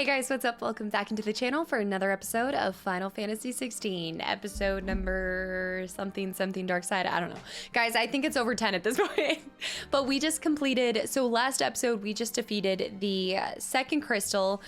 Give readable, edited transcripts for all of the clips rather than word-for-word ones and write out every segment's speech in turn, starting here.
Hey guys, what's up? Welcome back into the channel for another episode of Final Fantasy XVI, episode number something Dark Side. I don't know. Guys, I think it's over 10 at this point. But we just completed, so last episode we just defeated the second crystal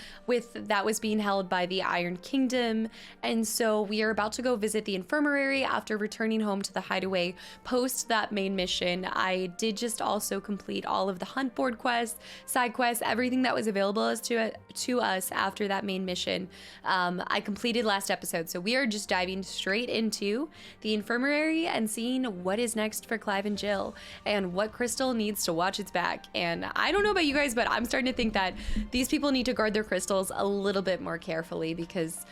that was being held by the Iron Kingdom. And so we are about to go visit the infirmary after returning home to the hideaway post that main mission. I did just also complete all of the hunt board quests, side quests, everything that was available to us after that main mission. I completed last episode, so we are just diving straight into the infirmary and seeing what is next for Clive and Jill and what crystal needs to watch its back. And I don't know about you guys, but I'm starting to think that these people need to guard their crystals a little bit more carefully because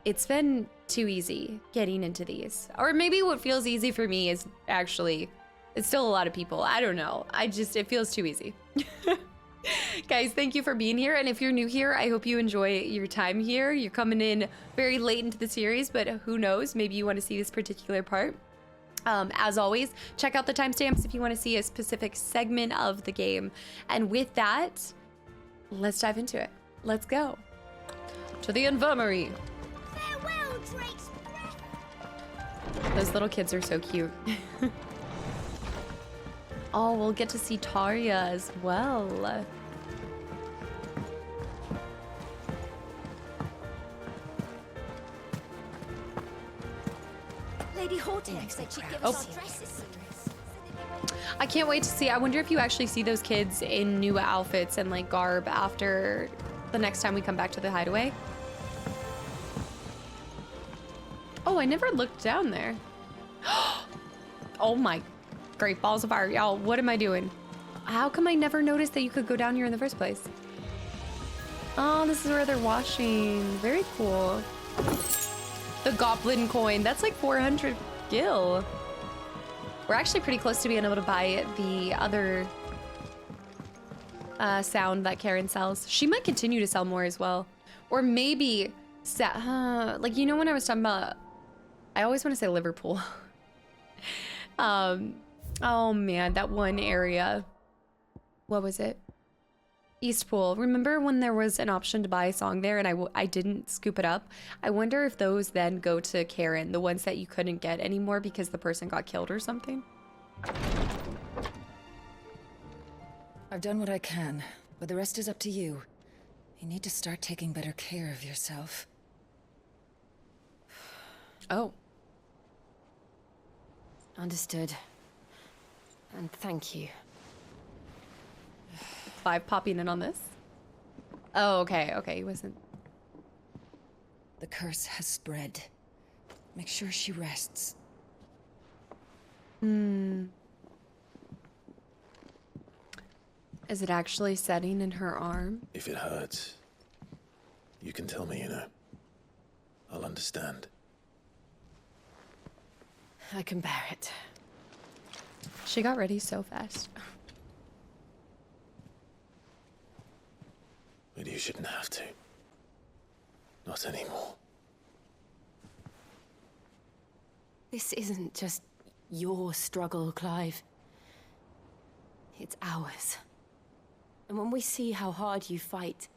it's been too easy getting into these. Or maybe what feels easy for me is actually, it's still a lot of people. I don't know. It feels too easy. Guys, thank you for being here. And if you're new here, I hope you enjoy your time here. You're coming in very late into the series, but who knows? Maybe you want to see this particular part. As always, check out the timestamps if you want to see a specific segment of the game. And with that, let's dive into it. Let's go to the infirmary. Farewell, Drake's breath. Those little kids are so cute. Oh, we'll get to see Tarja as well. Lady Hortenx said she'd give us our dresses soon. I can't wait to see. I wonder if you actually see those kids in new outfits and like garb after the next time we come back to the hideaway. Oh, I never looked down there. Oh my great balls of fire. Y'all, what am I doing? How come I never noticed that you could go down here in the first place? Oh, this is where they're washing. Very cool. The goblin coin. That's like 400 gil. We're actually pretty close to being able to buy the other sound that Karen sells. She might continue to sell more as well. Or maybe, like, you know when I was talking about, I always want to say Liverpool. Oh man, that one area. What was it? Eastpool. Remember when there was an option to buy a song there and I didn't scoop it up? I wonder if those then go to Karen, the ones that you couldn't get anymore because the person got killed or something. I've done what I can, but the rest is up to you. You need to start taking better care of yourself. Oh. Understood. And thank you. Clive popping in on this? Oh, okay, he wasn't. The curse has spread. Make sure she rests. Is it actually setting in her arm? If it hurts, you can tell me, you know. I'll understand. I can bear it. She got ready so fast. But you shouldn't have to. Not anymore. This isn't just your struggle, Clive. It's ours. And when we see how hard you fight,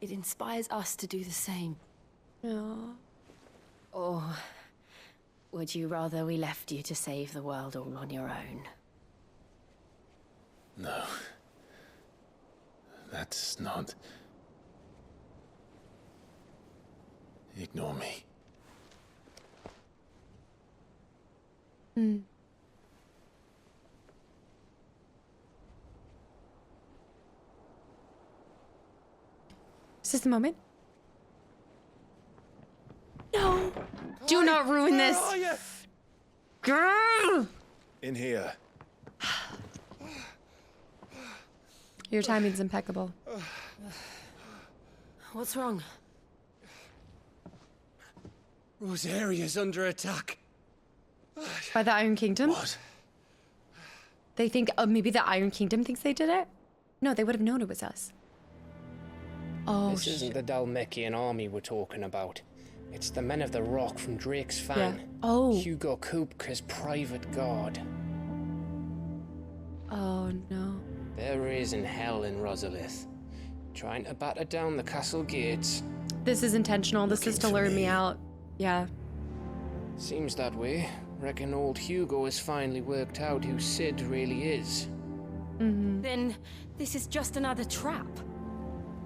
it inspires us to do the same. Aww. Or would you rather we left you to save the world all on your own? No. That's not... Ignore me. Is this the moment? No! Do not ruin this! Girl! In here. Your timing's impeccable. What's wrong? Rosaria's under attack. By the Iron Kingdom? What? They think, maybe the Iron Kingdom thinks they did it? No, they would have known it was us. Oh, This isn't the Dalmekian army we're talking about. It's the men of the Rock from Drake's Fang. Yeah. Oh. Hugo Kupka's private guard. Oh, no. There is in hell in Rosalith. Trying to batter down the castle gates. This is intentional. This is to lure me out. Yeah. Seems that way. Reckon old Hugo has finally worked out who Sid really is. Then this is just another trap.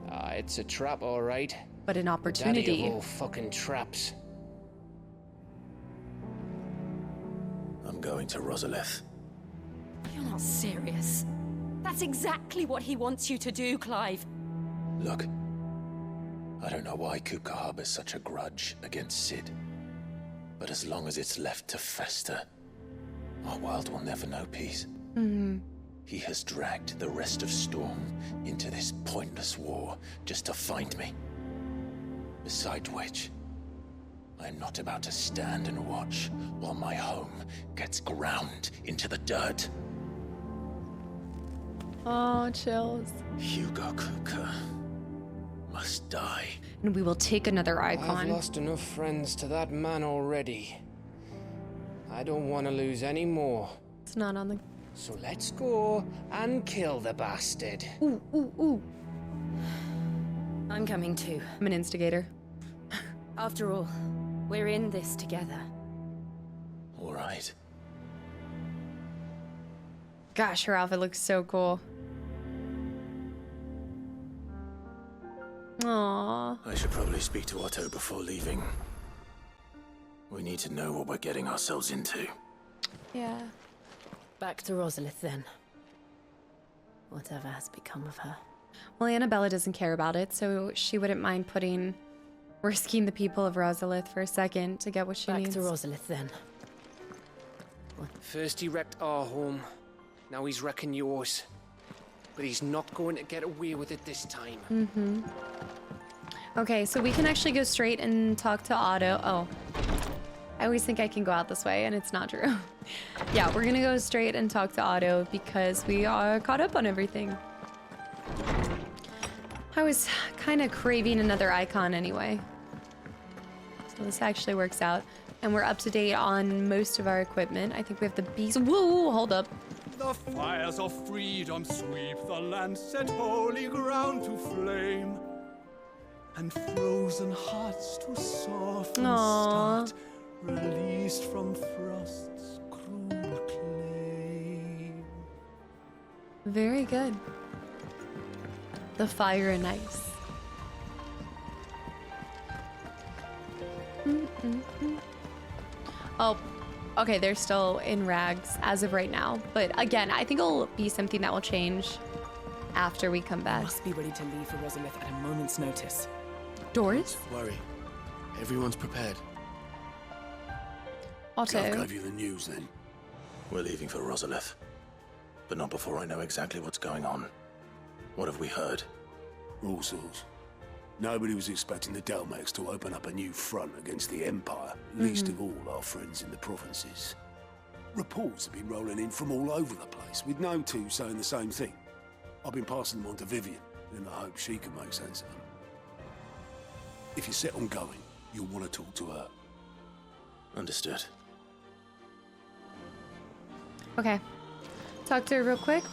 Ah, it's a trap, all right. But an Daddy opportunity. of all fucking traps. I'm going to Rosalith. You're not serious. That's exactly what he wants you to do, Clive. Look, I don't know why Kupka harbors such a grudge against Sid. But as long as it's left to fester, our world will never know peace. He has dragged the rest of Storm into this pointless war just to find me. Besides which, I'm not about to stand and watch while my home gets ground into the dirt. Oh, chills. Hugo Kupka must die. And we will take another I've icon. lost enough friends to that man already. I don't want to lose any more. It's not on the... So let's go and kill the bastard. Ooh, ooh, ooh. I'm coming too. I'm an instigator. After all, we're in this together. All right. Gosh, her outfit looks so cool. Aww. I should probably speak to Otto before leaving. We need to know what we're getting ourselves into. Yeah. Back to Rosalith then. Whatever has become of her. Well, Annabella doesn't care about it, so she wouldn't mind risking the people of Rosalith for a second to get what she Back needs. to Rosalith then. First he wrecked our home. Now he's wrecking yours. But he's not going to get away with it this time. Okay, so we can actually go straight and talk to Otto. Oh. I always think I can go out this way, and it's not true. Yeah, we're gonna go straight and talk to Otto because we are caught up on everything. I was kind of craving another icon anyway. So this actually works out. And we're up to date on most of our equipment. I think we have the beast. Whoa, hold up. The fires of freedom sweep the land, set holy ground to flame, and frozen hearts to soften Aww. start, released from frost's cruel claim. Very good. The fire and ice. Oh, okay, they're still in rags as of right now. But again, I think it'll be something that will change after we come back. Must be ready to leave for Rosalith at a moment's notice. Doris? Don't worry. Everyone's prepared. Otto. Gov gave you the news then. We're leaving for Rosalith. But not before I know exactly what's going on. What have we heard? All sorts. Nobody was expecting the Delmex to open up a new front against the Empire, least of all our friends in the provinces. Reports have been rolling in from all over the place, with no two saying the same thing. I've been passing them on to Vivian, in the hope she can make sense of them. If you're set on going, you'll want to talk to her. Understood. Okay. Talk to her real quick.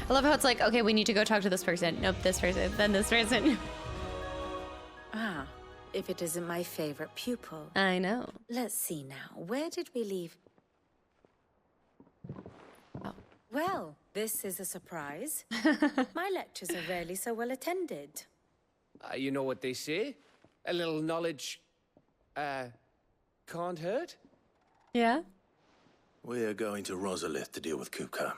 I love how it's like, okay, we need to go talk to this person. Nope, this person, then this person. Ah, if it isn't my favorite pupil. I know. Let's see now. Where did we leave? Oh. Well, this is a surprise. My lectures are rarely so well attended. You know what they say? A little knowledge, can't hurt? Yeah? We're going to Rosalith to deal with Kupka.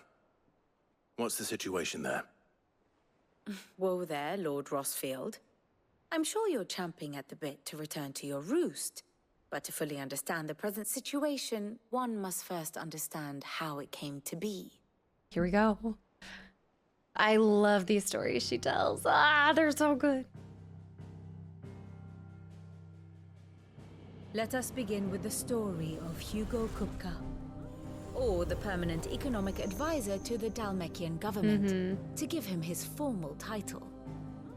What's the situation there? Whoa there, Lord Rossfield. I'm sure you're champing at the bit to return to your roost. But to fully understand the present situation, one must first understand how it came to be. Here we go. I love these stories she tells. Ah, they're so good. Let us begin with the story of Hugo Kupka, or the permanent economic advisor to the Dalmekian government, to give him his formal title.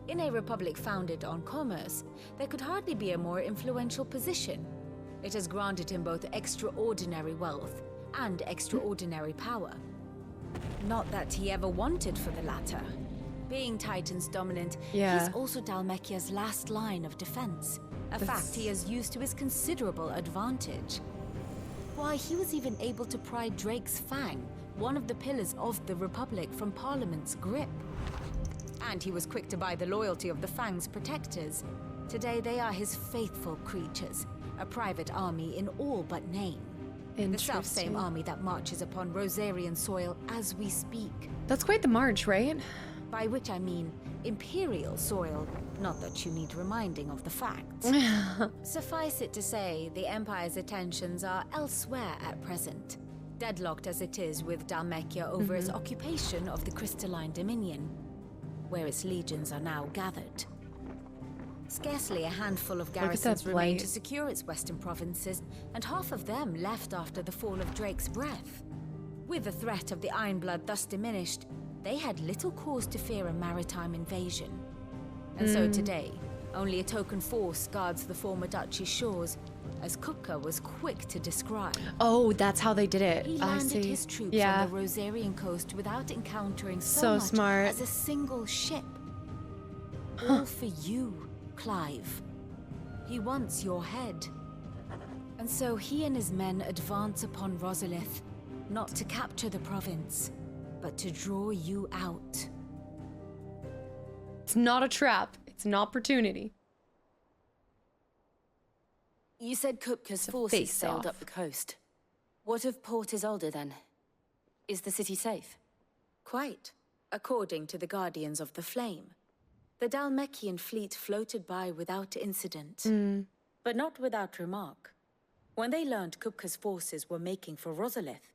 In a republic founded on commerce, there could hardly be a more influential position. It has granted him both extraordinary wealth and extraordinary power. Not that he ever wanted for the latter. Being Titan's dominant, Yeah. he's also Dhalmekia's last line of defense. A fact he has used to his considerable advantage. Why, he was even able to pry Drake's Fang, one of the pillars of the Republic, from Parliament's grip. And he was quick to buy the loyalty of the Fang's protectors. Today they are his faithful creatures, a private army in all but name. The self-same army that marches upon Rosarian soil as we speak. That's quite the march, right? By which I mean Imperial soil, not that you need reminding of the facts. Suffice it to say, the Empire's attentions are elsewhere at present, deadlocked as it is with Dhalmekia over its occupation of the Crystalline Dominion, where its legions are now gathered. Scarcely a handful of garrisons remain to secure its western provinces, and half of them left after the fall of Drake's Breath. With the threat of the Ironblood thus diminished, they had little cause to fear a maritime invasion. And so today, only a token force guards the former duchy's shores, as Kupka was quick to describe. Oh, that's how they did it. He I landed see. his troops Yeah. on the Rosarian coast without encountering So much smart. as a single ship. All for you, Clive. He wants your head. And so he and his men advance upon Rosalith, not to capture the province, but to draw you out. It's not a trap. It's an opportunity. You said Kupka's forces sailed up the coast. What of Port Isolde then? Is the city safe? Quite, according to the Guardians of the Flame. The Dhalmekian fleet floated by without incident, but not without remark. When they learned Kupka's forces were making for Rosalith,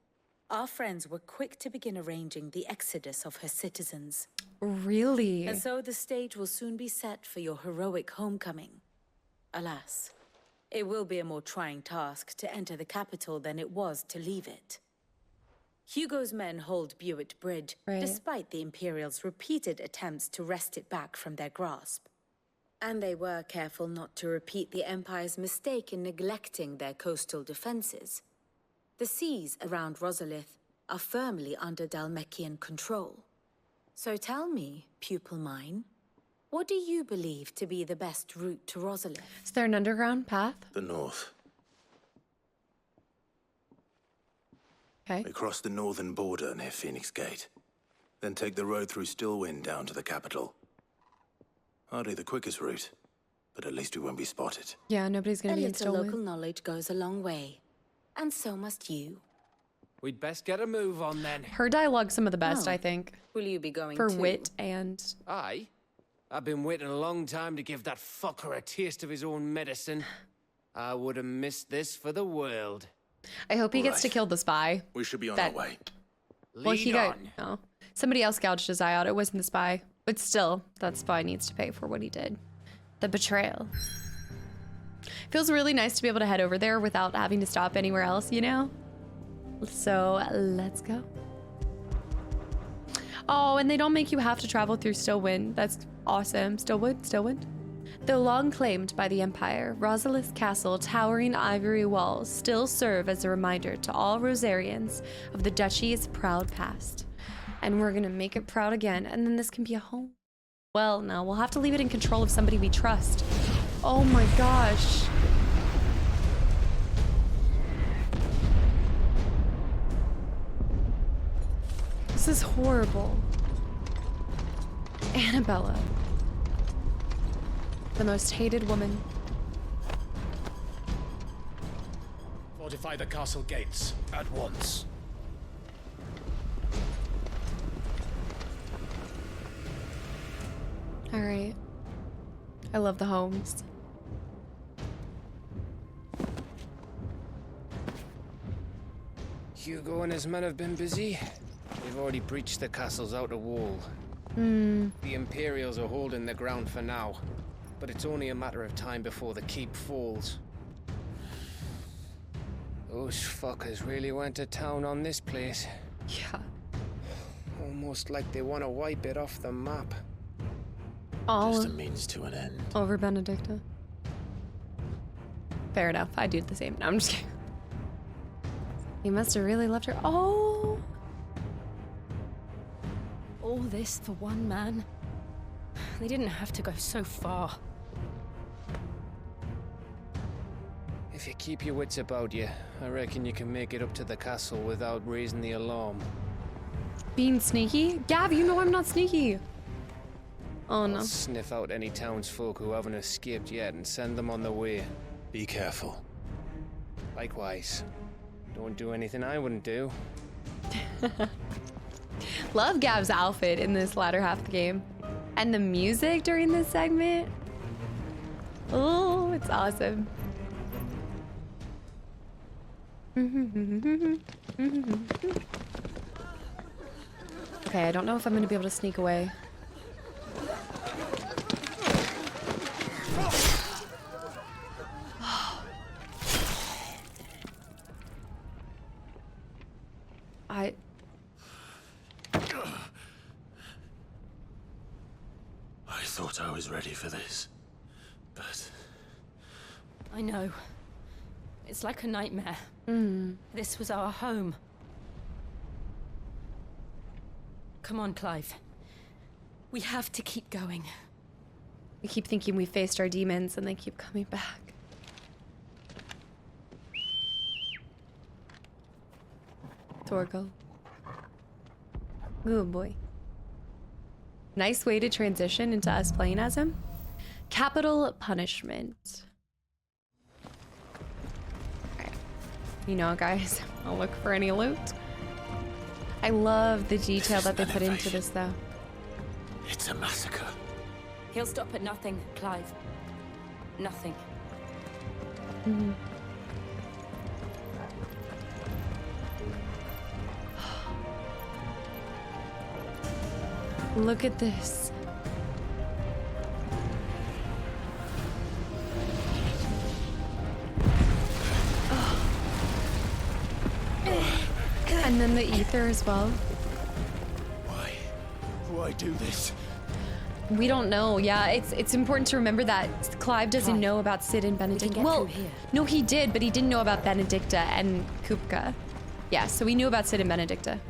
our friends were quick to begin arranging the exodus of her citizens. Really? And so the stage will soon be set for your heroic homecoming. Alas, it will be a more trying task to enter the capital than it was to leave it. Hugo's men hold Buett Bridge, despite the Imperials' repeated attempts to wrest it back from their grasp. And they were careful not to repeat the Empire's mistake in neglecting their coastal defenses. The seas around Rosalith are firmly under Dhalmekian control. So tell me, pupil mine, what do you believe to be the best route to Rosalith? Is there an underground path? The north. Okay. We cross the northern border near Phoenix Gate. Then take the road through Stillwind down to the capital. Hardly the quickest route, but at least we won't be spotted. Yeah, nobody's gonna be in A little Stillwind. local knowledge goes a long way. And so must you. We'd best get a move on then. Her dialogue's some of the best, I think. Will you be going For too? wit and... Aye. I've been waiting a long time to give that fucker a taste of his own medicine. I would have missed this for the world. I hope he gets to Right. kill the spy. We should be on our way. Well, he Lead got... on. No. Somebody else gouged his eye out. It wasn't the spy. But still, that spy needs to pay for what he did. The betrayal. Feels really nice to be able to head over there without having to stop anywhere else, you know? So, let's go. Oh, and they don't make you have to travel through Stillwind. That's awesome. Stillwind? Though long claimed by the Empire, Rosalith's castle towering ivory walls still serve as a reminder to all Rosarians of the Duchy's proud past. And we're gonna make it proud again, and then this can be a home. Well, no, we'll have to leave it in control of somebody we trust. Oh my gosh. This is horrible. Annabella. The most hated woman. Fortify the castle gates at once. All right. I love the homes. Hugo and his men have been busy. They've already breached the castle's outer wall. Hmm. The Imperials are holding the ground for now, but it's only a matter of time before the keep falls. Those fuckers really went to town on this place. Yeah. Almost like they want to wipe it off the map. All Just a means to an end. over Benedicta. Fair enough. I do the same. No, I'm just kidding. He must have really loved her. Oh. All this for one man? They didn't have to go so far. If you keep your wits about you, I reckon you can make it up to the castle without raising the alarm. Being sneaky? Gav, you know I'm not sneaky. Oh no. I'll sniff out any townsfolk who haven't escaped yet and send them on their way. Be careful. Likewise. Don't do anything I wouldn't do. Love Gav's outfit in this latter half of the game. And the music during this segment. Oh, it's awesome. Okay, I don't know if I'm gonna be able to sneak away. I thought I was ready for this, but... I know. It's like a nightmare. This was our home. Come on, Clive. We have to keep going. We keep thinking we faced our demons and they keep coming back. Torgo. Good boy. Nice way to transition into us playing as him. Capital punishment. Alright. You know, guys, I'll look for any loot. I love the detail that they put into this, though. It's a massacre. He'll stop at nothing, Clive. Nothing. Look at this. And then the ether as well. Why do this? We don't know. Yeah, it's important to remember that Clive doesn't know about Sid and Benedicta. Well, no, he did, but he didn't know about Benedicta and Kupka. Yeah, so we knew about Sid and Benedicta.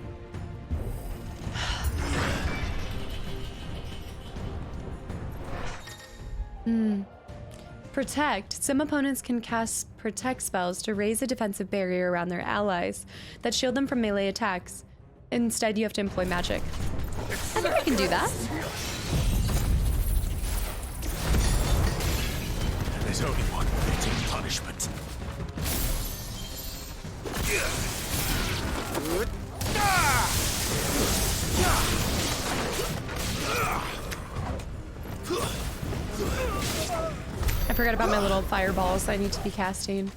Protect. Some opponents can cast protect spells to raise a defensive barrier around their allies that shield them from melee attacks. Instead, you have to employ magic. I think I can do that. There's only one fitting punishment. I forgot about my little fireballs I need to be casting.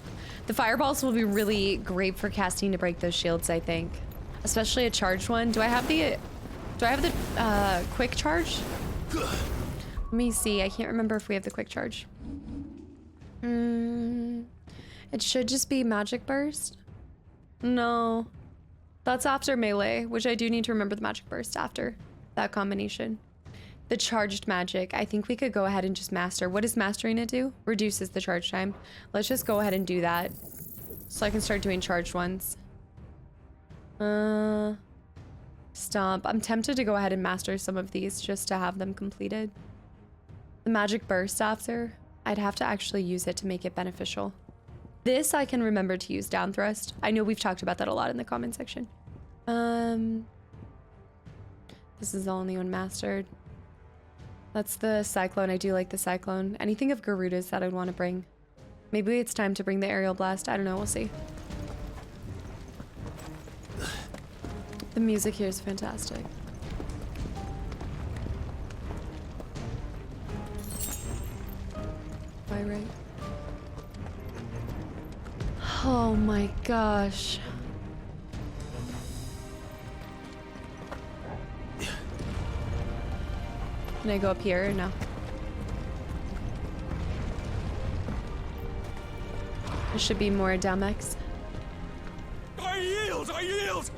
The fireballs will be really great for casting to break those shields, I think. Especially a charged one. Do I have the quick charge? Let me see. I can't remember if we have the quick charge. It should just be magic burst. No. That's after melee, which I do need to remember the magic burst after that combination. The charged magic, I think we could go ahead and just master. What does mastering it do? Reduces the charge time. Let's just go ahead and do that so I can start doing charged ones. Stomp. I'm tempted to go ahead and master some of these just to have them completed. The magic burst after, I'd have to actually use it to make it beneficial. This I can remember to use down thrust. I know we've talked about that a lot in the comment section. This is the only one mastered. That's the cyclone. I do like the cyclone. Anything of Garuda's that I'd want to bring. Maybe it's time to bring the aerial blast. I don't know. We'll see. The music here is fantastic. By right. Oh my gosh. Can I go up here or no? There should be more Damex. I yield! I yield!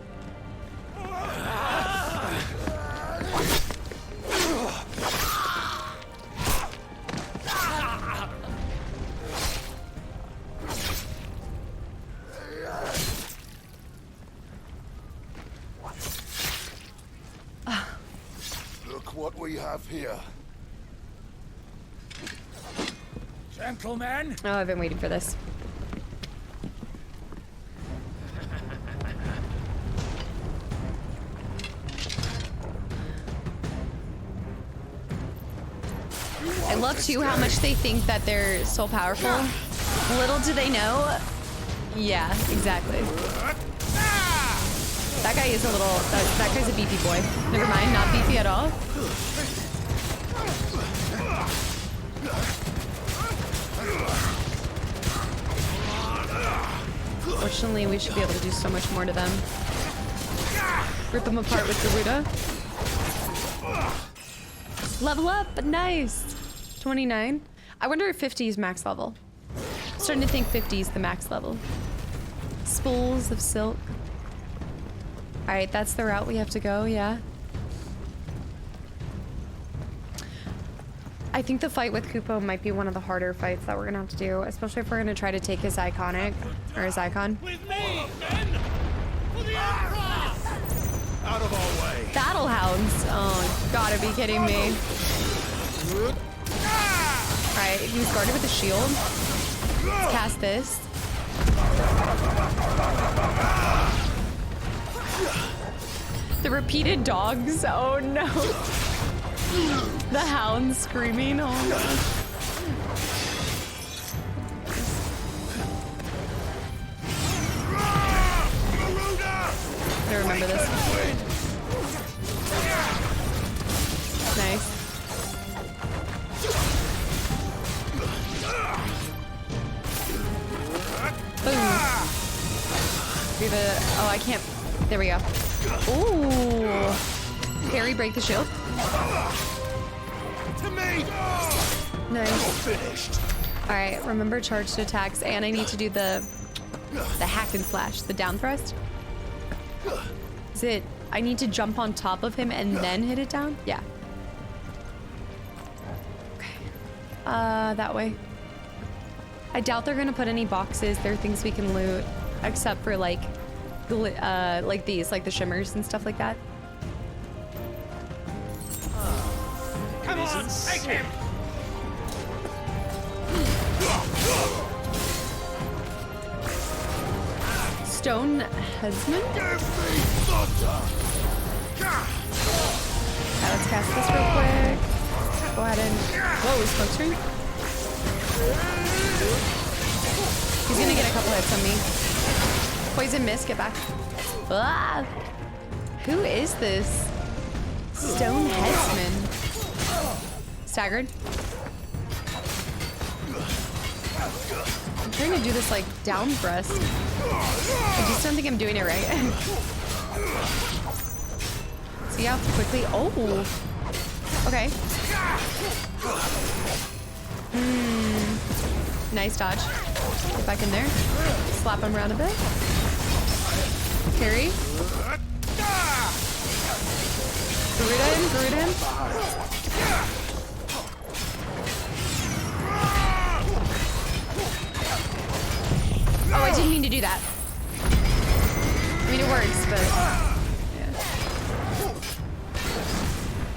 Look what we have here. Gentlemen! Oh, I've been waiting for this. I love too how much they think that they're so powerful. Little do they know. Yeah, exactly. That guy is a little, that guy's a beefy boy. Never mind, not beefy at all. Fortunately, we should be able to do so much more to them. Rip them apart with Garuda. Level up, nice. 29. I wonder if 50 is max level. I'm starting to think 50 is the max level. Spools of silk. All right, that's the route we have to go, yeah. I think the fight with Kupo might be one of the harder fights that we're gonna have to do, especially if we're gonna try to take his iconic, or his icon. With me, men! For the Emperor! Out of our way! Battle hounds! Oh, gotta be kidding me. Alright, he was guarded with a shield. Let's cast this. The repeated dogs. Oh no. The hounds screaming. Oh no. I remember this. Nice. Boom. Oh, I can't. There we go. Ooh. Parry, break the shield. To me! Nice. Finished. Alright, remember charged attacks, and I need to do the hack and slash, the down thrust. Is it, I need to jump on top of him and then hit it down? Yeah. Okay. That way. I doubt they're gonna put any boxes. There are things we can loot, except for like these, like the shimmers and stuff like that. Come on, take him! Stone headsman? Okay, let's cast this real quick. Go ahead and... Whoa, smoke screen? He's gonna get a couple hits on me. Poison mist, get back. Ah! Who is this? Stone headsman. Staggered. I'm trying to do this like down thrust. I just don't think I'm doing it right. See how quickly. Oh. Okay. Nice dodge. Get back in there. Slap him around a bit. Parry. Garuda him. Oh, I didn't mean to do that. I mean, it works, but...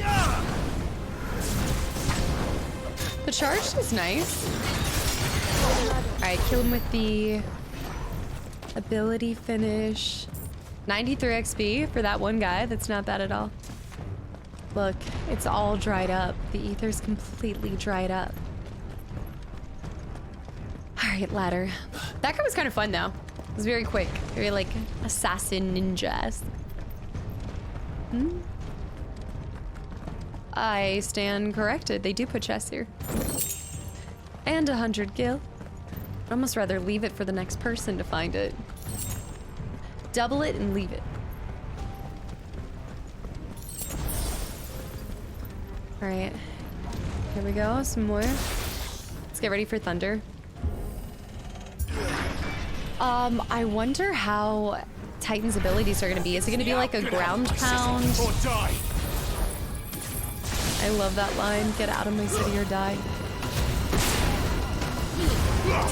Yeah. The charge is nice. Alright, kill him with the... ability finish. 93 XP for that one guy. That's not bad at all. Look, it's all dried up. The ether's completely dried up. Alright, ladder. That guy was kind of fun though. It was very quick. Very like assassin ninja-esque. I stand corrected. They do put chests here. And 100 gil. I'd almost rather leave it for the next person to find it. Double it and leave it. Alright. Here we go. Some more. Let's get ready for thunder. I wonder how Titan's abilities are gonna be. Is it gonna be like a ground pound? I love that line. Get out of my city or die.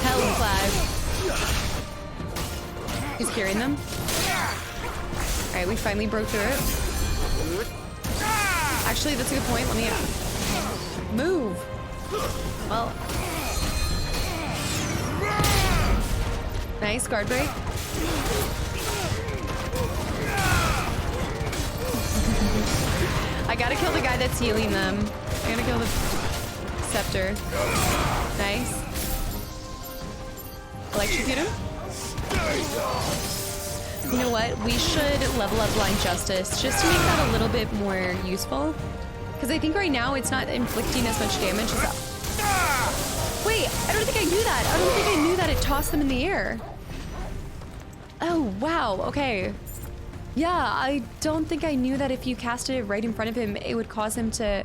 Tell him, Clive. He's carrying them. Alright, we finally broke through it. Actually, that's a good point. Let me move. Well, Nice guard break. I gotta kill the guy that's healing them. I gotta kill the scepter. Nice. Electrocute him. You know what? We should level up Blind Justice just to make that a little bit more useful. Because I think right now it's not inflicting as much damage as that. Wait, I don't think I knew that. I don't think I knew that it tossed them in the air. Oh, wow. Okay. Yeah, I don't think I knew that if you casted it right in front of him, it would cause him to...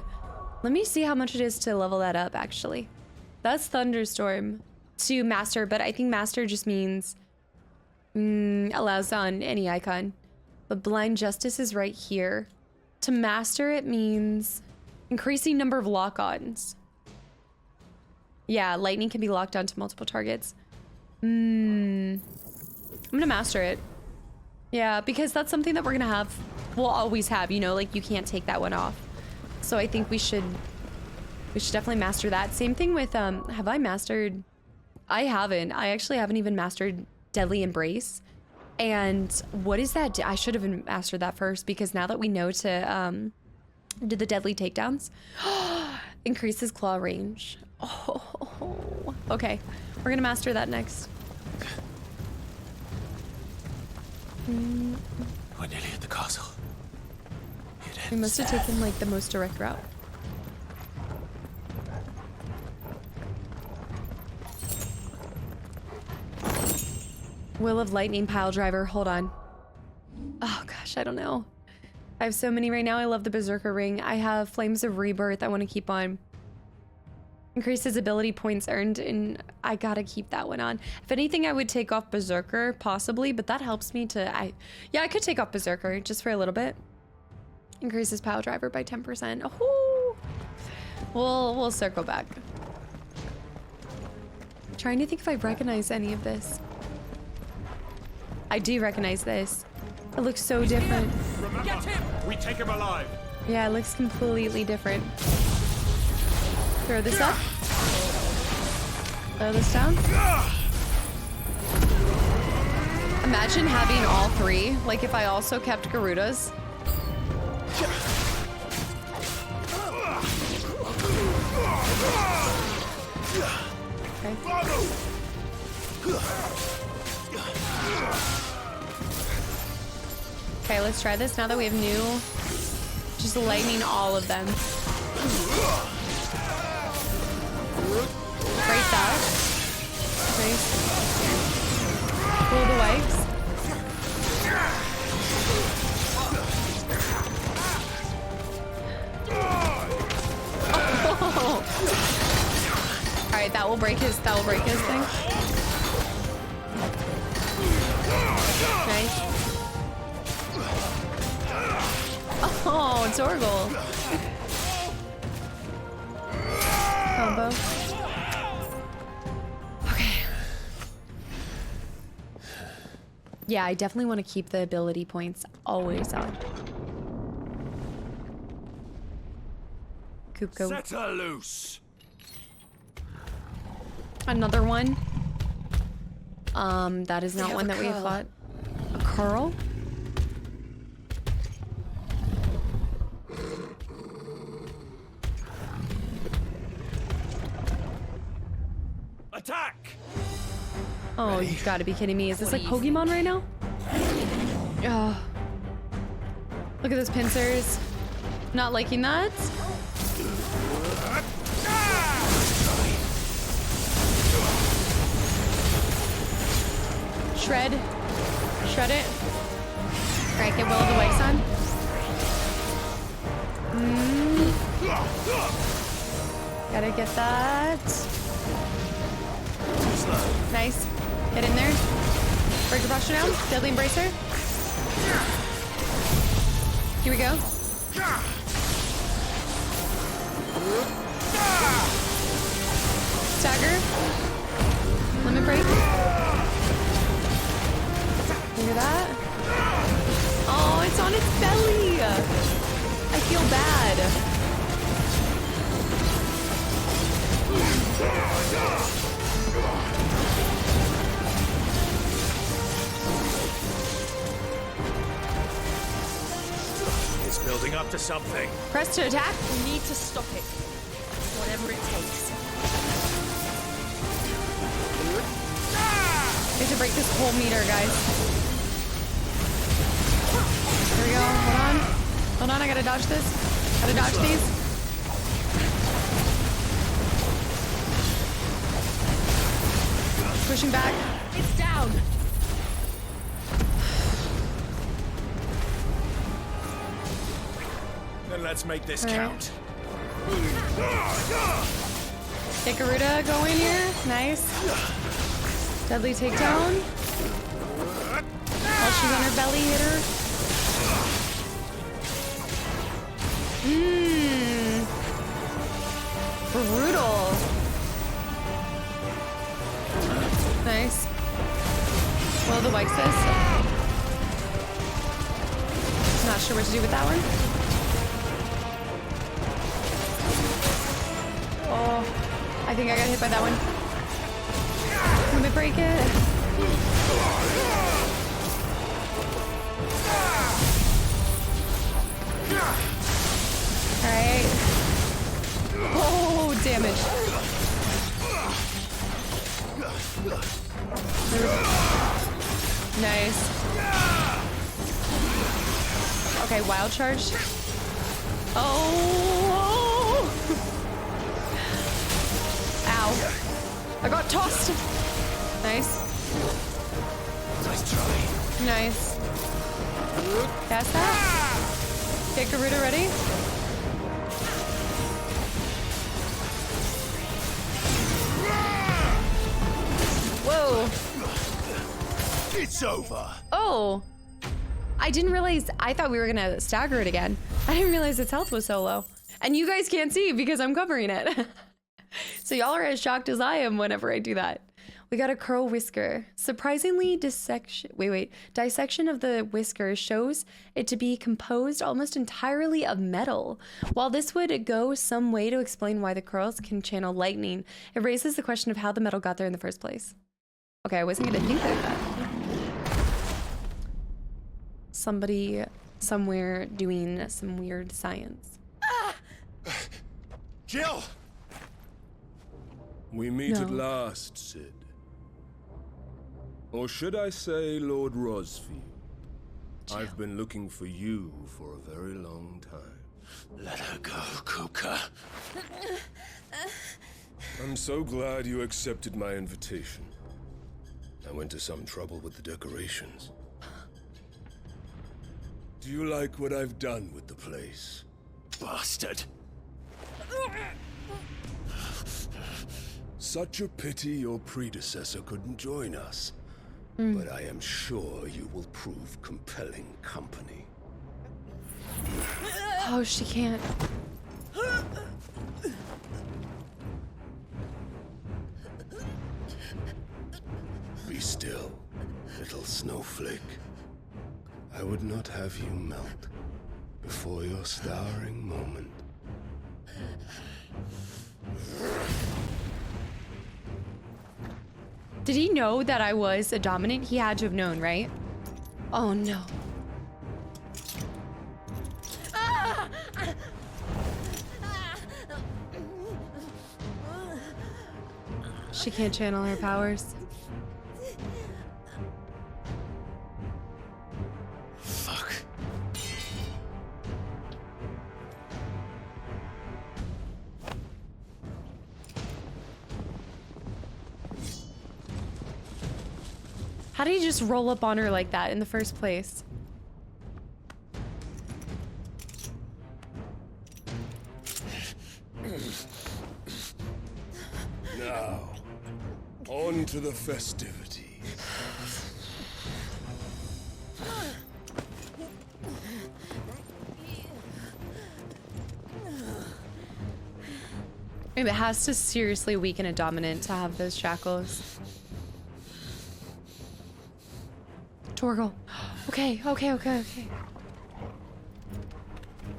Let me see how much it is to level that up, actually. That's Thunderstorm to Master, but I think Master just means... allows on any icon. But Blind Justice is right here. To Master, it means increasing number of lock-ons. Yeah, lightning can be locked onto multiple targets. I'm gonna master it. Yeah, because that's something that we're gonna have. We'll always have, you know, like you can't take that one off. So I think we should definitely master that. Same thing with, have I mastered? I haven't. I actually haven't even mastered Deadly Embrace. And what is that? I should have mastered that first because now that we know to do the deadly takedowns, increases claw range. Oh, okay. We're gonna master that next. We're nearly at the castle. We must have taken like the most direct route. Will of Lightning Pile Driver. Hold on. Oh gosh, I don't know. I have so many right now. I love the Berserker Ring. I have Flames of Rebirth I want to keep on. Increases ability points earned, and I gotta keep that one on. If anything, I would take off Berserker, possibly, but that helps me to... Yeah, I could take off Berserker just for a little bit. Increases Pile Driver by 10%. Oh, we'll circle back. Trying to think if I recognize any of this. I do recognize this. It looks so different. Get him! We take him alive. Yeah, it looks completely different. Throw this up. Throw this down. Imagine having all three. Like if I also kept Garuda's. Okay. Okay, let's try this now that we have new. Just lightning all of them. Break that. Nice. Pull the wipes. Oh. All right, that will break his thing. Nice. Oh, Torgal. Combo. Okay. Yeah, I definitely want to keep the ability points always on. Kupka. Set her loose. Another one. That is not one that we have fought. A curl? Attack! Oh, you gotta be kidding me. Is this like Pokemon right now? Oh. Look at those pincers. Not liking that. Shred. Shred it. Alright, get Will of the Wisps on. Gotta get that. Nice. Get in there. Break your posture down. Deadly Embracer. Here we go. Stagger. Limit break. Look at that. Oh, it's on its belly. I feel bad. up to something. Press to attack. We need to stop it. Whatever it takes. We have to break this whole meter, guys. Here we go. Hold on. Hold on, I gotta dodge this. Gotta dodge these. Pushing back. It's down. Then let's make this All right. count. Ikaruta go in here. Nice. Deadly takedown. While she's on her belly, hit her. Mmm. Brutal. Nice. Well, the Wixis. Not sure what to do with that one. Oh, I think I got hit by that one. Let me break it. Alright. Oh, damage. Nice. Okay, wild charge. Oh! Ow. I got tossed. Nice. Nice try. Nice. Cast that. Okay, Garuda ready? Whoa. It's over. Oh. I didn't realize, I thought we were gonna stagger it again. I didn't realize its health was so low. And you guys can't see because I'm covering it. So y'all are as shocked as I am whenever I do that. We got a curl whisker. Surprisingly, dissection of the whisker shows it to be composed almost entirely of metal. While this would go some way to explain why the curls can channel lightning, it raises the question of how the metal got there in the first place. Okay, I wasn't gonna think like that. Somebody somewhere doing some weird science. Jill! We meet at No. last, Sid. Or should I say, Lord Rosfield? I've been looking for you for a very long time. Let her go, Kuka. I'm so glad you accepted my invitation. I went to some trouble with the decorations. Do you like what I've done with the place? Bastard. Such a pity your predecessor couldn't join us. But I am sure you will prove compelling company. Oh, she can't. Be still, little snowflake. I would not have you melt before your starring moment. Did he know that I was a dominant? He had to have known, right? Oh no. She can't channel her powers. Fuck. How did he just roll up on her like that in the first place? Now, on to the festivities. It has to seriously weaken a dominant to have those shackles. Torgal. Okay.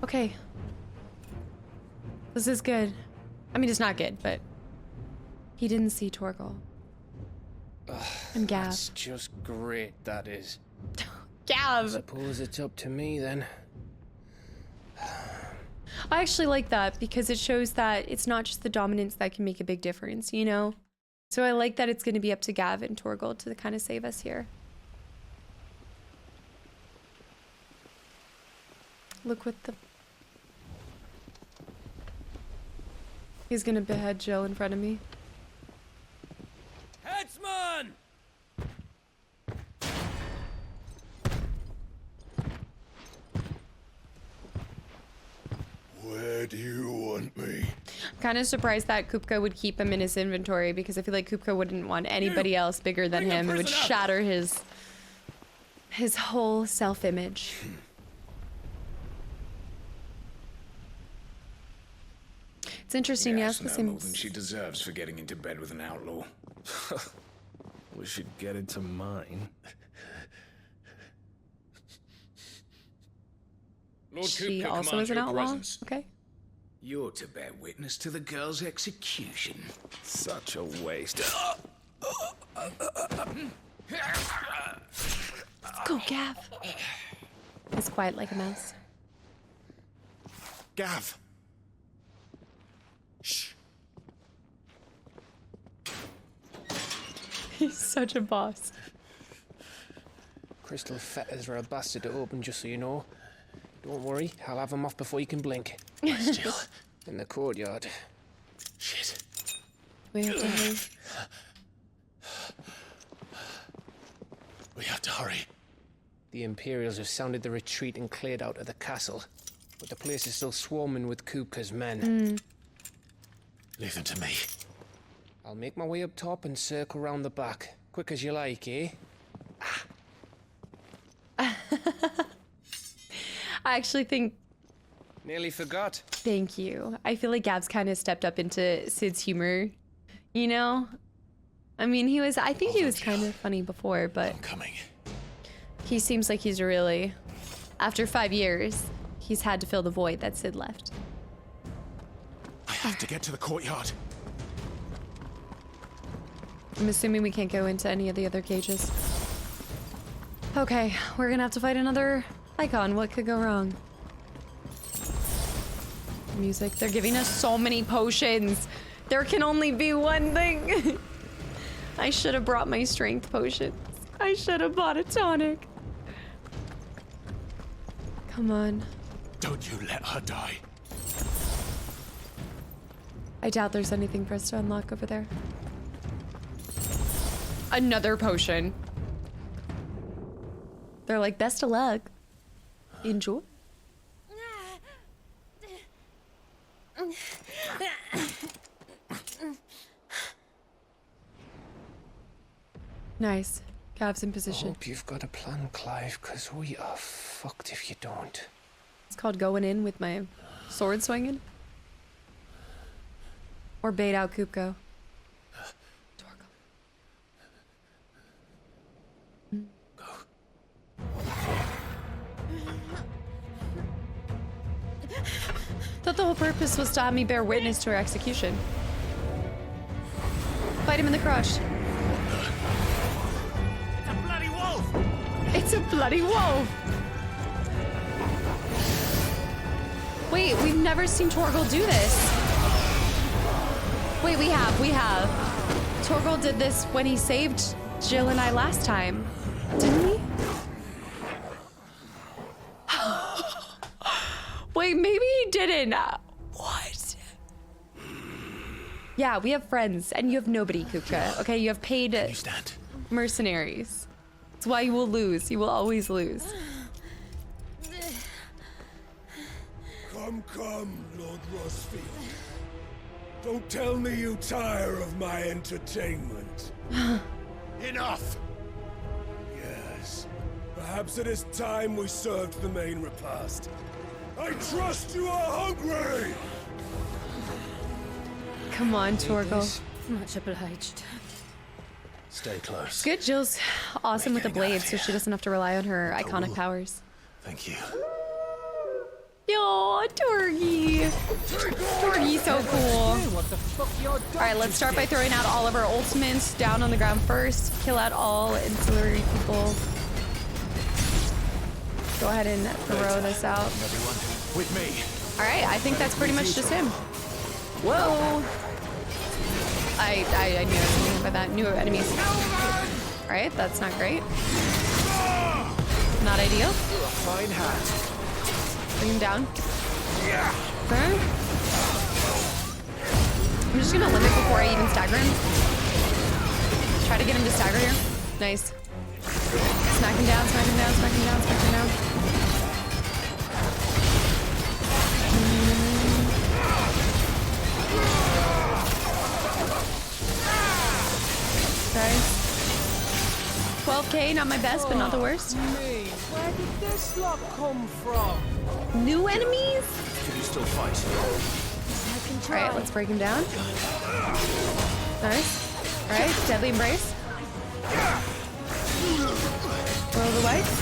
Okay. This is good. I mean, it's not good, but he didn't see Torgal. And Gav. That's just great, that is. Gav! Suppose it's up to me then. I actually like that because it shows that it's not just the dominance that can make a big difference, you know? So I like that it's going to be up to Gav and Torgal to kind of save us here. Look what the... He's going to behead Jill in front of me. Headsman! Where do you want me? I'm kind of surprised that Kupka would keep him in his inventory because I feel like Kupka wouldn't want anybody else bigger than him. It would shatter his whole self-image. It's interesting, yes, the same. More than she deserves for getting into bed with an outlaw. We should get it to mine. Lord She Kupka also commands is an your outlaw? presence. Okay. You're to bear witness to the girl's execution. Such a waste. Go, Gav. He's quiet like a mouse. Gav! Shh. He's such a boss. Crystal fetters are a bastard to open, just so you know. Don't worry, I'll have them off before you can blink. Still. In the courtyard. Shit. We have to hurry. We have to hurry. The Imperials have sounded the retreat and cleared out of the castle. But the place is still swarming with Kupka's men. Leave them to me. I'll make my way up top and circle round the back. Quick as you like, eh? I actually think... Nearly forgot. Thank you. I feel like Gav's kind of stepped up into Sid's humor. You know? I mean, he was... I think he was kind of funny before, but... I'm coming. He seems like he's really... After 5 years, he's had to fill the void that Sid left. I have to get to the courtyard. I'm assuming we can't go into any of the other cages. Okay, we're gonna have to fight another icon. What could go wrong? Music. They're giving us so many potions. There can only be one thing. I should have brought my strength potions. I should have bought a tonic. Come on. Don't you let her die. I doubt there's anything for us to unlock over there. Another potion. They're like, best of luck. Enjoy. Nice. Gav's in I position. hope you've got a plan, Clive, because we are fucked if you don't. It's called going in with my sword swinging. Or bait out Kupko. Thought the whole purpose was to have me bear witness to her execution. Fight him in the crotch. It's a bloody wolf! It's a bloody wolf! Wait, we've never seen Torgal do this. Wait, we have. Torgal did this when he saved Jill and I last time. Didn't he? Wait, maybe he didn't. What? Yeah, we have friends, and you have nobody, Kupka. Okay, you have paid mercenaries. That's why you will lose. You will always lose. Come, Lord Rosfield. Don't tell me you tire of my entertainment. Enough! Yes, perhaps it is time we served the main repast. I trust you are hungry! Come on, Torgal. Much obliged. Stay close. Good, Jill's awesome with the blade, so she doesn't have to rely on her iconic powers. Thank you. Yo, Torgy! Torgy's so cool. Alright, let's start by throwing out all of our ultimates down on the ground first. Kill out all ancillary people. Go ahead and throw this out. Everyone, with me. All right, I think that's pretty much just him. Whoa. I knew I was thinking about that. New enemies. All right, that's not great. Not ideal. Fine hat. Bring him down. Okay. I'm just gonna limit before I even stagger him. Try to get him to stagger here. Nice. Smack him down, smack him down, smack him down, smack him down. Okay. 12k, not my best, but not the worst. Where did this lot come from? New enemies? Can you still fight? Alright, let's break him down. Nice. Alright, deadly embrace. Roll the whites.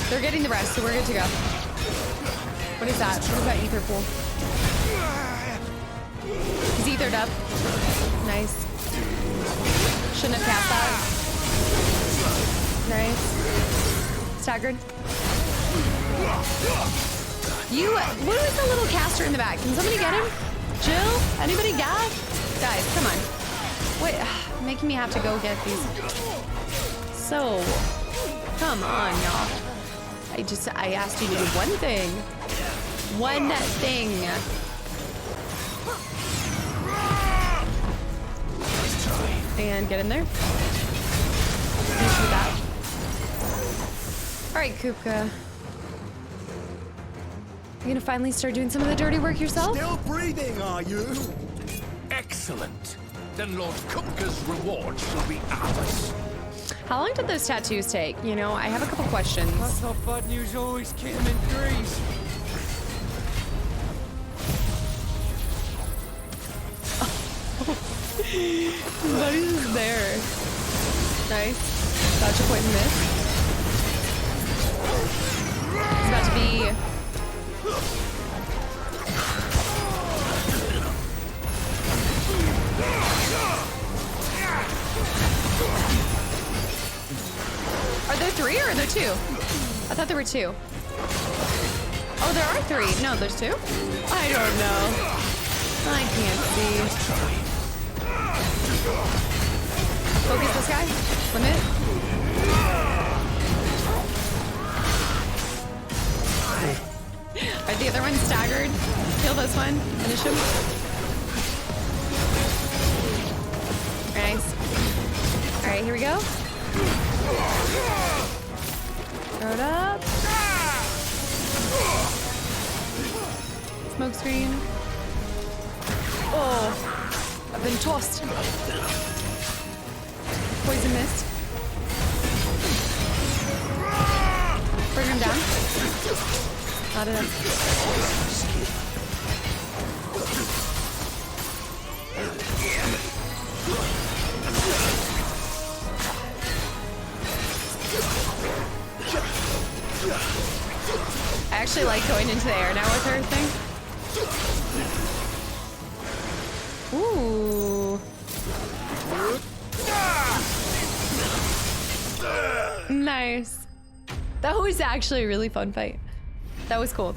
They're getting the rest, so we're good to go. What is that? What is that ether pool? He's ethered up. Nice. Shouldn't have cast that. Nice. Staggered. What is the little caster in the back? Can somebody get him? Jill? Anybody got? Guys, come on. Wait, making me have to go get these. So, come on, y'all. I asked you to do one thing. One thing. And get in there. Finish with that. All right, Kupka. You gonna finally start doing some of the dirty work yourself? Still breathing, are you? Excellent. Then Lord Kupka's reward shall be ours. How long did those tattoos take? You know, I have a couple questions. I thought bad news always came in threes. Buddy's just there. Nice. Gotcha point in this. It's about to be... Are there 3 or are there 2? I thought there were 2. Oh, there are 3. No, there's 2? I don't know. I can't see. Focus this guy. Limit. Are the other ones staggered? Kill this one. Finish him. Nice. Alright, here we go. Throw it up. Smoke screen. Oh, I've been tossed. Poison mist. Bring him down. Not enough. I actually like going into the air now with her thing. Ooh. Nice. That was actually a really fun fight. That was cool.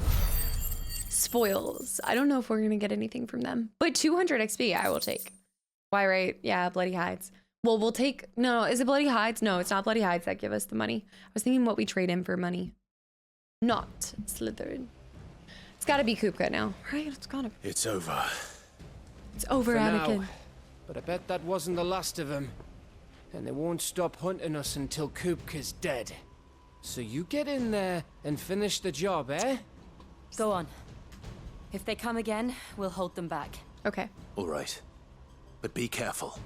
Spoils. I don't know if we're gonna get anything from them, but 200 XP I will take. Why, right? Yeah, bloody hides. Well, we'll take, no, is it bloody hides? No, it's not bloody hides that give us the money. I was thinking what we trade in for money. Not Slytherin. It's gotta be Kupka now, right? It's gotta be. It's over. It's over, For Anakin. now. But I bet that wasn't the last of them. And they won't stop hunting us until Kupka's dead. So you get in there and finish the job, eh? Go on. If they come again, we'll hold them back. Okay. All right. But be careful.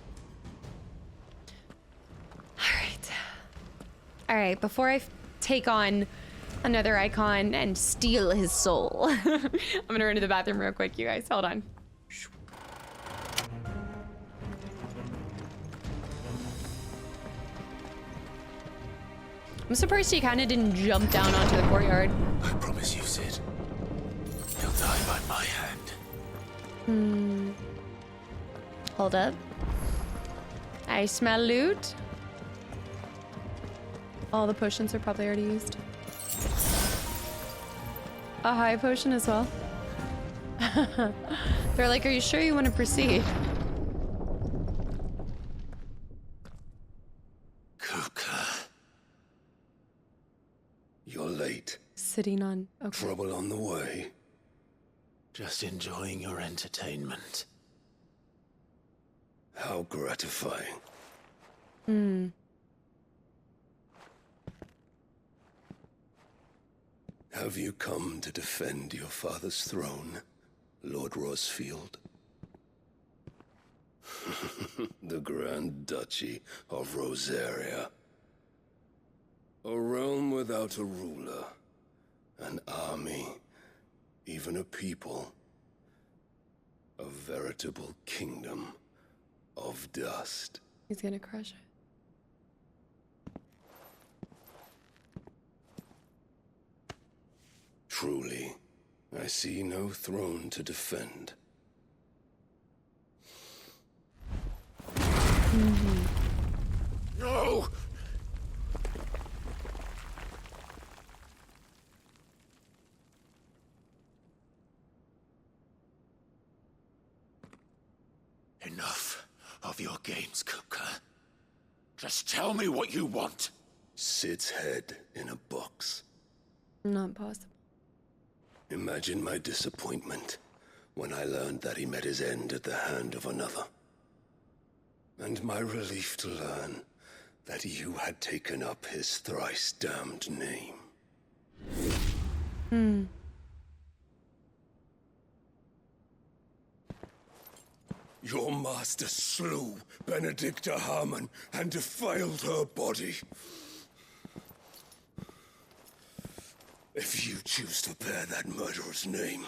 All right, before I take on another icon and steal his soul, I'm gonna run to the bathroom real quick, you guys. Hold on. I'm surprised he kind of didn't jump down onto the courtyard. I promise you, Sid. He'll die by my hand. Hold up. I smell loot. All the potions are probably already used. a high potion as well. They're like, are you sure you want to proceed? Kupka. You're late. Sitting on... Okay. Trouble on the way. Just enjoying your entertainment. How gratifying. Hmm. Have you come to defend your father's throne, Lord Rosfield? The Grand Duchy of Rosaria. A realm without a ruler, an army, even a people. A veritable kingdom of dust. He's gonna crush it. Truly, I see no throne to defend. No! Enough of your games, Kupka. Just tell me what you want. Sid's head in a box. Not possible. Imagine my disappointment when I learned that he met his end at the hand of another. And my relief to learn that you had taken up his thrice damned name. Your master slew Benedicta Harmon and defiled her body. If you choose to bear that murderer's name,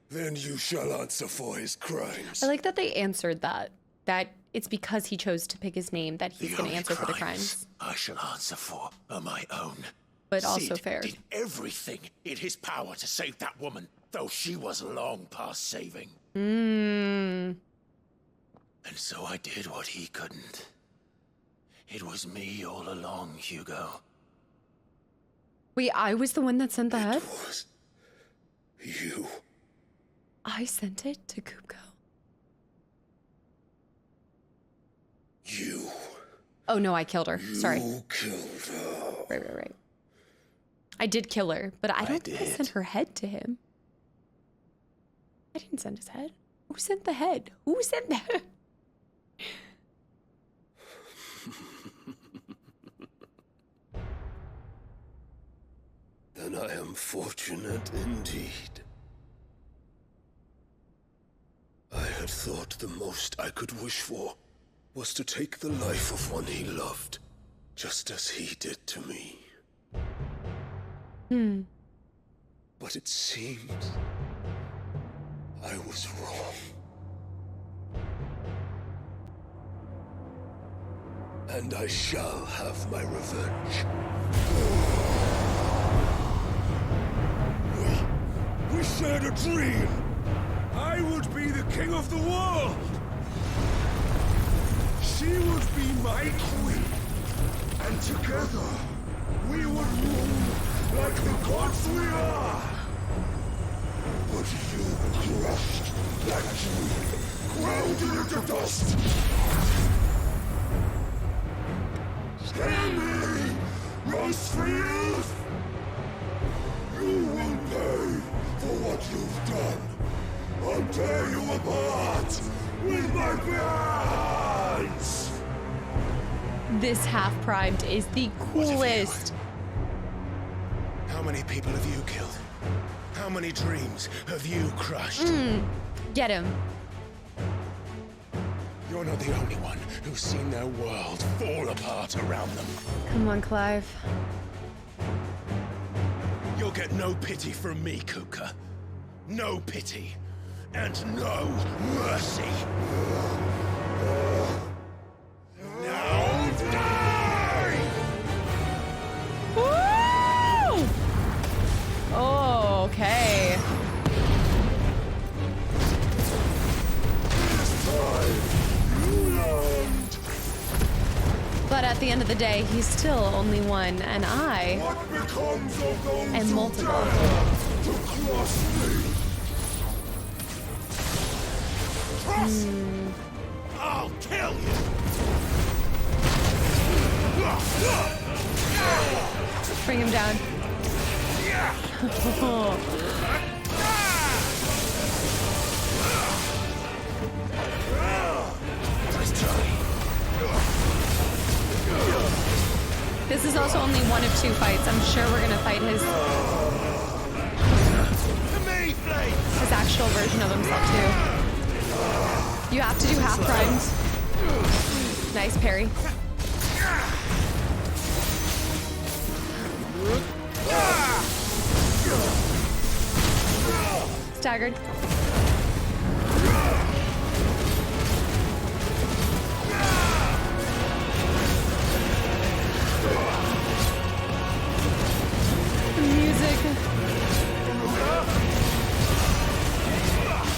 then you shall answer for his crimes. I like that they answered that. That it's because he chose to pick his name that he's going to answer for the crimes. I shall answer for are my own. But also Sid fair. did everything in his power to save that woman, though she was long past saving. And so I did what he couldn't. It was me all along, Hugo. Wait, I was the one that sent the head? It was you. I sent it to Kupka. You. Oh no, I killed her. Sorry. You killed her. Right. I did kill her, but I don't think I sent her head to him. I didn't send his head. Who sent the head? Who sent the head? Then I am fortunate indeed. I had thought the most I could wish for was to take the life of one he loved, just as he did to me. But it seems I was wrong. And I shall have my revenge. We shared a dream. I would be the king of the world. She would be my queen. And together, we would rule like the gods we are. But you crushed that dream, ground it into dust. Hear me, Rosefield! You will pay for what you've done. I'll tear you apart with my hands! This half-primed is the coolest. How many people have you killed? How many dreams have you crushed? Get him. You're not the only one who's seen their world fall apart around them. Come on, Clive. You'll get no pity from me, Kupka. No pity. And no mercy. Now die! Woo! Oh, okay. This time, you learned. But at the end of the day, he's still only one, and I What becomes of those am who multiple. dare to Trust me. Trust. I'll kill you. Bring him down. This is also only one of 2 fights. I'm sure we're gonna fight his actual version of himself too. You have to do half primed. Nice parry. Staggered.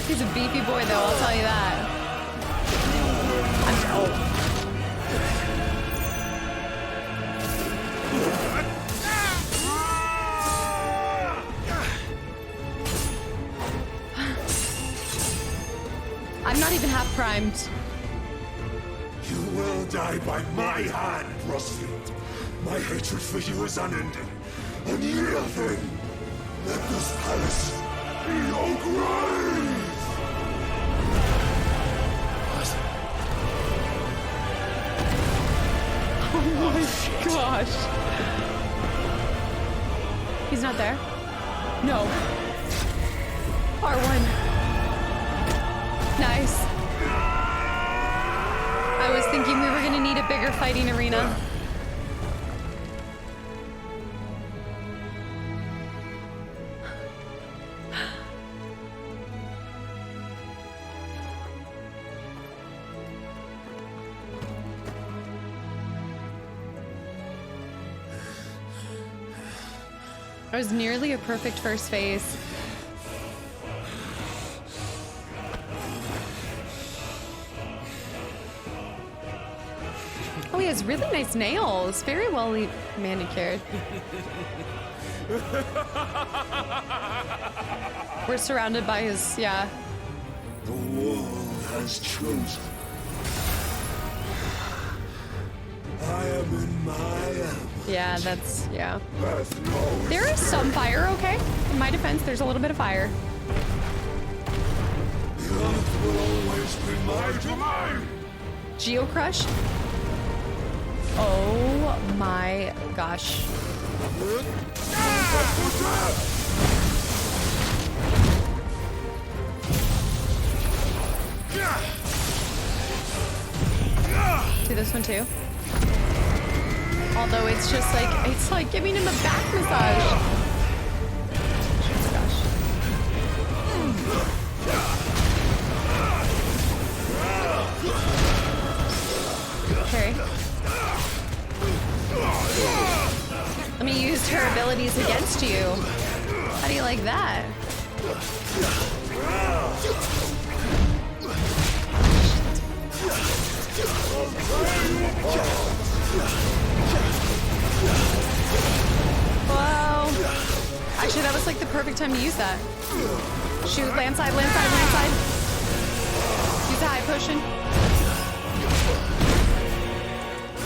He's a beefy boy, though, I'll tell you that. I'm not even half primed. You will die by my hand, Rosfield. My hatred for you is unending, unyielding. Let this palace be your grave! Oh my gosh. He's not there? No. R1. Nice. I was thinking we were gonna need a bigger fighting arena. That was nearly a perfect first phase. Oh, he has really nice nails. Very well manicured. We're surrounded by his, yeah. The world has chosen. I am in my element. Yeah, that's, yeah. No. There is some fire, okay? In my defense, there's a little bit of fire. The earth will always be my domain. Geocrush? Oh my gosh. Do this one too. Although it's just like giving him a back massage. Gosh. Okay. Let me use her abilities against you. How do you like that? Whoa. Actually, that was like the perfect time to use that. Shoot, landside, landside, landside. Use a high potion.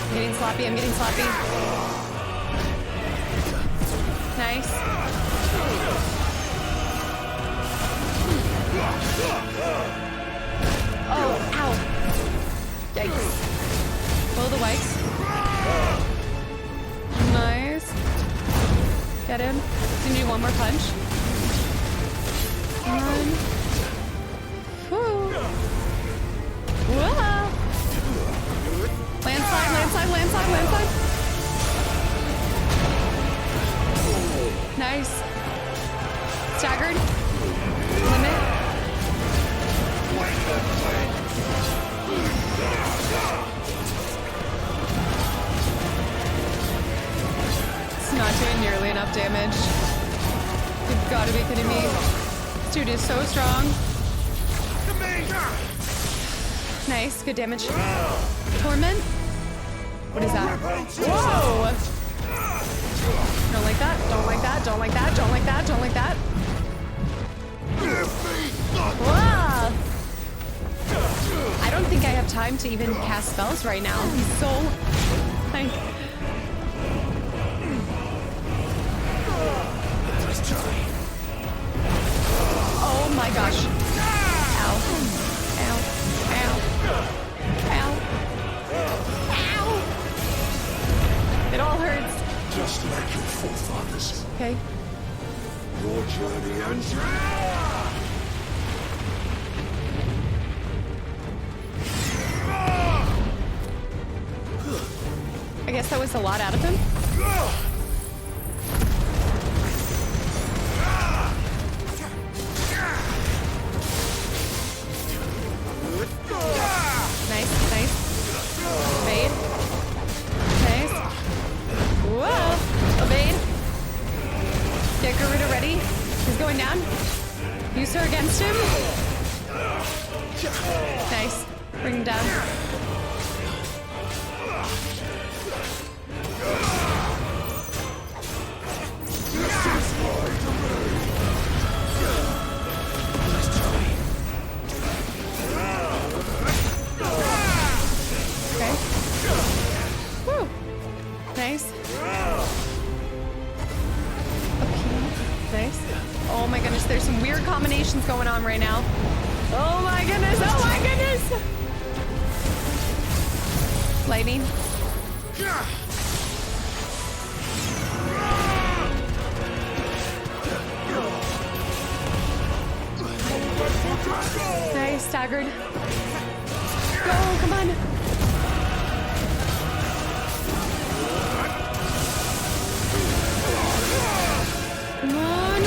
I'm getting sloppy, I'm getting sloppy. Nice. Oh, ow. Yikes. Blow the wipes. Nice. Get him. Gonna do one more punch. One. Woo. Whoa. Landslide, landslide, landslide, landslide. Nice. Staggered. Limit. It's not doing nearly enough damage. You've got to be kidding me. This dude is so strong. Nice, good damage. Torment? What is that? Whoa! Don't like that, don't like that, don't like that, don't like that, don't like that. Whoa! I don't think I have time to even cast spells right now. He's so like. Oh my gosh! Ow! Ow! Ow! Ow! Ow! It all hurts. Just like your forefathers. Okay. Your journey ends now! I guess that was a lot out of him. Nice, nice. Evade. Nice. Whoa! Evade. Get Garuda ready. He's going down. Use her against him. Nice. Bring him down. Okay. Woo. Nice. Okay. Nice. Oh my goodness, there's some weird combinations going on right now. Oh my goodness, oh my goodness! Lightning. Nice, staggered. Go, come on. Come on.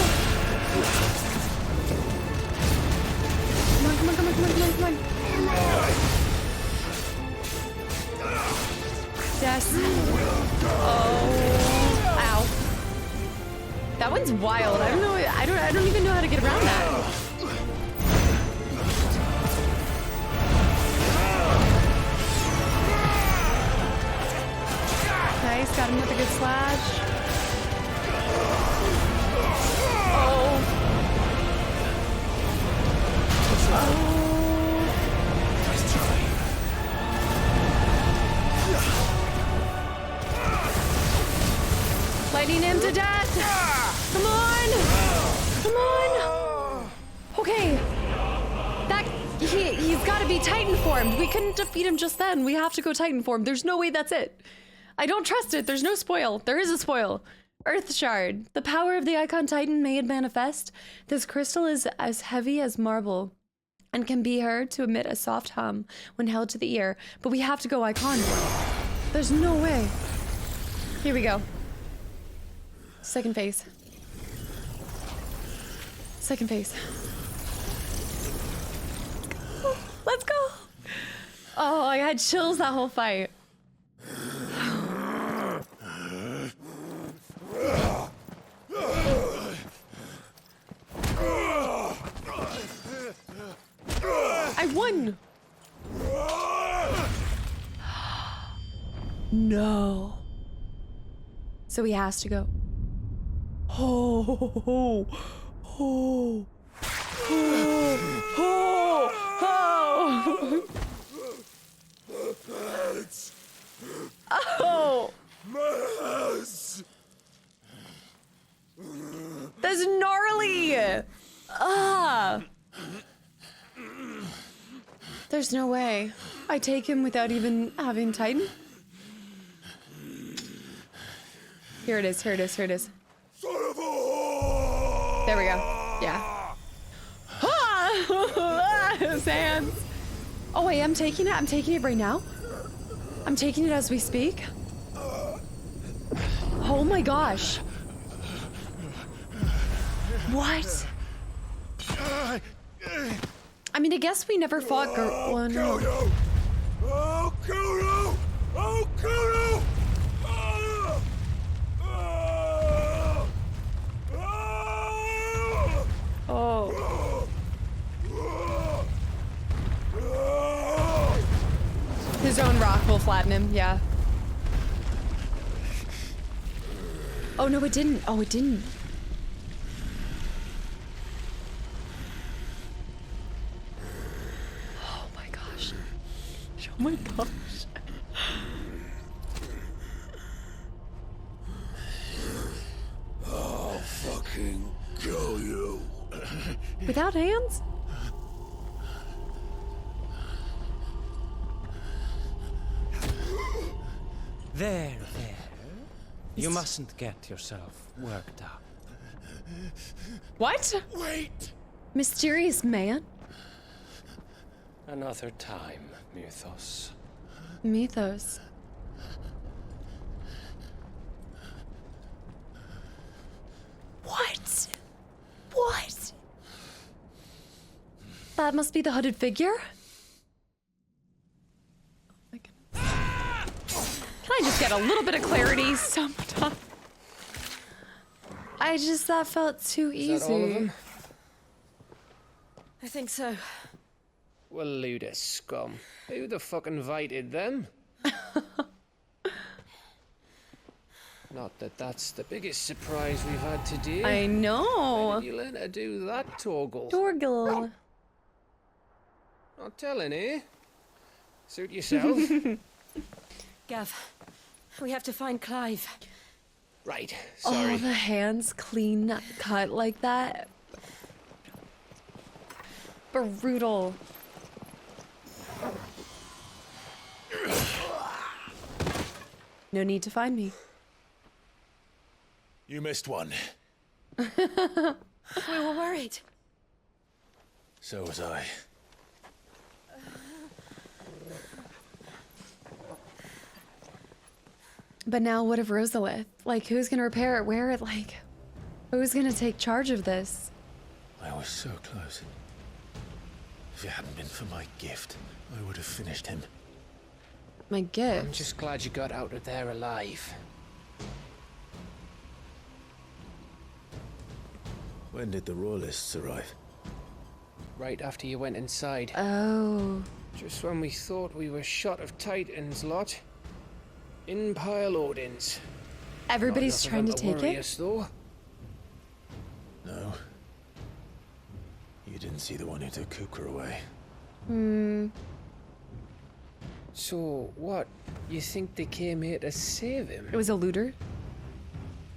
Come on, come on, come on, come on, come on, come on. Yes. Oh. Ow. That one's wild. I don't know. I don't even know how to get around that. Nice, got him with a good slash. Oh. Lightning him to death! Come on! Come on! Okay. He's gotta be Titan formed. We couldn't defeat him just then. We have to go Titan formed. There's no way that's it. I don't trust it. There's no spoil. There is a spoil. Earth Shard. The power of the Icon Titan made manifest. This crystal is as heavy as marble and can be heard to emit a soft hum when held to the ear. But we have to go Icon. There's no way. Here we go. Second phase. Second phase. Let's go. Oh, I had chills that whole fight. I won. No. So he has to go. Oh, oh, oh, oh, oh, oh. That's gnarly. Ah. There's no way. I take him without even having Titan. Here it is, here it is, here it is. There we go. Yeah. Ah! His hands. Oh, I am taking it? I'm taking it right now? I'm taking it as we speak? Oh my gosh. What? I mean, I guess we never fought Oh, Kudo! Oh, Kudo! Oh, Kudo! Oh. His own rock will flatten him, yeah. Oh, no, it didn't. Oh, it didn't. Oh my gosh. I'll fucking kill you. Without hands? There. You mustn't get yourself worked up. What? Wait! Mysterious man? Another time, Mythos. Mythos. What? What? That must be the hooded figure? Oh my goodness. Can I just get a little bit of clarity sometime? That felt too easy. Is that all of them? I think so. Well, load of scum. Who the fuck invited them? Not that that's the biggest surprise we've had today. I know. When did you learn to do that, Torgal? Torgal. Not telling, eh? Suit yourself. Gav, we have to find Clive. Right, sorry. Oh, the hands clean cut like that. Brutal. No need to find me. You missed one. We were worried. So was I. But now what of Rosalith? Like, who's gonna repair it? Where it, like, who's gonna take charge of this? I was so close. If it hadn't been for my gift, I would have finished him. My gift? I'm just glad you got out of there alive. When did the Royalists arrive? Right after you went inside. Oh. Just when we thought we were shot of Titans, lot. In pile Odins. Everybody's trying to take it? Us, though. No. You didn't see the one who took Kukra away. So, what? You think they came here to save him? It was a looter?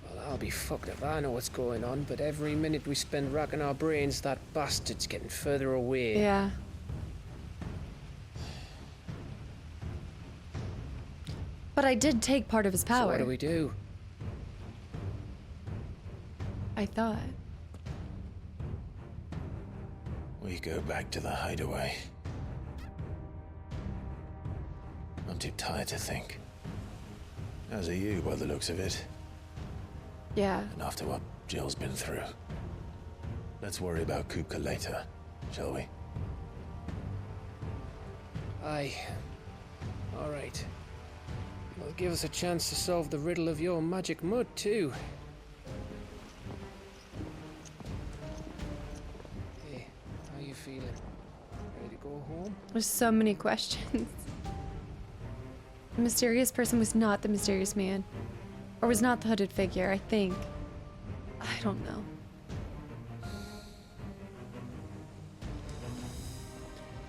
Well, I'll be fucked if I know what's going on, but every minute we spend racking our brains, that bastard's getting further away. Yeah. But I did take part of his power. So what do we do? I thought. We go back to the hideaway. I'm too tired to think. As are you, by the looks of it. Yeah. And after what Jill's been through. Let's worry about Kupka later, shall we? Aye. All right. It'll give us a chance to solve the riddle of your magic mud, too. Hey, how you feeling? Ready to go home? There's so many questions. The mysterious person was not the mysterious man. Or was not the hooded figure, I think. I don't know.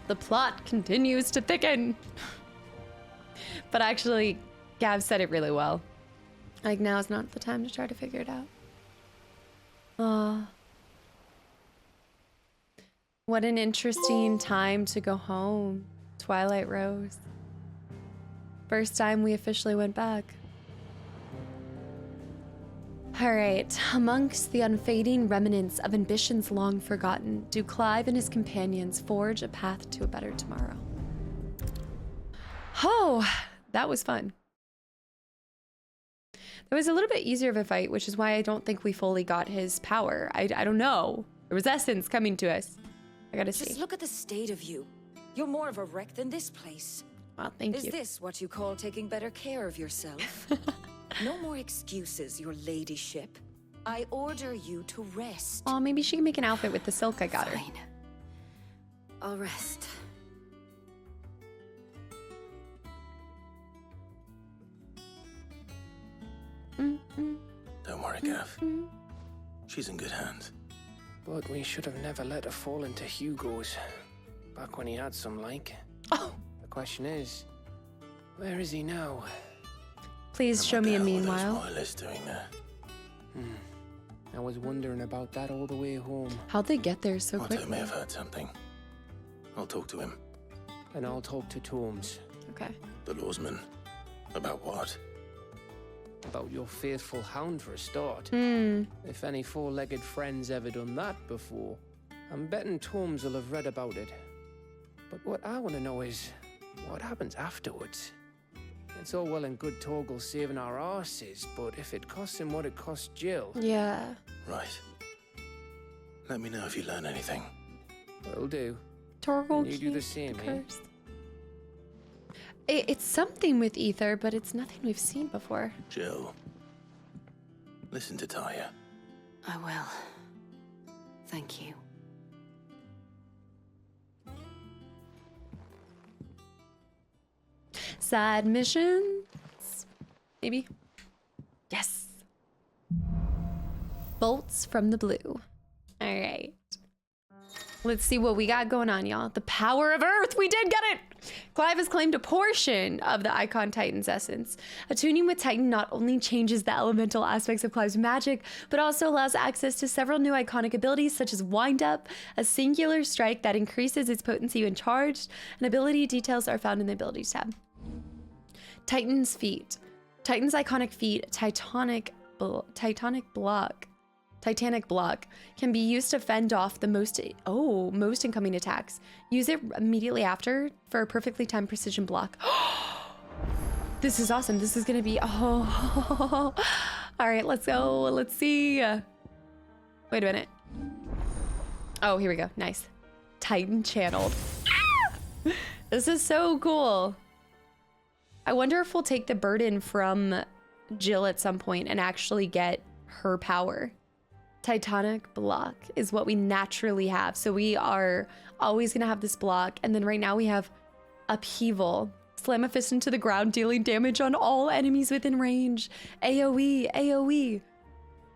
The plot continues to thicken. But actually, Gav said it really well. Like, now is not the time to try to figure it out. Aw. What an interesting time to go home. Twilight Rose. First time we officially went back. Alright, amongst the unfading remnants of ambitions long forgotten, do Clive and his companions forge a path to a better tomorrow. Oh, that was fun. It was a little bit easier of a fight, which is why I don't think we fully got his power. I don't know. There was essence coming to us. I gotta see. Just look at the state of you. You're more of a wreck than this place. Well, thank you. Is this what you call taking better care of yourself? No more excuses, your ladyship. I order you to rest. Oh, maybe she can make an outfit with the silk I got her. Fine. I'll rest. Don't worry, Gav. She's in good hands. But we should have never let her fall into Hugo's. Back when he had some like. Oh. The question is, where is he now? Please show me a meanwhile. What is doing there? I was wondering about that all the way home. How'd they get there so Otto quickly? may have heard something. I'll talk to him. And I'll talk to Torms. Okay. The lawsman. About what? About your faithful hound for a start. Hmm. If any four-legged friend's ever done that before, I'm betting Torms will have read about it. But what I want to know is, what happens afterwards? It's all well and good Torgal saving our arses, but if it costs him what it cost Jill... Yeah. Right. Let me know if you learn anything. Will do. Torgal And you do the same, eh? It's something with ether, but it's nothing we've seen before. Jill. Listen to Taya. I will. Thank you. Side missions? Maybe? Yes. Bolts from the blue. All right. Let's see what we got going on, y'all. The power of Earth. We did get it. Clive has claimed a portion of the Icon Titan's essence. Attuning with Titan not only changes the elemental aspects of Clive's magic, but also allows access to several new iconic abilities such as Wind Up, a singular strike that increases its potency when charged, and ability details are found in the Abilities tab. Titan's feat. Titan's iconic feat, Titanic Block, can be used to fend off the most incoming attacks. Use it immediately after for a perfectly timed precision block. This is awesome. This is gonna be, all right, let's go. Let's see. Wait a minute. Oh, here we go. Nice. Titan channeled. This is so cool. I wonder if we'll take the burden from Jill at some point and actually get her power. Titanic block is what we naturally have. So we are always gonna have this block. And then right now we have upheaval. Slam a fist into the ground, dealing damage on all enemies within range. AoE, AoE.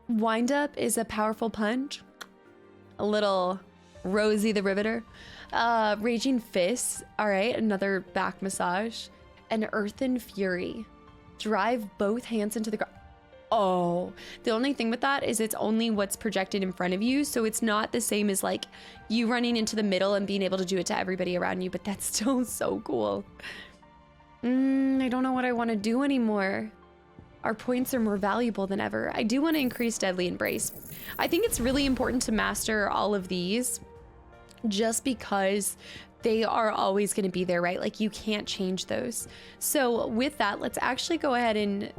Wind Up is a powerful punch. A little Rosie the Riveter. Raging Fist, all right, another back massage. And Earthen Fury. Drive both hands into the ground. Oh, the only thing with that is it's only what's projected in front of you. So it's not the same as like you running into the middle and being able to do it to everybody around you, but that's still so cool. I don't know what I want to do anymore. Our points are more valuable than ever. I do want to increase Deadly Embrace. I think it's really important to master all of these just because they are always going to be there, right? Like you can't change those. So with that, let's actually go ahead and,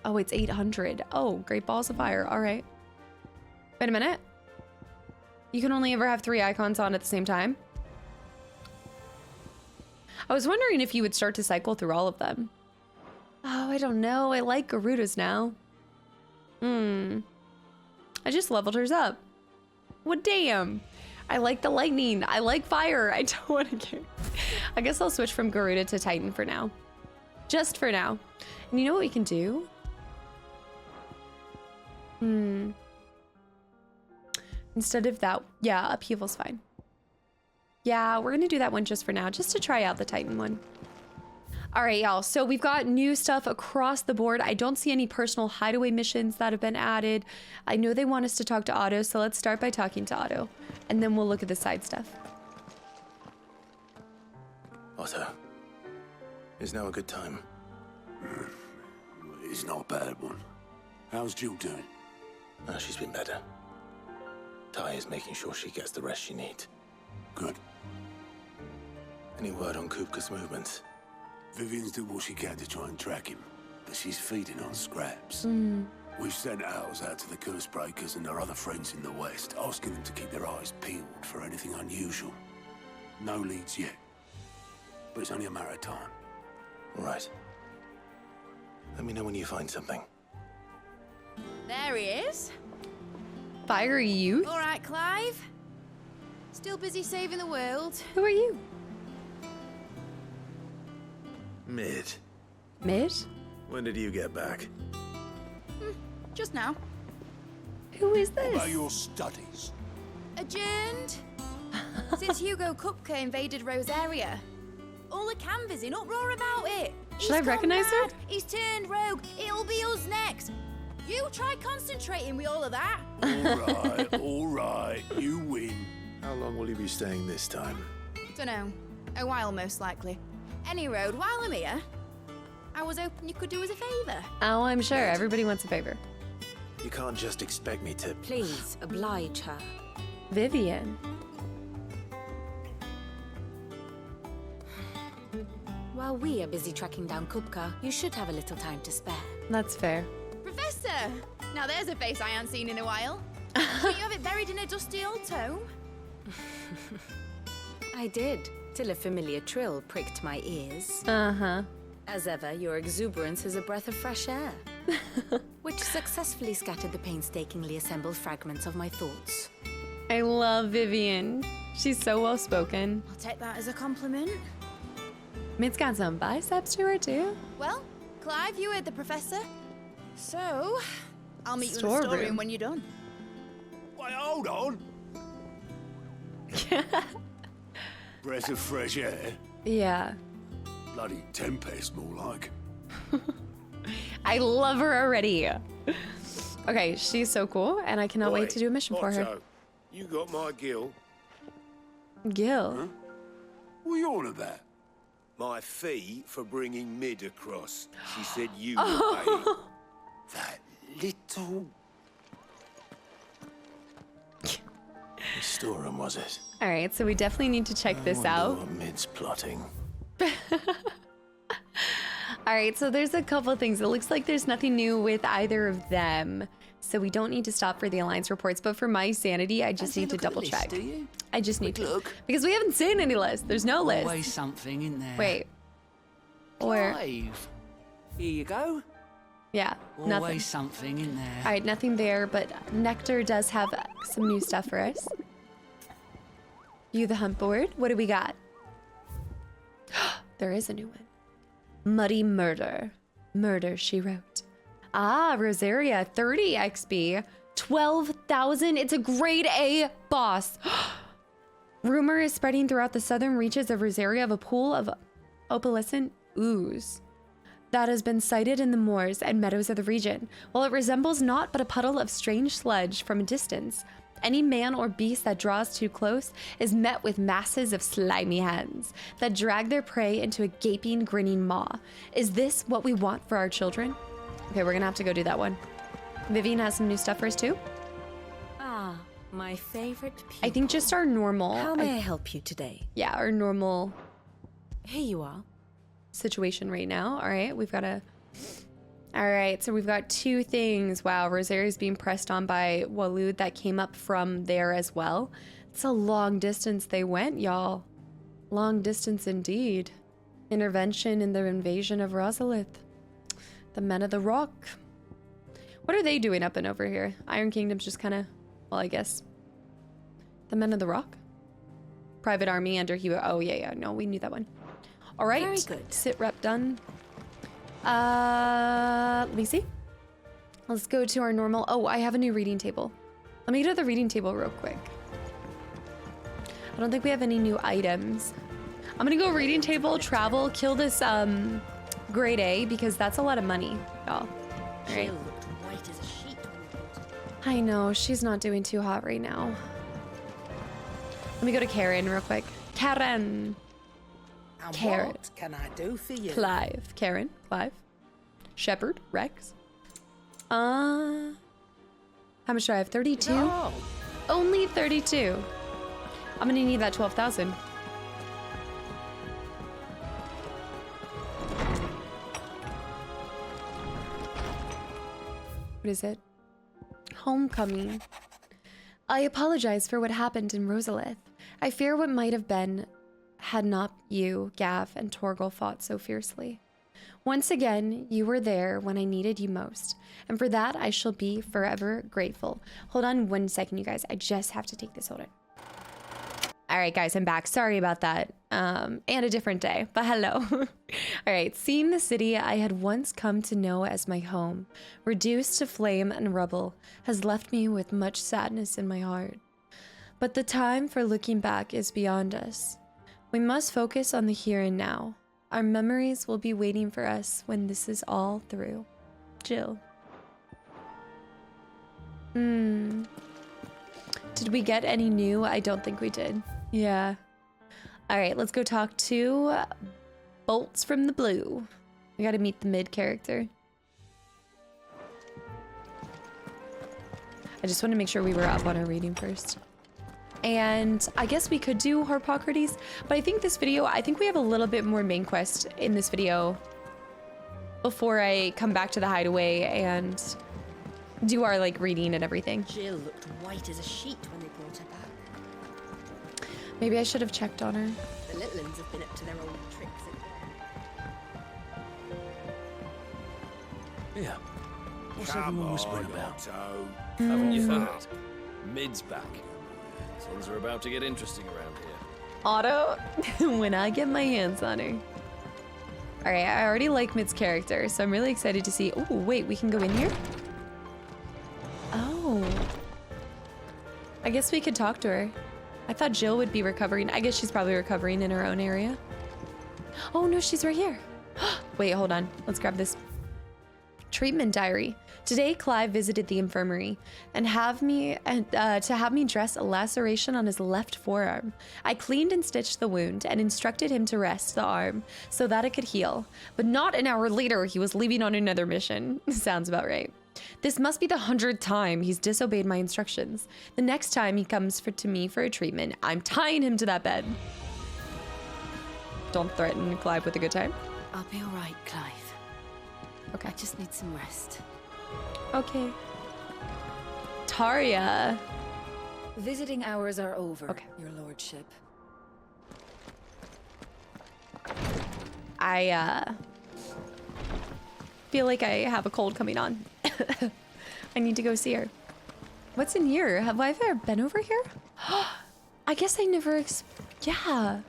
oh, it's 800. Oh, Great Balls of Fire. All right. Wait a minute. You can only ever have 3 icons on at the same time. I was wondering if you would start to cycle through all of them. Oh, I don't know. I like Garuda's now. I just leveled hers up. Well, damn. I like the lightning. I like fire. I don't want to get... I guess I'll switch from Garuda to Titan for now. Just for now. And you know what we can do? Instead of that... Yeah, upheaval's fine. Yeah, we're going to do that one just for now, just to try out the Titan one. All right, y'all. So we've got new stuff across the board. I don't see any personal hideaway missions that have been added. I know they want us to talk to Otto, so let's start by talking to Otto. And then we'll look at the side stuff. Otto, is now a good time? It's not a bad one. How's Jill doing? Oh, she's been better. Taya's making sure she gets the rest she needs. Good. Any word on Kupka's movements? Vivian's did what she can to try and track him, but she's feeding on scraps. We've sent ours out to the curse breakers and their other friends in the west, asking them to keep their eyes peeled for anything unusual. No leads yet, but it's only a matter of time. All right. Let me know when you find something. There he is. Fiery youth? All right, Clive. Still busy saving the world. Who are you? Mid. Mid? When did you get back? Just now. Who is this? What about your studies? Adjourned. Since Hugo Kupka invaded Rosaria. All the canvas in uproar about it. Should I recognize her? He's turned rogue. It'll be us next. You try concentrating with all of that. All right, you win. How long will you be staying this time? Dunno. A while, most likely. Any road, while I'm here, I was hoping you could do us a favor. Oh, I'm sure. Everybody wants a favor. You can't just expect me to... Please, oblige her. Vivian. While we are busy tracking down Kupka, you should have a little time to spare. That's fair. Professor! Now there's a face I ain't seen in a while. Don't you have it buried in a dusty old tome? I did, till a familiar trill pricked my ears. Uh-huh. As ever, your exuberance is a breath of fresh air, which successfully scattered the painstakingly assembled fragments of my thoughts. I love Vivian. She's so well spoken. I'll take that as a compliment. It's got some biceps to her too. Well, Clive, you heard the professor. So, I'll meet you in the Storeroom. storeroom when you're done. Wait, hold on. Breath of fresh air. Yeah. Bloody tempest, more like. I love her already. Okay, she's so cool, and I cannot wait to do a mission for her. Otto, you got my gill. Gil. Huh? What are you on about? My fee for bringing Mid across. She said you were paying. That little... Which storeroom was it? All right, so we definitely need to check this out. What Mid's plotting. All right, so there's a couple things. It looks like there's nothing new with either of them. So we don't need to stop for the Alliance reports, but for my sanity, I just need to double check. I just need to. Because we haven't seen any list. There's no list. Always something in there. Wait. Where? Clive. Here you go. Yeah, Always nothing. something in there. All right, nothing there, but Nectar does have some new stuff for us. View the hunt board. What do we got? There is a new one. Muddy Murder. Murder, she wrote. Ah, Rosaria, 30 XP. 12,000. It's a grade A boss. Rumor is spreading throughout the southern reaches of Rosaria of a pool of opalescent ooze that has been sighted in the moors and meadows of the region. While it resembles naught but a puddle of strange sludge from a distance, any man or beast that draws too close is met with masses of slimy hands that drag their prey into a gaping, grinning maw. Is this what we want for our children? Okay, we're gonna have to go do that one. Vivian has some new stuff for us too. Ah, my favorite people. I think just our normal. How may I help you today? Yeah, our normal. Here you are. Situation right now. All right, we've got a. All right, so we've got two things. Wow, Rosaria's being pressed on by Walud. That came up from there as well. It's a long distance they went, y'all. Long distance indeed. Intervention in the invasion of Rosalith. The Men of the Rock. What are they doing up and over here? Iron Kingdom's just kind of, well, I guess. The Men of the Rock? Private Army under Hero. Oh, yeah. No, we knew that one. All right. Very good. Sit rep done. Let me see. Let's go to our normal. Oh, I have a new reading table. Let me go to the reading table real quick. I don't think we have any new items. I'm gonna go reading table, travel, kill this grade A because that's a lot of money, y'all. All right. I know, she's not doing too hot right now. Let me go to Karen real quick. Karen. And Karen. what can I do for you? Clive. Karen. Clive. Shepard. Rex. How much do I have? 32? No. Only 32. I'm gonna need that 12,000. What is it? Homecoming. I apologize for what happened in Rosalith. I fear what might have been had not you, Gav, and Torgal fought so fiercely. Once again, you were there when I needed you most, and for that I shall be forever grateful. Hold on 1 second, you guys. I just have to take this. Hold on. All right, guys, I'm back. Sorry about that. And a different day, but hello. All right, seeing the city I had once come to know as my home, reduced to flame and rubble, has left me with much sadness in my heart. But the time for looking back is beyond us. We must focus on the here and now. Our memories will be waiting for us when this is all through. Jill. Did we get any new? I don't think we did. Yeah. All right, let's go talk to Bolts from the Blue. We gotta meet the mid character. I just want to make sure we were up on our reading first. And I guess we could do Harpocrates, but I think this video, I think we have a little bit more main quest in this video before I come back to the hideaway and do our like reading and everything. Jill looked white as a sheet when they brought her back. Maybe I should have checked on her. The little ones have been up to their old tricks again. Yeah. What's everyone whispering about? Haven't you heard? Mid's back. Things are about to get interesting around here. Otto, when I get my hands on her. All right, I already like Mid's character, so I'm really excited to see. Oh, wait, we can go in here? Oh. I guess we could talk to her. I thought Jill would be recovering. I guess she's probably recovering in her own area. Oh, no, she's right here. Wait, hold on. Let's grab this. Treatment diary. Today, Clive visited the infirmary and to have me dress a laceration on his left forearm. I cleaned and stitched the wound and instructed him to rest the arm so that it could heal. But not an hour later, he was leaving on another mission. Sounds about right. This must be the 100th time he's disobeyed my instructions. The next time he comes to me for a treatment, I'm tying him to that bed. Don't threaten Clive with a good time. I'll be all right, Clive. Okay. I just need some rest. Okay. Tarja. Visiting hours are over, your lordship. I feel like I have a cold coming on. I need to go see her. What's in here? Have I ever been over here? I guess I never yeah.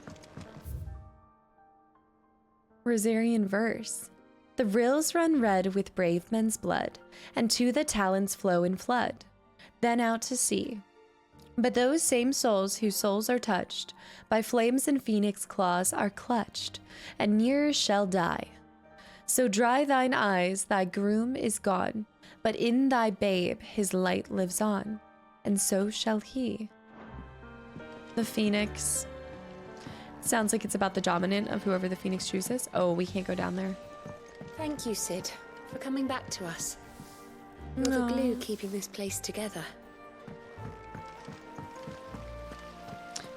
Rosarian verse. The rills run red with brave men's blood, and to the talons flow in flood, then out to sea. But those same souls whose souls are touched by flames and phoenix claws are clutched, and nearer shall die. So dry thine eyes, thy groom is gone, but in thy babe his light lives on, and so shall he. The phoenix. Sounds like it's about the dominant of whoever the phoenix chooses. Oh, we can't go down there. Thank you, Sid, for coming back to us. You're the glue keeping this place together.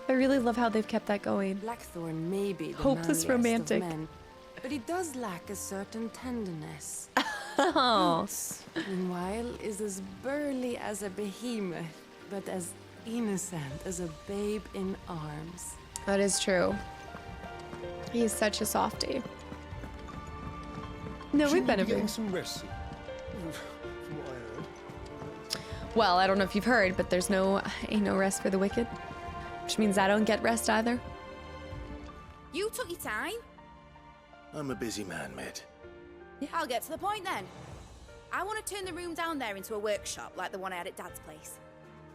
I really love how they've kept that going. Blackthorn may be the hopeless manliest romantic. of men, but he does lack a certain tenderness. Oh. Boots, meanwhile, is as burly as a behemoth, but as innocent as a babe in arms. That is true. He's such a softie. No, we've been over getting some rest. From what I heard. Well, I don't know if you've heard, but there's ain't no rest for the wicked. Which means I don't get rest either. You took your time. I'm a busy man, Mid. Yeah. I'll get to the point then. I want to turn the room down there into a workshop like the one I had at Dad's place.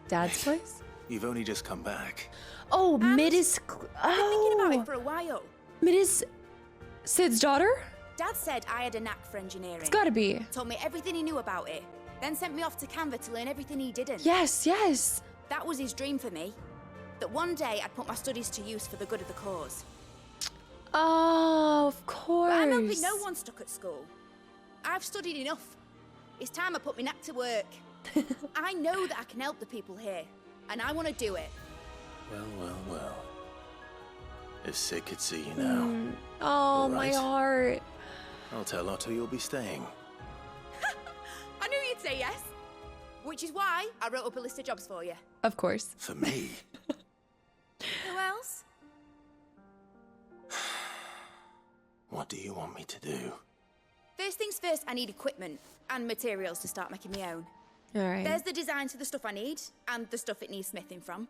Dad's place? You've only just come back. Oh, Mid is... I've been thinking about it for a while. Mid is Sid's daughter? Dad said I had a knack for engineering. It's gotta be. Told me everything he knew about it. Then sent me off to Canva to learn everything he didn't. Yes, yes. That was his dream for me. That one day I'd put my studies to use for the good of the cause. Oh, of course. But I'm hoping no one's stuck at school. I've studied enough. It's time I put my knack to work. I know that I can help the people here, and I want to do it. Well, well, well. If Sid could see you now. Oh, All my right. heart. I'll tell Otto you'll be staying. I knew you'd say yes. Which is why I wrote up a list of jobs for you. Of course. For me? Who else? What do you want me to do? First things first, I need equipment and materials to start making my own. All right. There's the designs for the stuff I need and the stuff it needs smithing from.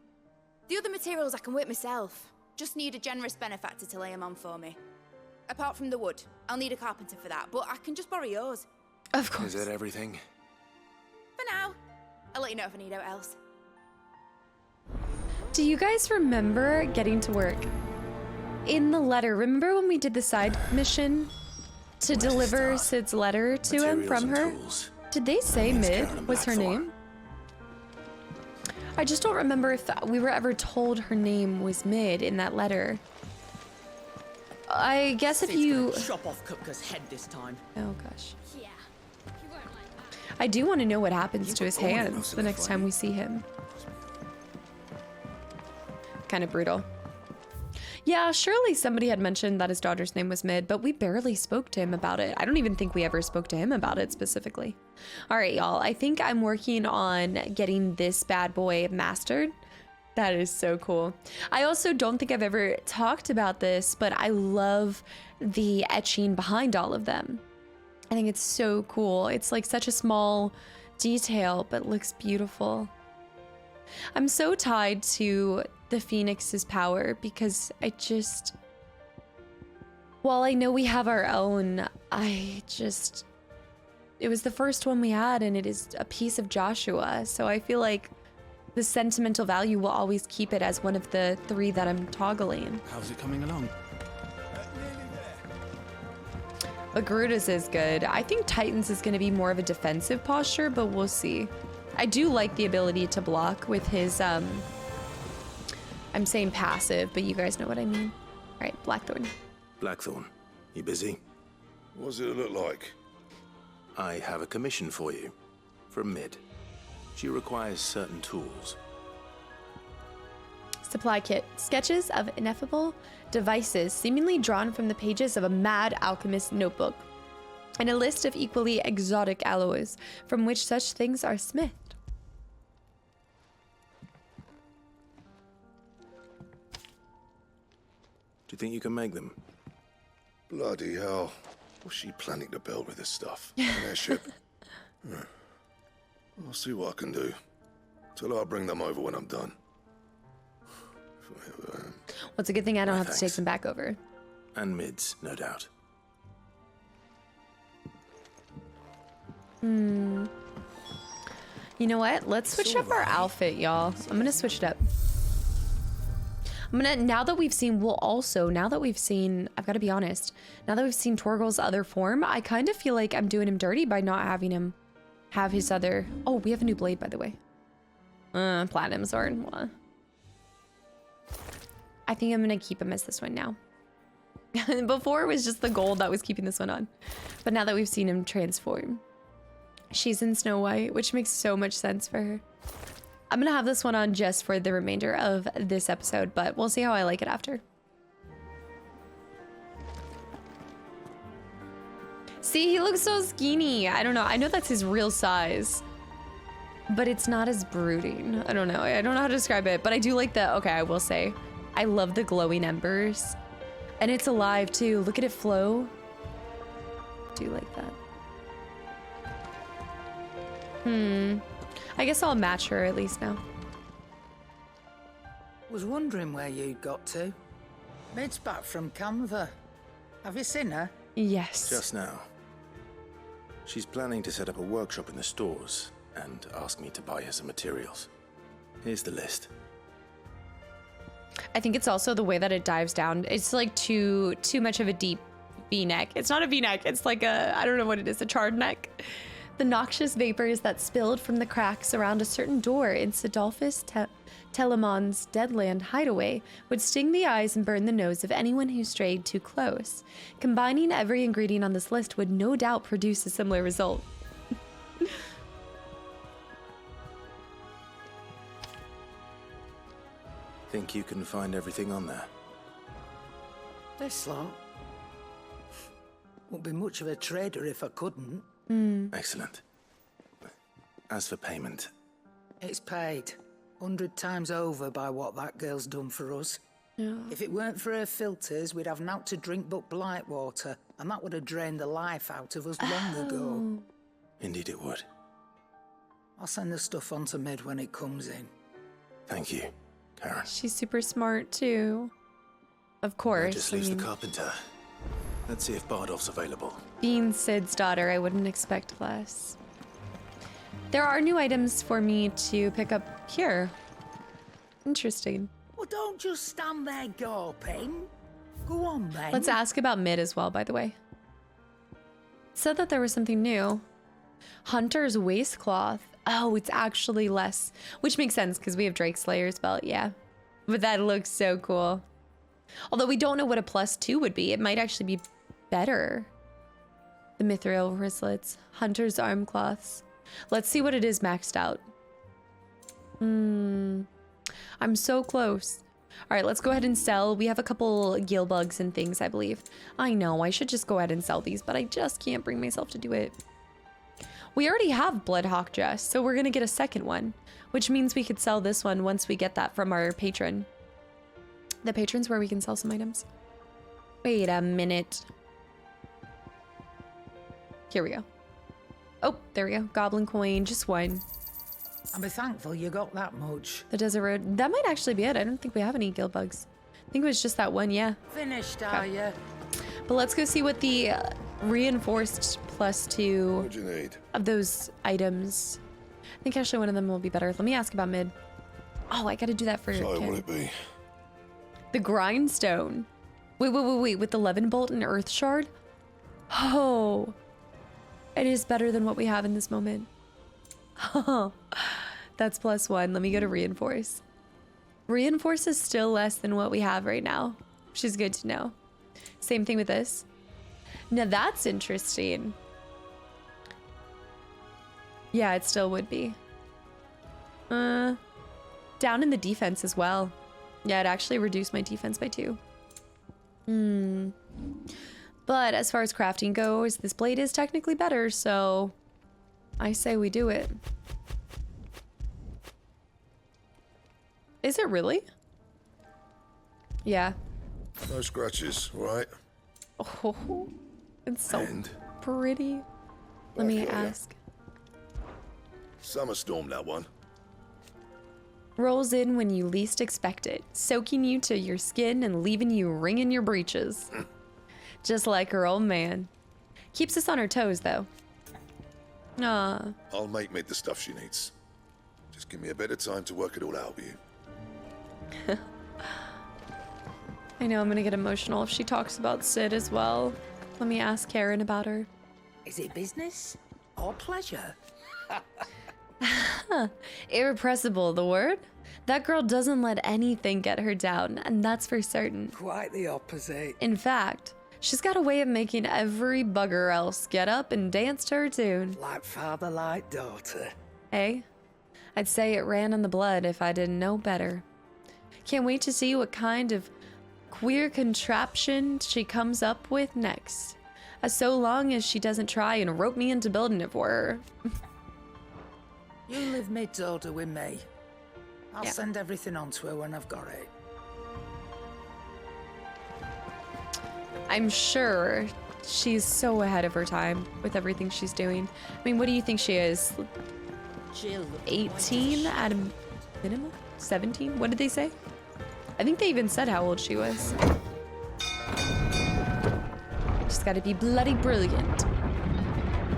The other materials I can work myself. Just need a generous benefactor to lay them on for me. Apart from the wood, I'll need a carpenter for that, but I can just borrow yours. Of course. Is that everything? For now. I'll let you know if I need out else. Do you guys remember getting to work in the letter, remember when we did the side mission to deliver Sid's letter to him from her? Did they say Mid was her name? I just don't remember if we were ever told her name was Mid in that letter. I guess if you... Chop off Kupka's head this time. Oh gosh. I do want to know what happens to his hands the next time we see him. Kind of brutal. Yeah, surely somebody had mentioned that his daughter's name was Mid, but we barely spoke to him about it. I don't even think we ever spoke to him about it specifically. All right, y'all. I think I'm working on getting this bad boy mastered. That is so cool. I also don't think I've ever talked about this, but I love the etching behind all of them. I think it's so cool. It's like such a small detail, but looks beautiful. I'm so tied to the Phoenix's power because while I know we have our own, it was the first one we had and it is a piece of Joshua. So I feel like the sentimental value will always keep it as one of the 3 that I'm toggling. How's it coming along? But Garuda's is good. I think Titan's is going to be more of a defensive posture, but we'll see. I do like the ability to block with his, I'm saying passive, but you guys know what I mean. All right, Blackthorn. Blackthorn, you busy? What does it look like? I have a commission for you. From Mid. She requires certain tools. Supply kit. Sketches of ineffable devices seemingly drawn from the pages of a mad alchemist notebook. And a list of equally exotic alloys from which such things are smithed. Do you think you can make them? Bloody hell. What's she planning to build with this stuff? An airship? I'll see what I can do. Tell her I'll bring them over when I'm done. Well, it's a good thing I don't have to take them back over. And Mids, no doubt. You know what? Let's switch up our outfit, y'all. I'm gonna switch it up. Now that we've seen, I've got to be honest, now that we've seen Torgal's other form, I kind of feel like I'm doing him dirty by not having him have his other, oh, we have a new blade, by the way. Platinum sword. I think I'm going to keep him as this one now. Before it was just the gold that was keeping this one on. But now that we've seen him transform, she's in Snow White, which makes so much sense for her. I'm gonna have this one on just for the remainder of this episode, but we'll see how I like it after. See, he looks so skinny. I don't know. I know that's his real size, but it's not as brooding. I don't know. I don't know how to describe it, but I do like the, okay, I will say, I love the glowing embers. And it's alive too. Look at it flow. I do like that. I guess I'll match her at least now. Was wondering where you got to. Mid's back from Canva. Have you seen her? Yes. Just now. She's planning to set up a workshop in the stores and ask me to buy her some materials. Here's the list. I think it's also the way that it dives down. It's like too much of a deep V-neck. It's not a V-neck. It's like a, I don't know what it is, a charred neck. The noxious vapors that spilled from the cracks around a certain door in Sidolphus Telemon's Deadland hideaway would sting the eyes and burn the nose of anyone who strayed too close. Combining every ingredient on this list would no doubt produce a similar result. Think you can find everything on there? This lot. Wouldn't be much of a trader if I couldn't. Excellent. As for payment... It's paid 100 times over by what that girl's done for us. Yeah. If it weren't for her filters, we'd have naught to drink but blight water, and that would have drained the life out of us long ago. Indeed it would. I'll send the stuff on to Mid when it comes in. Thank you, Karen. She's super smart too. Of course. That just leaves the carpenter. Let's see if Bardolph's available. Being Sid's daughter, I wouldn't expect less. There are new items for me to pick up here. Interesting. Well, don't just stand there gawping. Go on, then. Let's ask about mid as well, by the way. It said that there was something new. Hunter's waistcloth. Oh, it's actually less, which makes sense because we have Drake Slayer's belt, yeah. But that looks so cool. Although we don't know what a +2 would be. It might actually be better. The mithril wristlets. Hunter's arm cloths. Let's see what it is maxed out. I'm so close. All right, let's go ahead and sell. We have a couple gill bugs and things, I believe. I know, I should just go ahead and sell these, but I just can't bring myself to do it. We already have Bloodhawk dress, so we're gonna get a second one, which means we could sell this one once we get that from our patron. The patron's where we can sell some items. Wait a minute. Here we go. Oh, there we go. Goblin coin, just one. I'll be thankful you got that much. The desert road. That might actually be it. I don't think we have any gill bugs. I think it was just that one, yeah. Finished, are you? But let's go see what the reinforced +2 What'd you need? of those items. I think actually one of them will be better. Let me ask about mid. Oh, I gotta do that for So Ken. what it be? The grindstone. Wait. With the Levin bolt and earth shard? Oh. It is better than what we have in this moment. Oh. That's +1. Let me go to reinforce. Reinforce is still less than what we have right now, which is good to know. Same thing with this. Now that's interesting. Yeah, it still would be. Down in the defense as well. Yeah, it actually reduced my defense by 2. But as far as crafting goes, this blade is technically better, so I say we do it. Is it really? Yeah. No scratches, right? Oh, it's so And pretty. Let me back at ya. ask. Summer storm, that one. Rolls in when you least expect it, soaking you to your skin and leaving you wringing your breeches. Just like her old man. Keeps us on our toes, though. Aw. I'll make Mid the stuff she needs. Just give me a bit of time to work it all out with you. I know I'm gonna get emotional if she talks about Sid as well. Let me ask Karen about her. Is it business or pleasure? Irrepressible, the word? That girl doesn't let anything get her down, and that's for certain. Quite the opposite. In fact, she's got a way of making every bugger else get up and dance to her tune. Like father, like daughter. Eh? I'd say it ran in the blood if I didn't know better. Can't wait to see what kind of queer contraption she comes up with next. So long as she doesn't try and rope me into building it for her. You leave Mid's order with me. I'll Yeah. send everything on to her when I've got it. I'm sure she's so ahead of her time with everything she's doing. I mean, what do you think she is? Jill. 18 at a minimum? 17? What did they say? I think they even said how old she was. She's got to be bloody brilliant.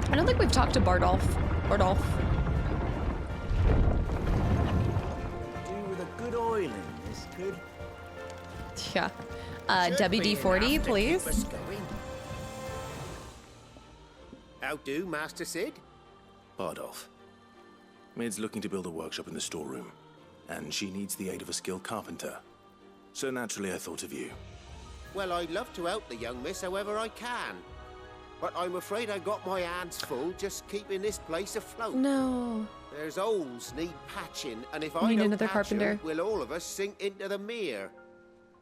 I don't think we've talked to Bardolph. Do with a good oiling, this good. Yeah. WD-40, please. How do, Master Sid? Bardolph. Mid's looking to build a workshop in the storeroom, and she needs the aid of a skilled carpenter. So naturally I thought of you. Well, I'd love to help the young miss however I can. But I'm afraid I got my hands full just keeping this place afloat. No. There's holes need patching, and if Need I don't another patch carpenter. 'em, will all of us sink into the mere.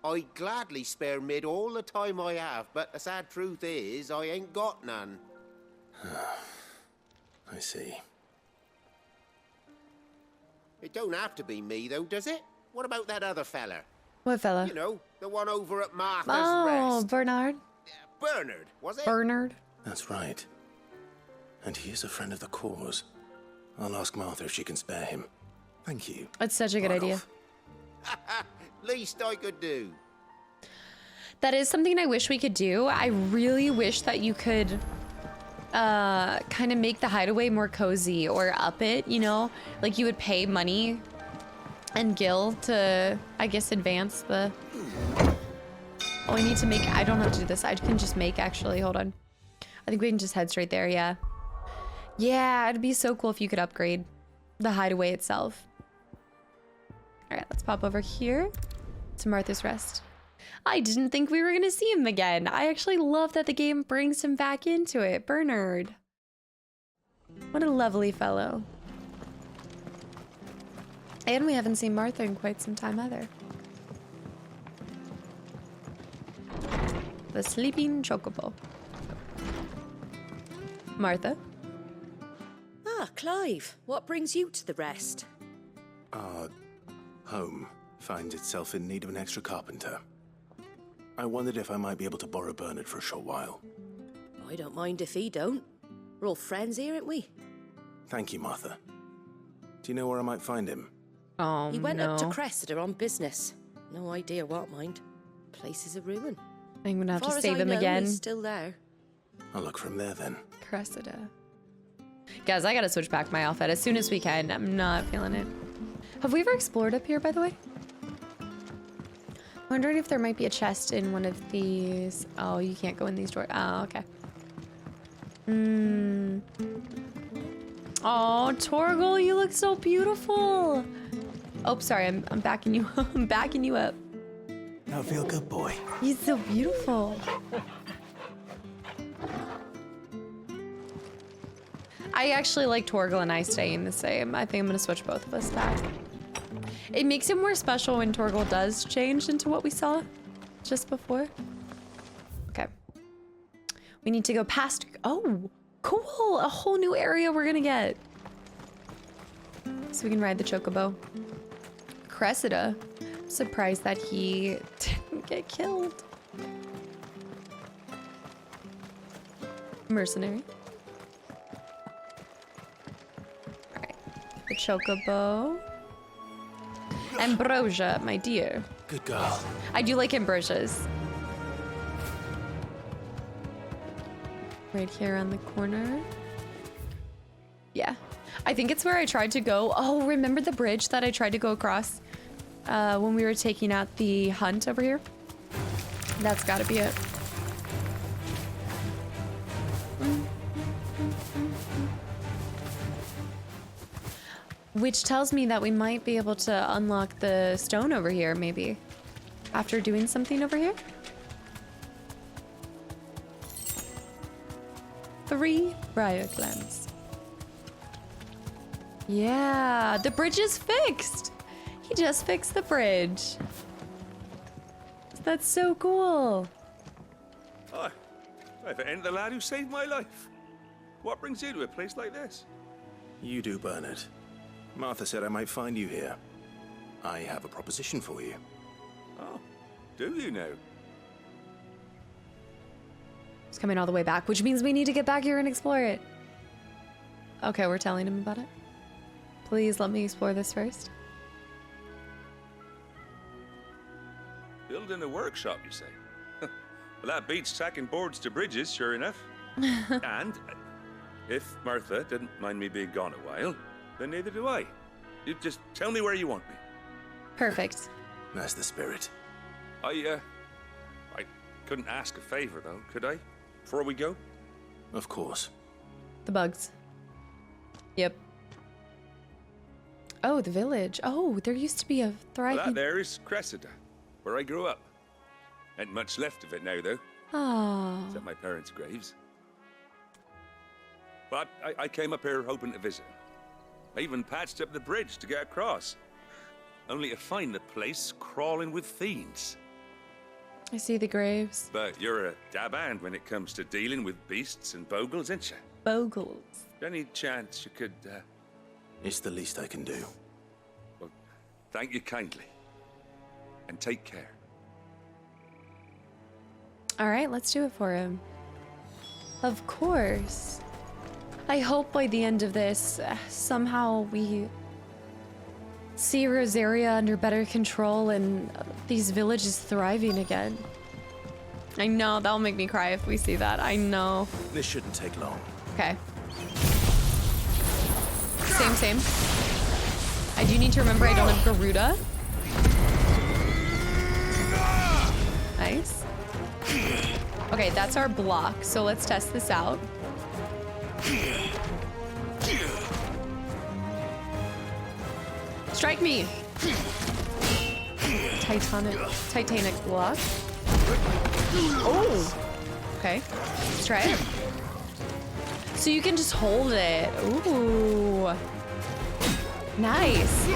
I'd gladly spare Mid all the time I have, but the sad truth is I ain't got none. I see. It don't have to be me, though, does it? What about that other fella? What fella? You know, the one over at Martha's Oh, Rest. Bernard. Bernard, was it? Bernard. That's right. And he is a friend of the cause. I'll ask Martha if she can spare him. Thank you. That's such a good idea. Least I could do. That is something I wish we could do. I really wish that you could kind of make the hideaway more cozy or up it, you know? Like you would pay money and Gil to, I guess, advance the Oh, I need to make, I don't have to do this. I can just make, actually. Hold on. I think we can just head straight there, yeah. Yeah, it'd be so cool if you could upgrade the hideaway itself. All right, let's pop over here to Martha's Rest. I didn't think we were gonna see him again. I actually love that the game brings him back into it. Bernard. What a lovely fellow. And we haven't seen Martha in quite some time either. The sleeping chocobo. Martha? Ah, Clive, what brings you to the rest? Our home finds itself in need of an extra carpenter. I wondered if I might be able to borrow Bernard for a short while. I don't mind if he don't. We're all friends here, aren't we? Thank you, Martha. Do you know where I might find him? Oh, He went up to Cressida on business. No idea what, mind. Place is a ruin. I'm gonna have Far to as save I him know, again. He's still there. I'll look from there then. Cressida. Guys, I gotta switch back my outfit as soon as we can. I'm not feeling it. Have we ever explored up here, by the way? Wondering if there might be a chest in one of these. Oh, you can't go in these doors. Oh, okay. Oh, Torgal, you look so beautiful. Oh, sorry, I'm backing you. I'm backing you up. Now feel good, boy. He's so beautiful. I actually like Torgal and I staying the same. I think I'm gonna switch both of us back. It makes it more special when Torgal does change into what we saw just before. Okay. We need to go past. Oh, cool. A whole new area we're gonna get. So we can ride the chocobo. Cressida. I'm surprised that he didn't get killed. Mercenary. Alright. The chocobo. Ambrosia, my dear. Good girl. I do like ambrosias. Right here on the corner. Yeah. I think it's where I tried to go. Oh, remember the bridge that I tried to go across when we were taking out the hunt over here? That's gotta be it. Which tells me that we might be able to unlock the stone over here, maybe. After doing something over here. 3 briar clams. Yeah, the bridge is fixed. He just fixed the bridge. That's so cool. Hi, if it ain't the lad who saved my life. What brings you to a place like this? You do, Bernard. Martha said I might find you here. I have a proposition for you. Oh, do you now? It's coming all the way back, which means we need to get back here and explore it. Okay, we're telling him about it. Please let me explore this first. Building a workshop, you say? Well, that beats tacking boards to bridges, sure enough. And if Martha didn't mind me being gone a while, then neither do I. You just tell me where you want me. Perfect. That's the spirit. I couldn't ask a favor, though, could I? Before we go? Of course. The bugs. Yep. Oh, the village. Oh, there used to be a thriving... Well, that there is Cressida, where I grew up. Ain't much left of it now, though. Oh. Except my parents' graves. But I came up here hoping to visit. I even patched up the bridge to get across. Only to find the place crawling with fiends. I see the graves. But you're a dab hand when it comes to dealing with beasts and bogles, ain't you? Bogles. Any chance you could, It's the least I can do. Well, thank you kindly. And take care. All right, let's do it for him. Of course. I hope by the end of this, somehow we see Rosaria under better control and these villages thriving again. I know, that'll make me cry if we see that. I know. This shouldn't take long. Okay. Same. I do need to remember I don't have Garuda. Nice. Okay, that's our block. So let's test this out. Strike me. Titanic block. Oh. Okay. Let's try it. So you can just hold it. Ooh. Nice.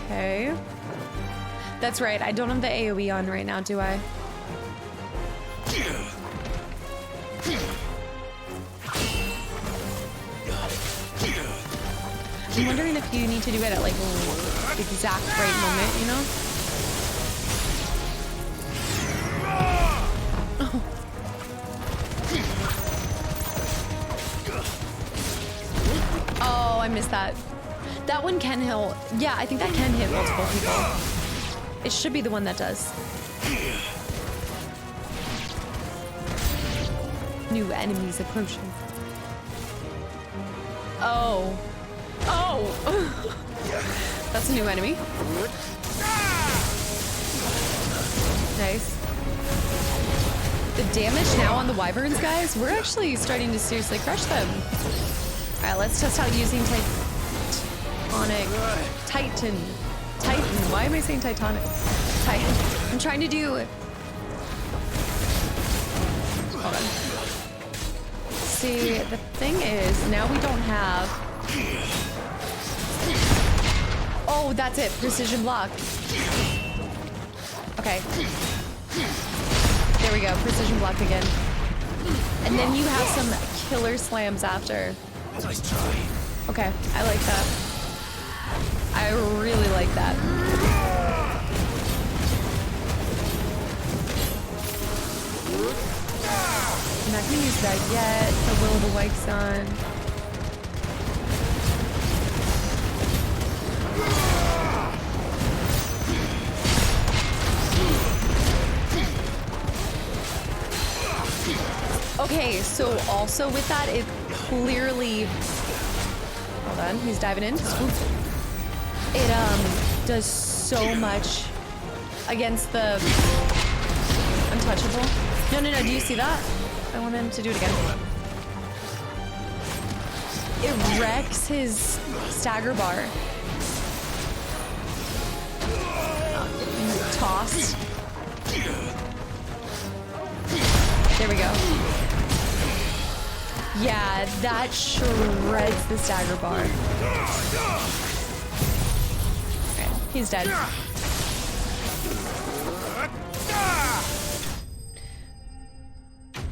Okay. That's right. I don't have the AoE on right now, do I? I'm wondering if you need to do it at like the exact right moment, you know? Oh, I missed that. That one can hit. Yeah, I think that can hit multiple people. It should be the one that does. New enemies approaching. Oh. Oh! That's a new enemy. Nice. The damage now on the wyverns, guys, we're actually starting to seriously crush them. Alright, let's test out using Titan. Why am I saying Titanic? Titan. I'm trying to do... Hold on. See, the thing is, now we don't have... Oh, that's it. Precision block. Okay. There we go. Precision block again. And then you have some killer slams after. Nice try. Okay, I like that. I really like that. I'm not gonna use that yet. The Will of the White Sun. Okay, so also with that, it clearly... Hold on, he's diving in. It does so much against the untouchable. No, do you see that? I want him to do it again. It wrecks his stagger bar. Tossed. There we go. Yeah, that shreds the stagger bar. Okay, he's dead.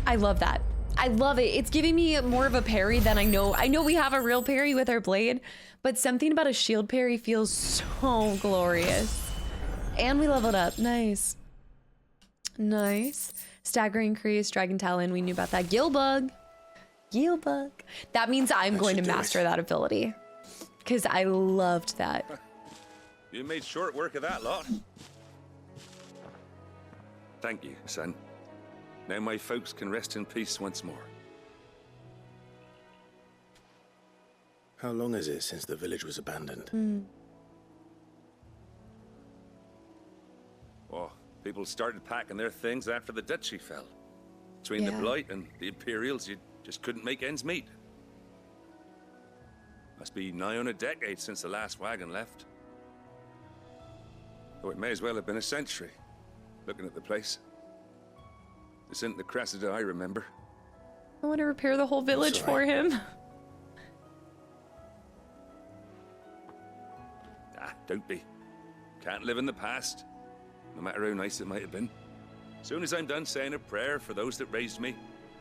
I love that. I love it. It's giving me more of a parry than I know. I know we have a real parry with our blade, but something about a shield parry feels so glorious. And we leveled up. Nice. Nice. Stagger increase, Dragon Talon. We knew about that. Gillbug. Gillbug. That means I'm going to master that ability. Because I loved that. You made short work of that lot. Thank you, son. Now my folks can rest in peace once more. How long is it since the village was abandoned? Oh, people started packing their things after the duchy fell. Between the Blight and the Imperials, you just couldn't make ends meet. Must be nigh on a decade since the last wagon left. Though it may as well have been a century, looking at the place. This isn't the Cressida I remember. I want to repair the whole village for him. Ah, don't be. Can't live in the past, no matter how nice it might have been. Soon as I'm done saying a prayer for those that raised me,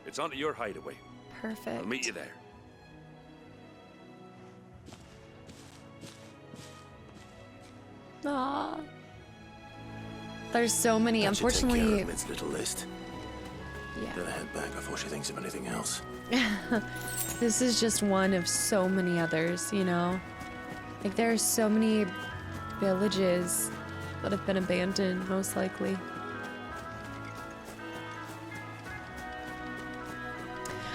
it's onto your hideaway. Perfect. I'll meet you there. Aww. There's so many. That should Unfortunately, take care of Mid's little list. Yeah. Better head back before she thinks of anything else. this is just one of so many others, you know? Like, there are so many villages that have been abandoned, most likely.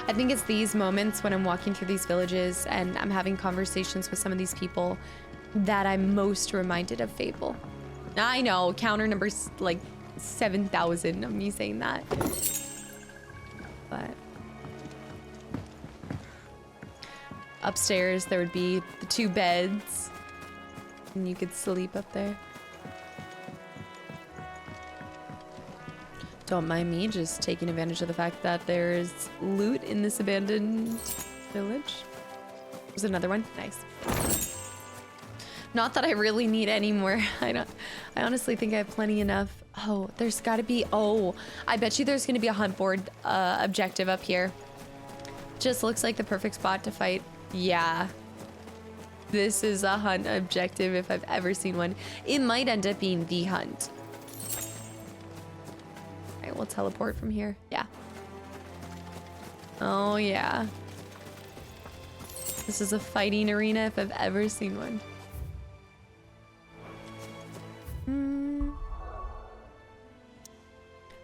I think it's these moments when I'm walking through these villages and I'm having conversations with some of these people that I'm most reminded of Fable. I know, counter number like 7,000 of me saying that. But upstairs there would be the 2 beds and you could sleep up there. Don't mind me just taking advantage of the fact that there's loot in this abandoned village. There's another one. Nice. Not that I really need any more. I honestly think I have plenty enough. Oh, there's gotta be, oh, I bet you there's gonna be a hunt board objective up here. Just looks like the perfect spot to fight. Yeah. This is a hunt objective if I've ever seen one. It might end up being the hunt. All right, we'll teleport from here. Yeah. Oh yeah. This is a fighting arena if I've ever seen one.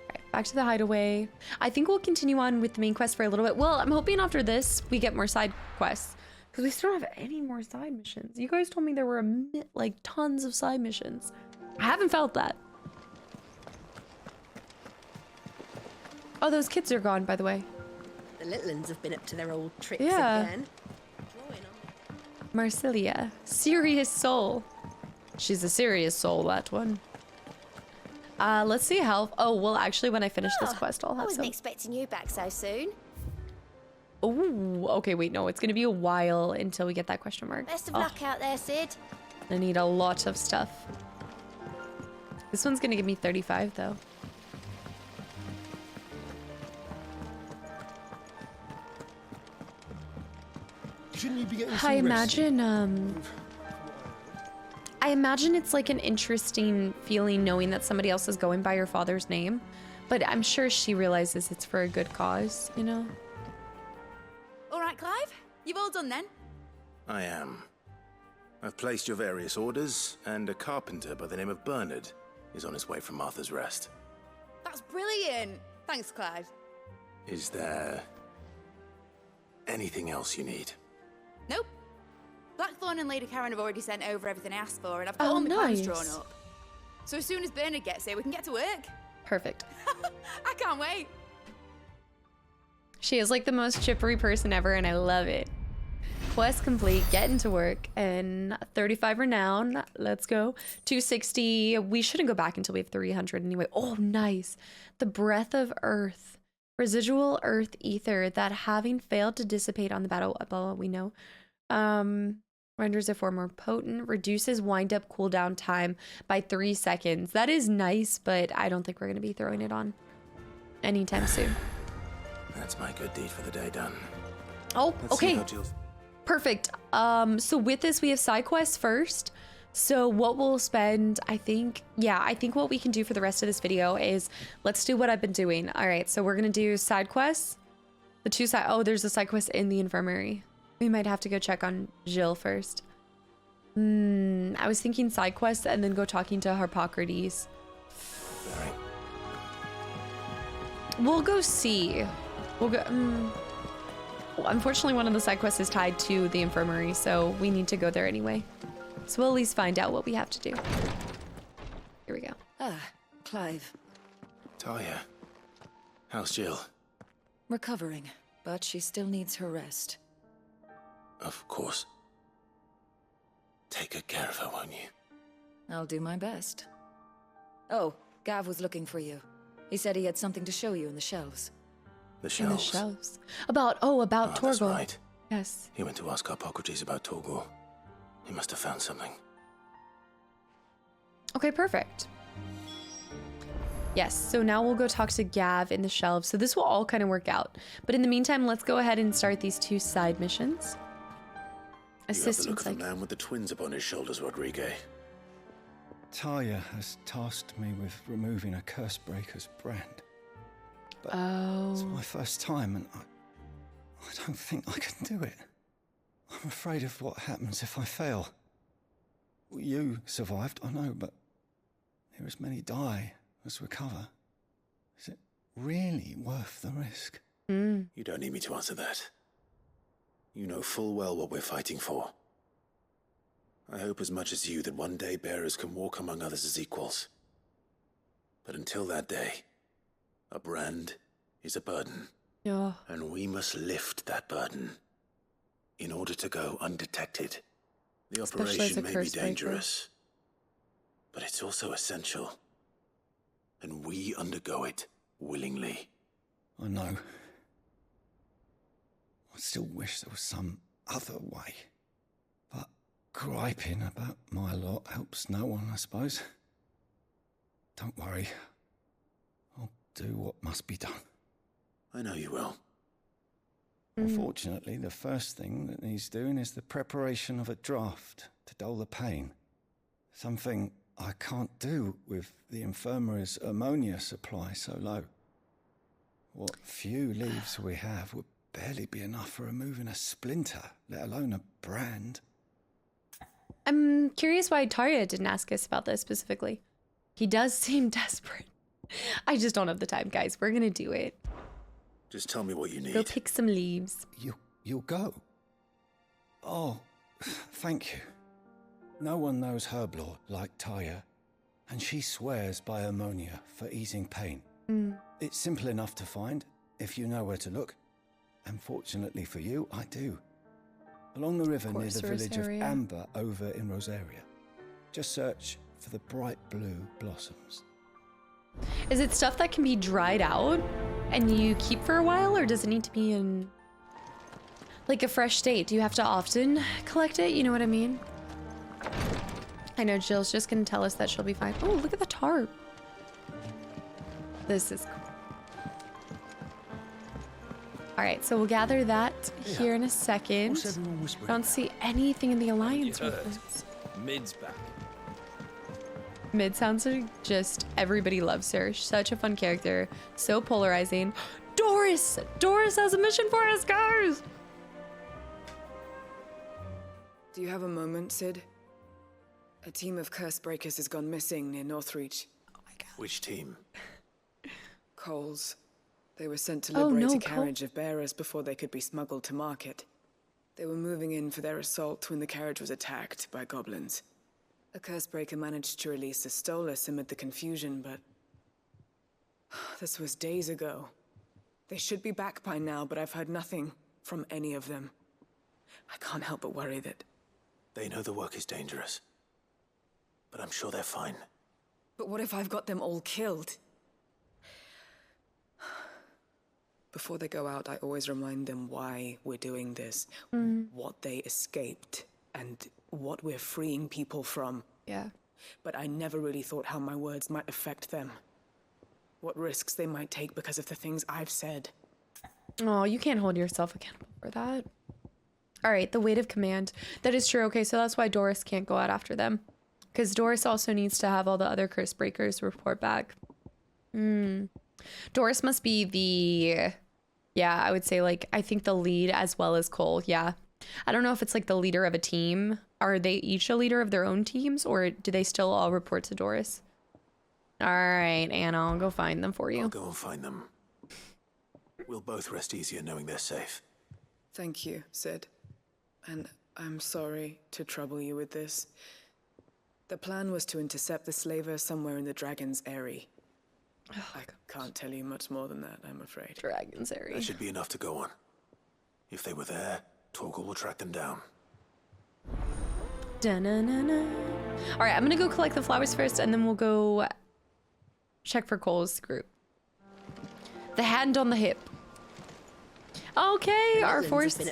Alright, back to the hideaway. I think we'll continue on with the main quest for a little bit. Well, I'm hoping after this we get more side quests. Because we still don't have any more side missions. You guys told me there were like tons of side missions. I haven't felt that. Oh, those kids are gone, by the way. The little ones have been up to their old tricks Yeah. again. Marsilia. Serious soul. She's a serious soul, that one. Let's see how... Oh, well, actually, when I finish this quest, I'll I have wasn't some. expecting you back so soon. Ooh, okay, wait, no. It's going to be a while until we get that question mark. Best of Oh, luck out there, Sid. I need a lot of stuff. This one's going to give me 35, though. Shouldn't you be getting some I rest? imagine it's like an interesting feeling knowing that somebody else is going by your father's name, but I'm sure she realizes it's for a good cause, you know? All right, Clive. You've all done then. I am. I've placed your various orders, and a carpenter by the name of Bernard is on his way from Martha's Rest. That's brilliant. Thanks, Clive. Is there anything else you need? Nope. Blackthorn and Lady Karen have already sent over everything I asked for, and I've got Oh, all my plans nice. drawn up. So as soon as Bernard gets here, we can get to work. Perfect. I can't wait. She is like the most chippery person ever, and I love it. Quest complete, getting to work, and 35 renown. Let's go. 260. We shouldn't go back until we have 300 anyway. Oh, nice. The breath of earth. Residual earth ether that having failed to dissipate on the battle, well, we know. Renders it 4 more potent. Reduces wind-up cooldown time by 3 seconds. That is nice, but I don't think we're going to be throwing it on anytime soon. That's my good deed for the day done. Oh, Let's see okay. how Jill's- Perfect. So with this, we have side quests first. So what we'll spend, I think what we can do for the rest of this video is let's do what I've been doing. All right, so we're going to do side quests. Oh, there's a side quest in the infirmary. We might have to go check on Jill first. I was thinking side quests and then go talking to Harpocrates. We'll go see. We'll go... Well, unfortunately, one of the side quests is tied to the infirmary, so we need to go there anyway. So we'll at least find out what we have to do. Here we go. Ah, Clive. Talia, how's Jill? Recovering, but she still needs her rest. Of course. Take good care of her, won't you? I'll do my best. Oh, Gav was looking for you. He said he had something to show you in the shelves. The In shelves. the shelves. About Torgal. That's right. Yes. He went to ask Harpocrates about Torgal. He must have found something. Okay, perfect. Yes, so now we'll go talk to Gav in the shelves. So this will all kind of work out. But in the meantime, let's go ahead and start these 2 side missions. You have the Assistance, look of a like... man with the twins upon his shoulders, Rodrigue. Talia has tasked me with removing a Cursebreaker's brand. But it's my first time, and I don't think I can do it. I'm afraid of what happens if I fail. You survived, I know, but here as many die as recover. Is it really worth the risk? You don't need me to answer that. You know full well what we're fighting for. I hope as much as you that one day bearers can walk among others as equals. But until that day, a brand is a burden. Yeah. And we must lift that burden in order to go undetected. The operation may be dangerous, but it's also essential. And we undergo it willingly. I know. I still wish there was some other way. But griping about my lot helps no one, I suppose. Don't worry. I'll do what must be done. I know you will. Unfortunately, the first thing that needs doing is the preparation of a draft to dull the pain. Something I can't do with the infirmary's ammonia supply so low. What few leaves we have would barely be enough for removing a splinter, let alone a brand. I'm curious why Tarja didn't ask us about this specifically. He does seem desperate. I just don't have the time, guys. We're gonna do it. Just tell me what you need. Go pick some leaves. You'll go? Oh, thank you. No one knows herb lore like Tarja, and she swears by ammonia for easing pain. It's simple enough to find, if you know where to look. And fortunately for you, I do. Along the river near the village of Amber over in Rosaria. Just search for the bright blue blossoms. Is it stuff that can be dried out and you keep for a while, or does it need to be in like a fresh state? Do you have to often collect it? You know what I mean? I know Jill's just gonna tell us that she'll be fine. Oh, look at the tarp. This is cool. All right, so we'll gather that here in a second. I don't see anything in the Alliance reports. Mid's back. Mid sounds like just everybody loves her. Such a fun character. So polarizing. Doris! Doris has a mission for us, guys! Do you have a moment, Sid? A team of curse breakers has gone missing near Northreach. Oh my god. Which team? Coles. They were sent to liberate a carriage of bearers before they could be smuggled to market. They were moving in for their assault when the carriage was attacked by goblins. A cursebreaker managed to release a Stolas amid the confusion, but this was days ago. They should be back by now, but I've heard nothing from any of them. I can't help but worry that... They know the work is dangerous, but I'm sure they're fine. But what if I've got them all killed? Before they go out, I always remind them why we're doing this, what they escaped, and what we're freeing people from. Yeah. But I never really thought how my words might affect them. What risks they might take because of the things I've said. Oh, you can't hold yourself accountable for that. All right, the weight of command. That is true. Okay, so that's why Doris can't go out after them. Because Doris also needs to have all the other curse breakers report back. Doris must be the... Yeah, I would say, like, I think the lead as well as Cole. Yeah. I don't know if it's like the leader of a team. Are they each a leader of their own teams, or do they still all report to Doris? All right, Anna, I'll go find them for you. I'll go and find them. We'll both rest easier knowing they're safe. Thank you, Sid. And I'm sorry to trouble you with this. The plan was to intercept the slaver somewhere in the Dragon's Eyrie. I can't tell you much more than that, I'm afraid. Dragon's Eyrie. That should be enough to go on. If they were there, Torgal will track them down. Da-na-na-na. All right, I'm gonna go collect the flowers first, and then we'll go check for Cole's group. The hand on the hip. Okay, our first.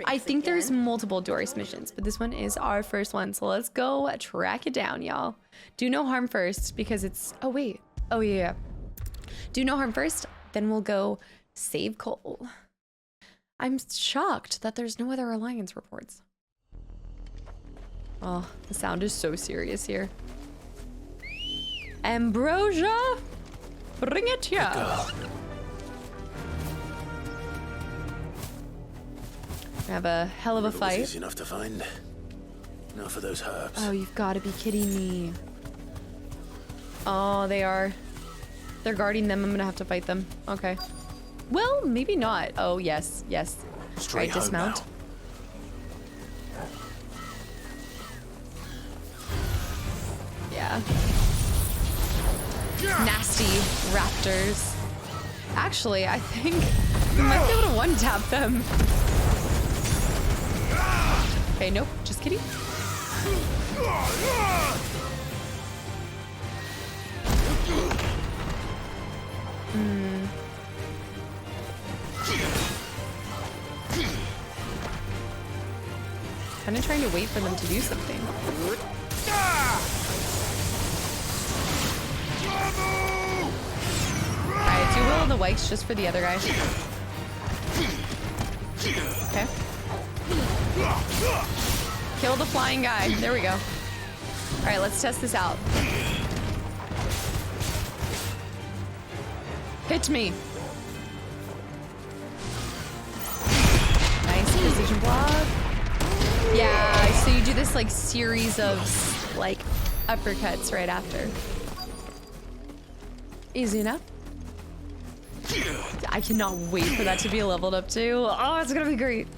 I think there's multiple Doris missions, but this one is our first one. So let's go track it down, y'all. Do no harm first, because it's. Oh wait. Oh yeah. Do no harm first, then we'll go save Cole. I'm shocked that there's no other Alliance reports. Oh, the sound is so serious here. Ambrosia, bring it here. We have a hell of a fight. Easy enough to find. Now for those herbs. Oh, you've got to be kidding me. Oh, they are. They're guarding them. I'm gonna have to fight them. Okay. Well, maybe not. Oh, yes, yes. Straight right, dismount. Now. Yeah. nasty raptors. Actually, I think we might be able to one-tap them. Okay, nope, just kidding. Kind of trying to wait for them to do something. Alright, do Will of the Wikes just for the other guy. Okay. Kill the flying guy. There we go. Alright, let's test this out. Hit me. Nice precision block. Yeah, so you do this like series of like uppercuts right after. Easy enough. I cannot wait for that to be leveled up too. Oh, it's gonna be great.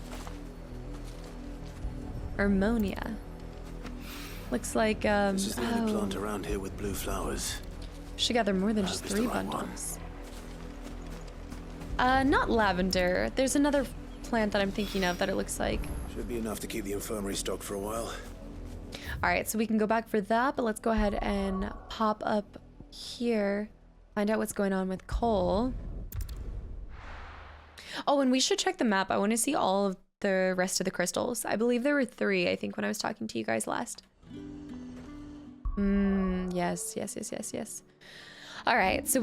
Harmonia. Looks like This is the only plant around here with blue flowers. Should gather more than just 3 bundles. Not lavender. There's another plant that I'm thinking of that it looks like. Should be enough to keep the infirmary stocked for a while. Alright, so we can go back for that, but let's go ahead and pop up here. Find out what's going on with Cole. Oh, and we should check the map. I want to see all of the rest of the crystals. I believe there were 3, I think, when I was talking to you guys last. Yes. Alright, so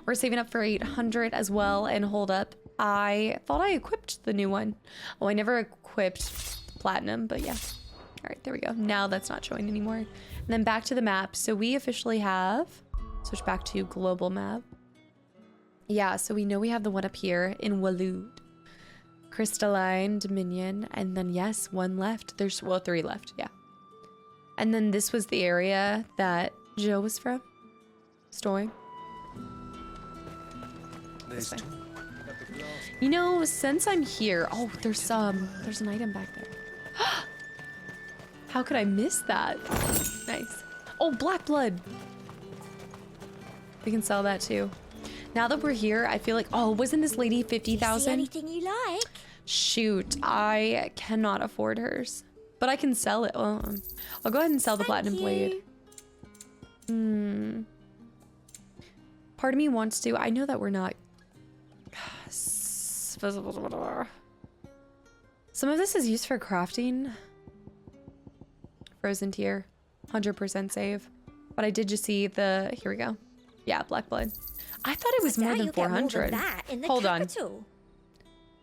we're saving up for 800 as well, and hold up. I thought I equipped the new one. Oh, I never equipped platinum, but yeah. All right, there we go. Now that's not showing anymore. And then back to the map. So we officially have, switch back to global map. Yeah, so we know we have the one up here in Waloed. Crystalline Dominion, and then yes, 1 left. There's, well, 3 left, yeah. And then this was the area that Jill was from. Story. This way. You know, since I'm here, oh, there's an item back there. How could I miss that? Nice. Oh, black blood. We can sell that too. Now that we're here, I feel like, oh, wasn't this lady 50,000? Anything you like? Shoot, I cannot afford hers, but I can sell it. Well, I'll go ahead and sell the platinum blade. Part of me wants to. I know that we're not. Some of this is used for crafting. Frozen tier, 100% save. But I did just see the, here we go. Yeah, black blood. I thought it was more than 400. Hold on.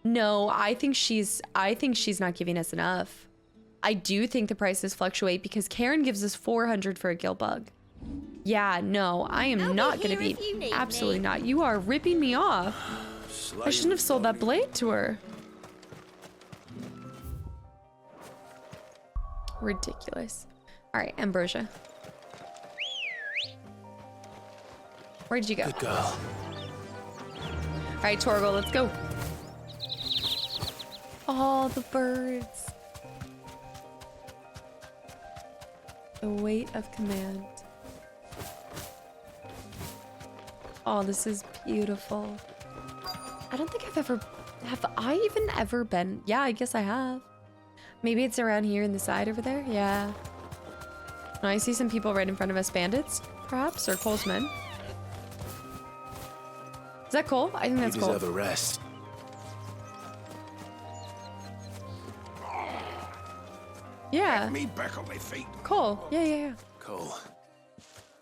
No, I think she's not giving us enough. I do think the prices fluctuate because Karen gives us 400 for a gill bug. Yeah, no, I am not gonna be, absolutely not. You are ripping me off. I shouldn't have sold that blade to her. Ridiculous. All right, Ambrosia. Where'd you go? Good girl. All right, Torgal, let's go. Oh, the birds. The weight of command. Oh, this is beautiful. I don't think have I even ever been? Yeah, I guess I have. Maybe it's around here in the side over there. Yeah. Oh, I see some people right in front of us. Bandits, perhaps, or Cole's men. Is that Cole? I think that's Cole. You deserve a rest. Yeah. Get me back on my feet. Cole. Yeah. Cole,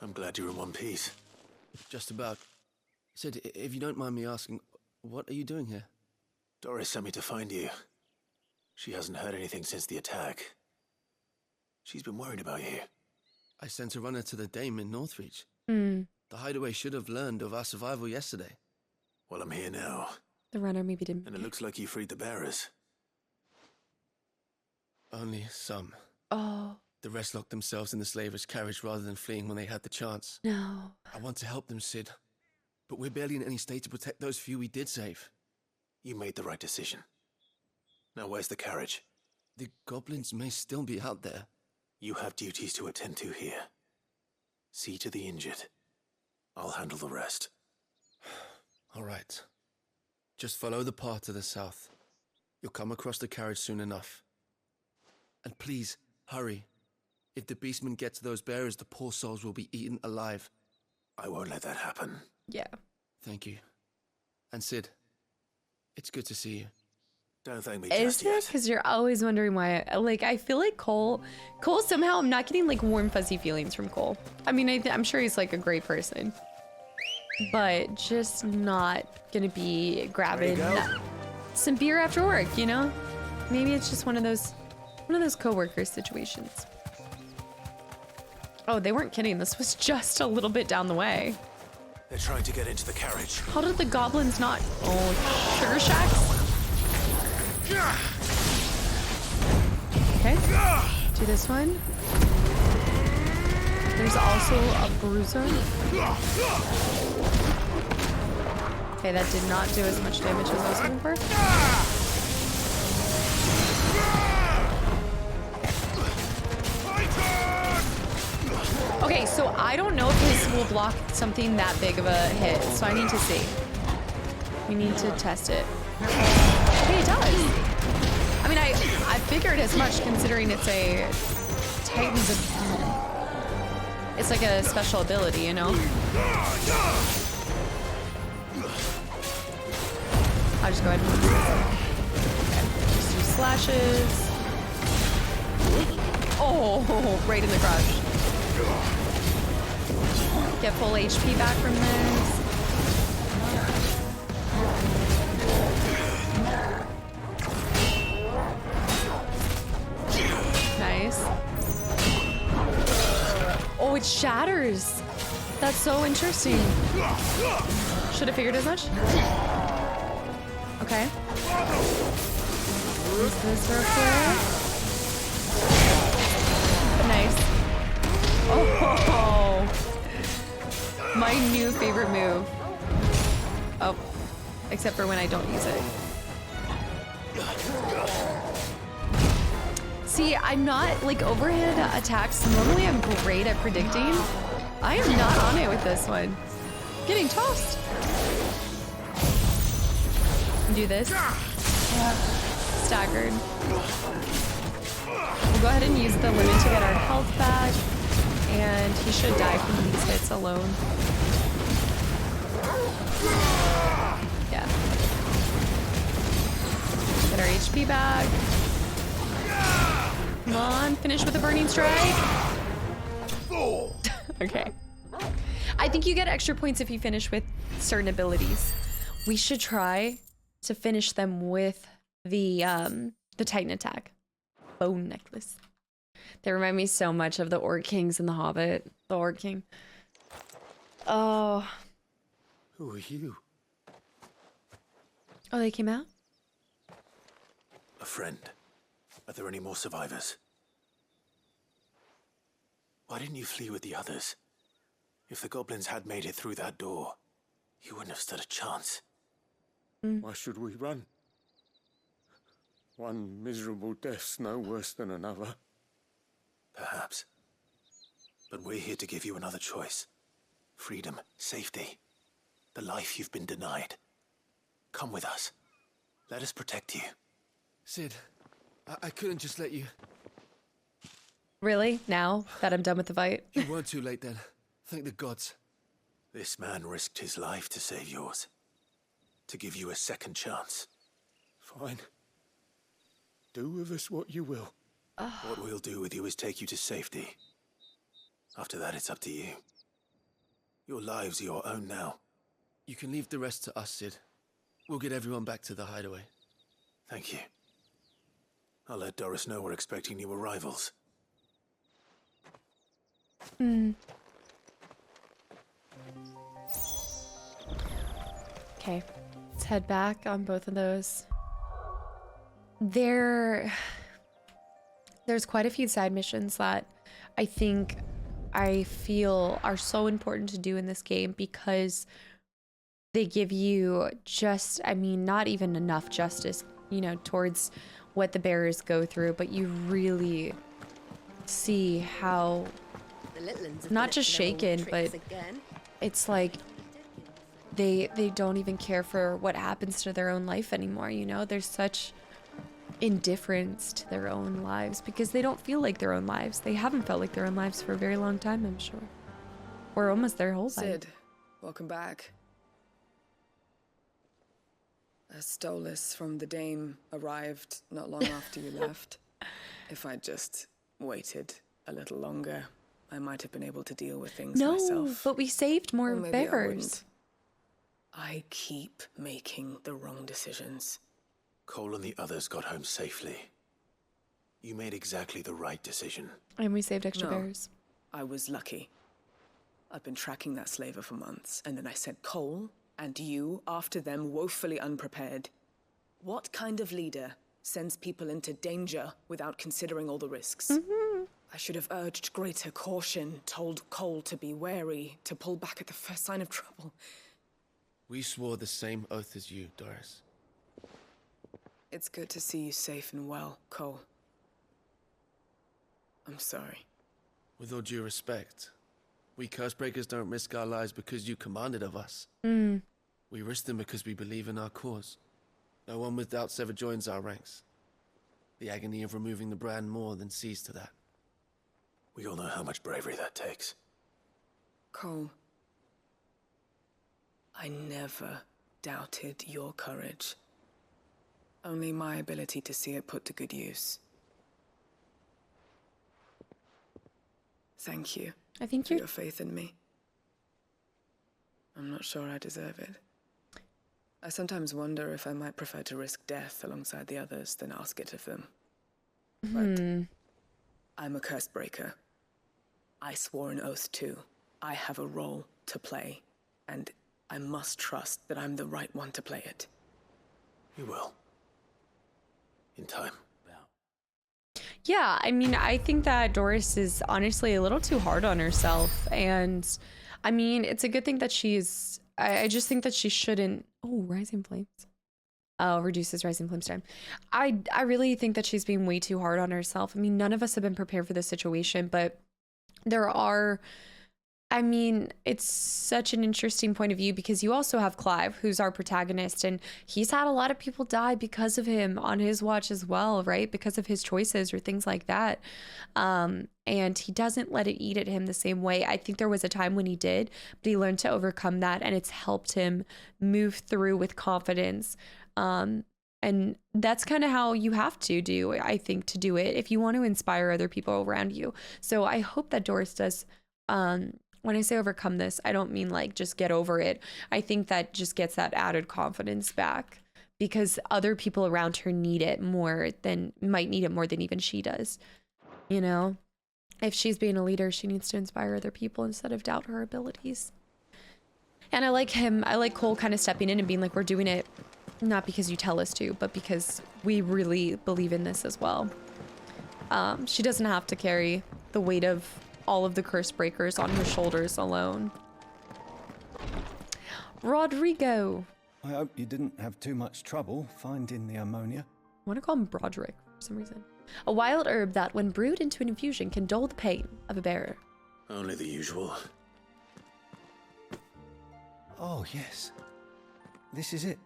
I'm glad you're in one piece. Just about. Sid, if you don't mind me asking, what are you doing here? Doris sent me to find you. She hasn't heard anything since the attack. She's been worried about you. I sent a runner to the Dame in Northreach. The hideaway should have learned of our survival yesterday. Well, I'm here now. The runner maybe didn't. And it looks like you freed the bearers. Only some. Oh. The rest locked themselves in the slaver's carriage rather than fleeing when they had the chance. No. I want to help them, Sid. But we're barely in any state to protect those few we did save. You made the right decision. Now where's the carriage? The goblins may still be out there. You have duties to attend to here. See to the injured. I'll handle the rest. All right. Just follow the path to the south. You'll come across the carriage soon enough. And please, hurry. If the beastmen get to those bearers, the poor souls will be eaten alive. I won't let that happen. Yeah. Thank you. And Sid, it's good to see you. Don't thank me Is just it? yet. Because you're always wondering why. Like, I feel like Cole somehow, I'm not getting like warm, fuzzy feelings from Cole. I mean, I'm sure he's like a great person, but just not gonna be grabbing some beer after work, you know? Maybe it's just one of those coworker situations. Oh, they weren't kidding. This was just a little bit down the way. They're trying to get into the carriage. How did the goblins not? Oh, sugar shacks. Okay, do this one. There's also a bruiser. Okay, that did not do as much damage as I was hoping for. Okay, so I don't know if this will block something that big of a hit, so I need to see. We need to test it. Okay, it does. I mean, I figured as much considering it's a Titan's. It's like a special ability, you know? I'll just go ahead and okay, just do slashes. Oh, right in the crotch. Get full HP back from this. Nice. Oh, it shatters. That's so interesting. Should have figured as much. Okay. Use this real quick. Nice. Oh, my new favorite move. Oh, except for when I don't use it. See, I'm not, like, overhead attacks. Normally I'm great at predicting. I am not on it with this one. Getting tossed. Do this. Staggered. We'll go ahead and use the limit to get our health back. And he should die from these hits alone. Yeah. Get our HP back. Come on, finish with a burning strike. Okay. I think you get extra points if you finish with certain abilities. We should try to finish them with the Titan attack. Bone necklace. They remind me so much of the Orc Kings in The Hobbit. The Orc King. Oh. Who are you? Oh, they came out? A friend. Are there any more survivors? Why didn't you flee with the others? If the goblins had made it through that door, you wouldn't have stood a chance. Why should we run? One miserable death's no worse than another. Perhaps. But we're here to give you another choice. Freedom, safety, the life you've been denied. Come with us. Let us protect you. Sid, I couldn't just let you... Really? Now that I'm done with the fight? You weren't too late then. Thank the gods. This man risked his life to save yours. To give you a second chance. Fine. Do with us what you will. What we'll do with you is take you to safety. After that, it's up to you. Your lives are your own now. You can leave the rest to us, Sid. We'll get everyone back to the hideaway. Thank you. I'll let Doris know we're expecting new arrivals. Okay, let's head back on both of those. There's quite a few side missions that I feel are so important to do in this game because they give you just, I mean, not even enough justice, you know, towards what the bearers go through, but you really see how The little uns have not been up just to their old shaken, tricks but again. it's like they don't even care for what happens to their own life anymore, you know? There's such indifference to their own lives because they don't feel like their own lives. They haven't felt like their own lives for a very long time, I'm sure. Or almost their whole life. Sid, welcome back. A Stolas from the Dame arrived not long after you left. If I'd just waited a little longer, I might have been able to deal with things myself. No, but we saved more Or maybe I bears. wouldn't. I keep making the wrong decisions. Cole and the others got home safely. You made exactly the right decision. And we saved extra No, bears. I was lucky. I've been tracking that slaver for months, and then I sent Cole and you after them woefully unprepared. What kind of leader sends people into danger without considering all the risks? I should have urged greater caution, told Cole to be wary, to pull back at the first sign of trouble. We swore the same oath as you, Doris. It's good to see you safe and well, Cole. I'm sorry. With all due respect, we Cursebreakers don't risk our lives because you commanded of us. We risk them because we believe in our cause. No one with doubts ever joins our ranks. The agony of removing the brand more than sees to that. We all know how much bravery that takes. Cole, I never doubted your courage. Only my ability to see it put to good use. Thank you. I think for your faith in me. I'm not sure I deserve it. I sometimes wonder if I might prefer to risk death alongside the others than ask it of them. But I'm a curse breaker. I swore an oath too. I have a role to play, and I must trust that I'm the right one to play it. You will. In time. Yeah, I mean, I think that Doris is honestly a little too hard on herself. And I mean, it's a good thing that she's, I just think that she shouldn't. Oh, Rising Flames. Oh, reduces Rising Flames time. I really think that she's being way too hard on herself. I mean, none of us have been prepared for this situation, but there are, I mean, it's such an interesting point of view because you also have Clive, who's our protagonist, and he's had a lot of people die because of him on his watch as well, right? Because of his choices or things like that. And he doesn't let it eat at him the same way. I think there was a time when he did, but he learned to overcome that, and it's helped him move through with confidence. And that's kind of how you have to do, I think, to do it if you want to inspire other people around you. So I hope that Doris does, when I say overcome this, I don't mean like just get over it. I think that just gets that added confidence back because other people around her need it more than even she does. You know, if she's being a leader, she needs to inspire other people instead of doubt her abilities. And I like Cole kind of stepping in and being like, we're doing it not because you tell us to, but because we really believe in this as well. She doesn't have to carry the weight of all of the curse breakers on her shoulders alone. Rodrigo. I hope you didn't have too much trouble finding the ammonia. I want to call him Broderick for some reason. A wild herb that, when brewed into an infusion, can dull the pain of a bearer. Only the usual. Oh, yes. This is it.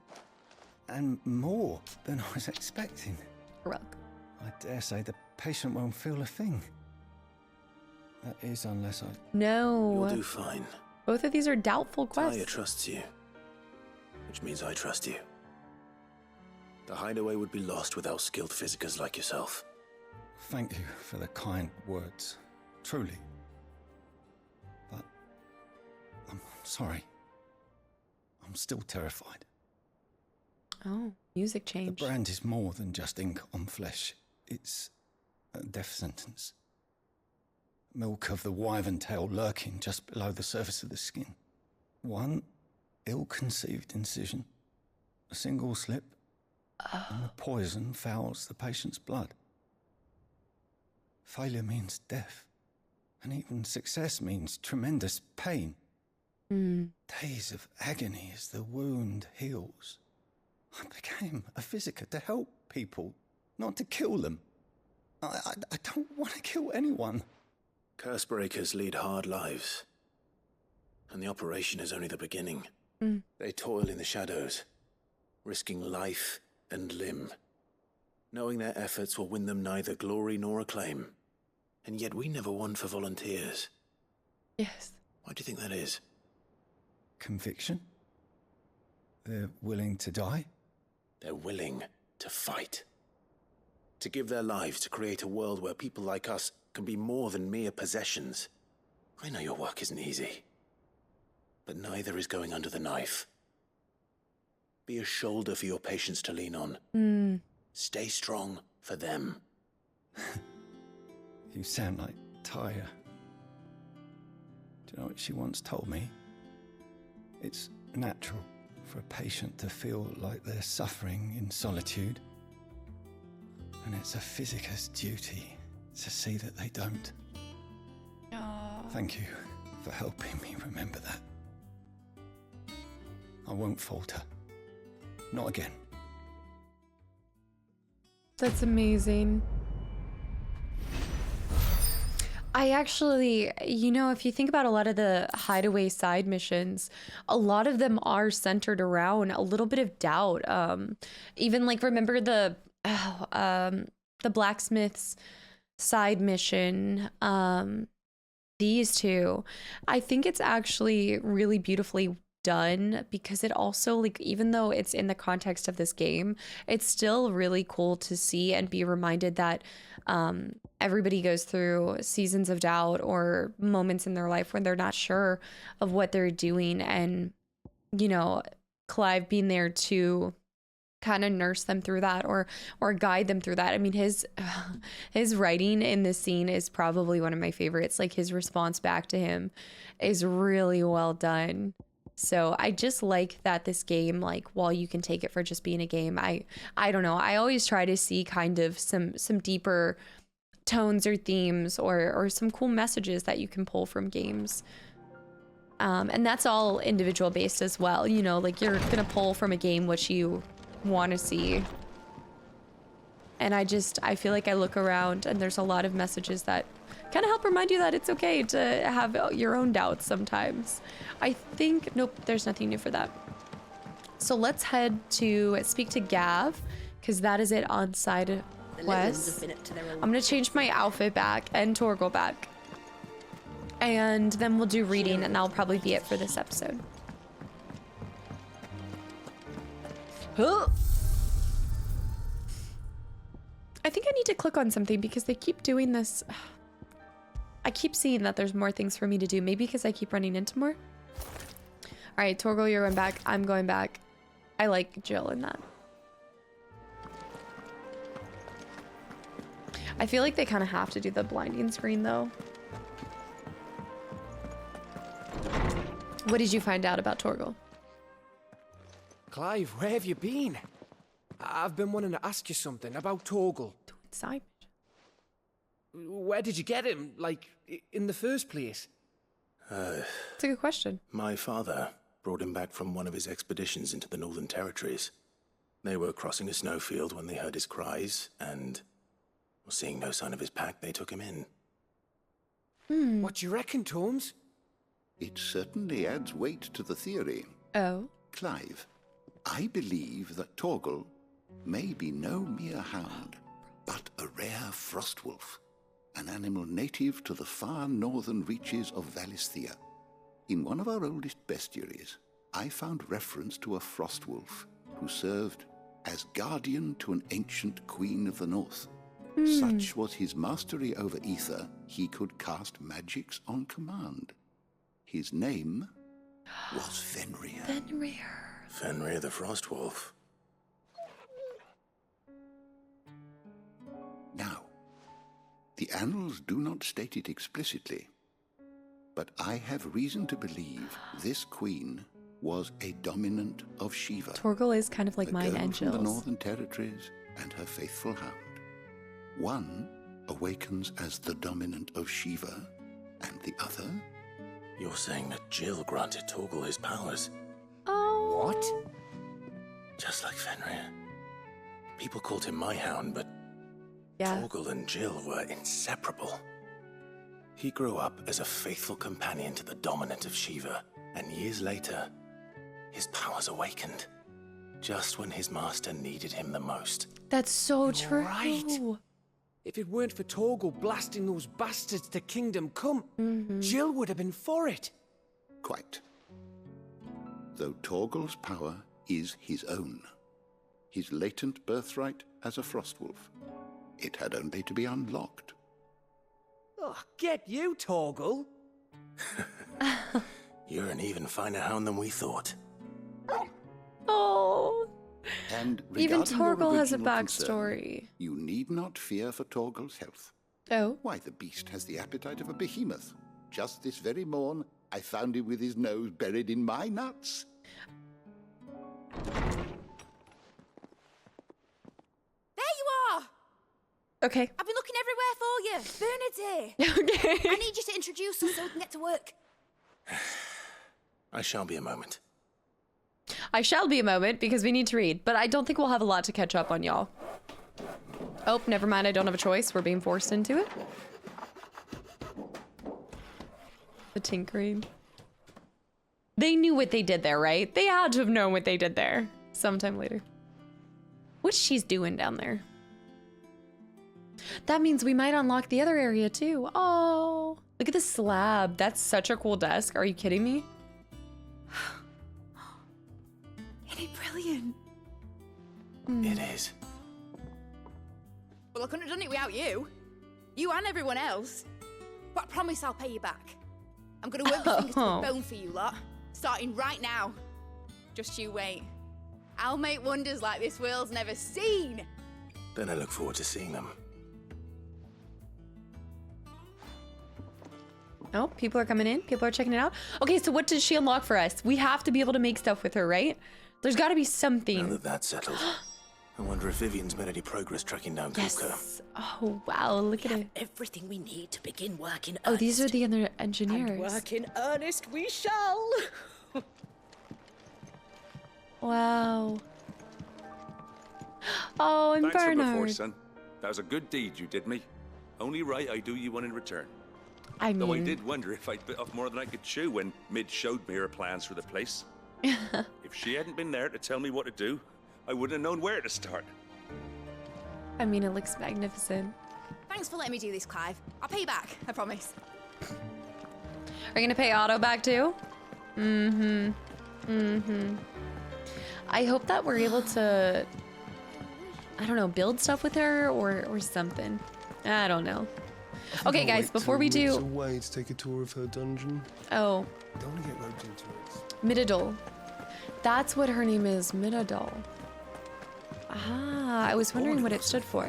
And more than I was expecting. Rug. I dare say the patient won't feel a thing. That is, unless I... No. You'll do fine. Both of these are doubtful quests. Talia trusts you, which means I trust you. The hideaway would be lost without skilled physicers like yourself. Thank you for the kind words. Truly. But I'm sorry. I'm still terrified. Oh, music change. The brand is more than just ink on flesh. It's a death sentence. Milk of the wyvern tail lurking just below the surface of the skin. One ill-conceived incision, a single slip, and the poison fouls the patient's blood. Failure means death, and even success means tremendous pain. Days of agony as the wound heals. I became a physiker to help people, not to kill them. I don't want to kill anyone. Cursebreakers lead hard lives. And the operation is only the beginning. Mm. They toil in the shadows, risking life and limb, knowing their efforts will win them neither glory nor acclaim. And yet we never won for volunteers. Yes. Why do you think that is? Conviction? They're willing to die? They're willing to fight. To give their lives to create a world where people like us can be more than mere possessions. I know your work isn't easy. But neither is going under the knife. Be a shoulder for your patients to lean on. Mm. Stay strong for them. You sound like Taya. Do you know what she once told me? It's natural for a patient to feel like they're suffering in solitude. And it's a physicist's duty to see that they don't. Aww. Thank you for helping me remember that. I won't falter. Not again. That's amazing. I actually, you know, if you think about a lot of the hideaway side missions, a lot of them are centered around a little bit of doubt. Even like, remember the blacksmith's side mission, these two, I think it's actually really beautifully done because it also, like, even though it's in the context of this game, it's still really cool to see and be reminded that everybody goes through seasons of doubt or moments in their life when they're not sure of what they're doing, and you know, Clive being there to kind of nurse them through that or guide them through that. I mean, his writing in this scene is probably one of my favorites. Like, his response back to him is really well done. So I just like that this game, like, while you can take it for just being a game, I don't know, I always try to see kind of some deeper tones or themes or some cool messages that you can pull from games. And that's all individual based as well. You know, like, you're gonna pull from a game what you want to see. And I feel like I look around and there's a lot of messages that kind of help remind you that it's okay to have your own doubts sometimes. I think, nope, there's nothing new for that. So let's head to speak to Gav, because that is it on side quest. I'm gonna change my outfit back and Torgal back. And then we'll do reading, and that'll probably be it for this episode. I think I need to click on something because they keep doing this. I keep seeing that there's more things for me to do. Maybe because I keep running into more. All right, Torgal, you're going back. I'm going back. I like Jill in that. I feel like they kind of have to do the blinding screen though. What did you find out about Torgal? Clive, where have you been? I've been wanting to ask you something about Torgal. Inside. Where did you get him, like, in the first place? It's a good question. My father brought him back from one of his expeditions into the Northern Territories. They were crossing a snowfield when they heard his cries, and seeing no sign of his pack, they took him in. What do you reckon, Tomes? It certainly adds weight to the theory. Oh? Clive, I believe that Torgal may be no mere hound, but a rare frostwolf, an animal native to the far northern reaches of Valisthea. In one of our oldest bestiaries, I found reference to a frostwolf who served as guardian to an ancient queen of the north. Such was his mastery over ether, he could cast magics on command. His name was Fenrir. Fenrir the Frostwolf. Now, the annals do not state it explicitly, but I have reason to believe this queen was a dominant of Shiva. Torgal is kind of like mine and Jill's. From the Jill's. Northern Territories and her faithful hound. One awakens as the dominant of Shiva, and the other... You're saying that Jill granted Torgal his powers? Oh. What? Just like Fenrir. People called him my hound, but yeah. Torgal and Jill were inseparable. He grew up as a faithful companion to the dominant of Shiva, and years later, his powers awakened, just when his master needed him the most. That's so You're true. right. If it weren't for Torgal blasting those bastards to Kingdom Come, Jill would have been for it. Quite. Though Torgal's power is his own, his latent birthright as a Frostwolf, it had only to be unlocked. Oh, get you, Torgal. You're an even finer hound than we thought. Oh. And Even regarding your Torgal has a original backstory. concern, you need not fear for Torgal's health. Oh. Why, the beast has the appetite of a behemoth. Just this very morn, I found him with his nose buried in my nuts. There you are! Okay. I've been looking everywhere for you. Bernard's here. Okay. I need you to introduce us so we can get to work. I shall be a moment. I shall be a moment because we need to read, but I don't think we'll have a lot to catch up on, y'all. Oh, never mind. I don't have a choice. We're being forced into it. The tinkering. They knew what they did there, right? They had to have known what they did there sometime later. What's she's doing down there? That means we might unlock the other area too. Oh, look at the slab. That's such a cool desk. Are you kidding me? Isn't it brilliant? It is. Well, I couldn't have done it without you. You and everyone else. But I promise I'll pay you back. I'm gonna work my fingers to the bone for you lot. Starting right now. Just you wait. I'll make wonders like this world's never seen. Then I look forward to seeing them. Oh, people are coming in. People are checking it out. Okay, so what does she unlock for us? We have to be able to make stuff with her, right? There's got to be something. Now that that's settled, I wonder if Vivian's made any progress tracking down Kuka. Yes. Oh, wow. Look at it. Everything we need to begin working. Oh, these are the other engineers. And work in earnest we shall. Wow. Oh, and Thanks Bernard. for before, son. That was a good deed you did me. Only right I do you one in return. I Though I mean- did wonder if I'd bit off more than I could chew when Mid showed me her plans for the place. If she hadn't been there to tell me what to do, I wouldn't have known where to start. I mean, it looks magnificent. Thanks for letting me do this, Clive. I'll pay you back, I promise. Are you gonna pay Otto back too? Mm-hmm. Mm-hmm. I hope that we're able to, I don't know, build stuff with her or something. I don't know. Okay, guys, before we do... away to take a tour of her dungeon. Oh. Don't want to get roped into it. Midadol. That's what her name is, Midadol. Ah, I was wondering what it stood for.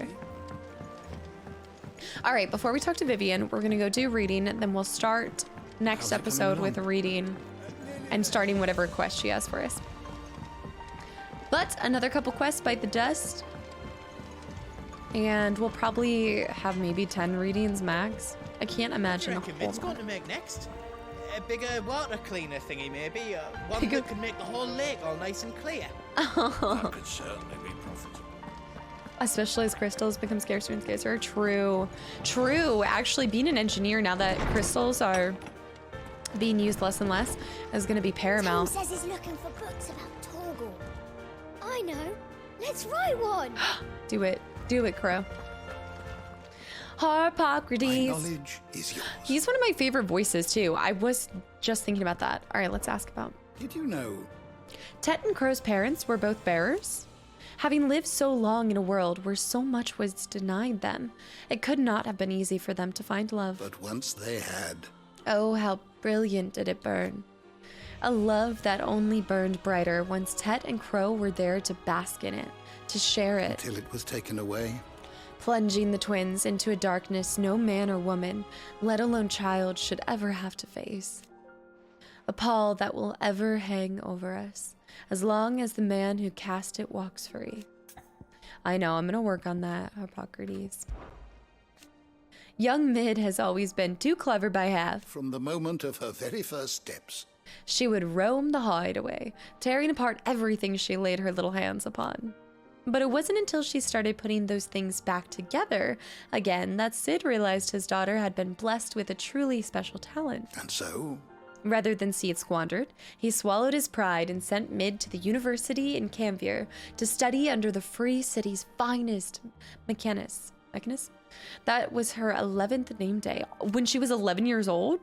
All right, before we talk to Vivian, we're gonna go do reading, then we'll start next episode with reading and starting whatever quest she has for us. But another couple quests bite the dust. And we'll probably have maybe 10 readings max. I can't imagine a whole Mid's going lot. to make next? A bigger water cleaner thingy, maybe? One Bigger- that can make the whole lake all nice and clear. That could certainly be profitable. Especially as crystals become scarcer and scarcer. True. True. Actually, being an engineer now that crystals are being used less and less is going to be Tom paramount. says he's looking for books about Torgal. I know. Let's write one. Do it. Do it, Crow. Harpocrates. My knowledge is yours. He's one of my favorite voices, too. I was just thinking about that. All right, let's ask about. Did you know? Tet and Crow's parents were both bearers. Having lived so long in a world where so much was denied them, it could not have been easy for them to find love. But once they had, Oh, how brilliant did it burn. A love that only burned brighter once Tet and Crow were there to bask in it, to share it, till it was taken away. plunging the twins into a darkness no man or woman, let alone child, should ever have to face. A pall that will ever hang over us, as long as the man who cast it walks free. I know, I'm gonna work on that, Harpocrates. Young Mid has always been too clever by half. From the moment of her very first steps. She would roam the hideaway, tearing apart everything she laid her little hands upon. But it wasn't until she started putting those things back together again that Sid realized his daughter had been blessed with a truly special talent. And so? Rather than see it squandered, he swallowed his pride and sent Mid to the university in Camvier to study under the Free City's finest mechanist. That was her 11th name day, when she was 11 years old.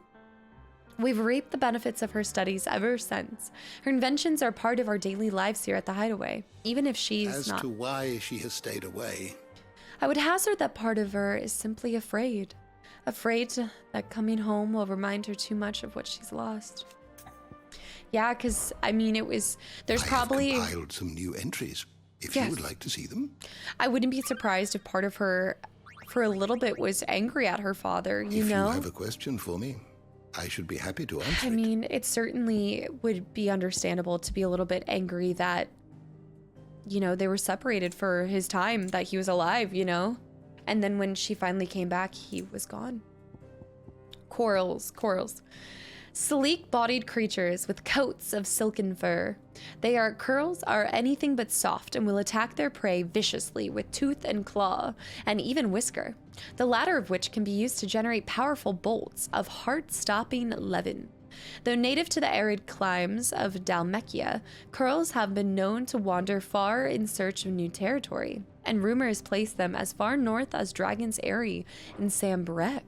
We've reaped the benefits of her studies ever since. Her inventions are part of our daily lives here at the Hideaway, even if she's not. As to why she has stayed away, I would hazard that part of her is simply afraid. Afraid that coming home will remind her too much of what she's lost. Yeah, because, I mean, there's probably... I have compiled some new entries, if you would like to see them. I wouldn't be surprised if part of her, for a little bit, was angry at her father, you know? If you have a question for me, I should be happy to answer I mean, it certainly would be understandable to be a little bit angry that, you know, they were separated for his time that he was alive, you know? And then when she finally came back, he was gone. Corals. Sleek-bodied creatures with coats of silken fur. Curls are anything but soft and will attack their prey viciously with tooth and claw, and even whisker, the latter of which can be used to generate powerful bolts of heart-stopping levin. Though native to the arid climes of Dhalmekia, curls have been known to wander far in search of new territory, and rumors place them as far north as Dragon's Eyrie in Sambrek.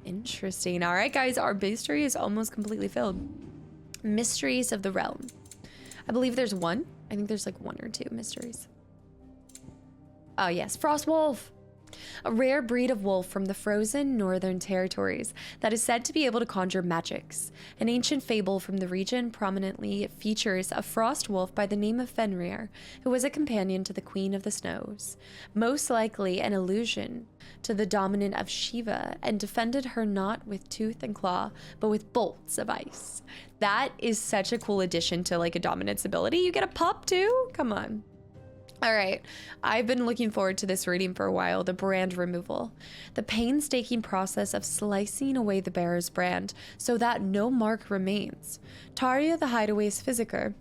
Interesting. All right, guys, our base tree is almost completely filled. Mysteries of the realm. I believe there's one. I think there's like one or two mysteries. Oh, yes. Frostwolf. A rare breed of wolf from the frozen northern territories that is said to be able to conjure magics. An ancient fable from the region prominently features a frost wolf by the name of Fenrir, who was a companion to the Queen of the Snows, most likely an allusion to the dominant of Shiva, and defended her not with tooth and claw, but with bolts of ice. That is such a cool addition to like a dominance ability. You get a pup too? Come on. All right, I've been looking forward to this reading for a while, the brand removal. The painstaking process of slicing away the bearer's brand so that no mark remains. Tarja, the Hideaway's physiker,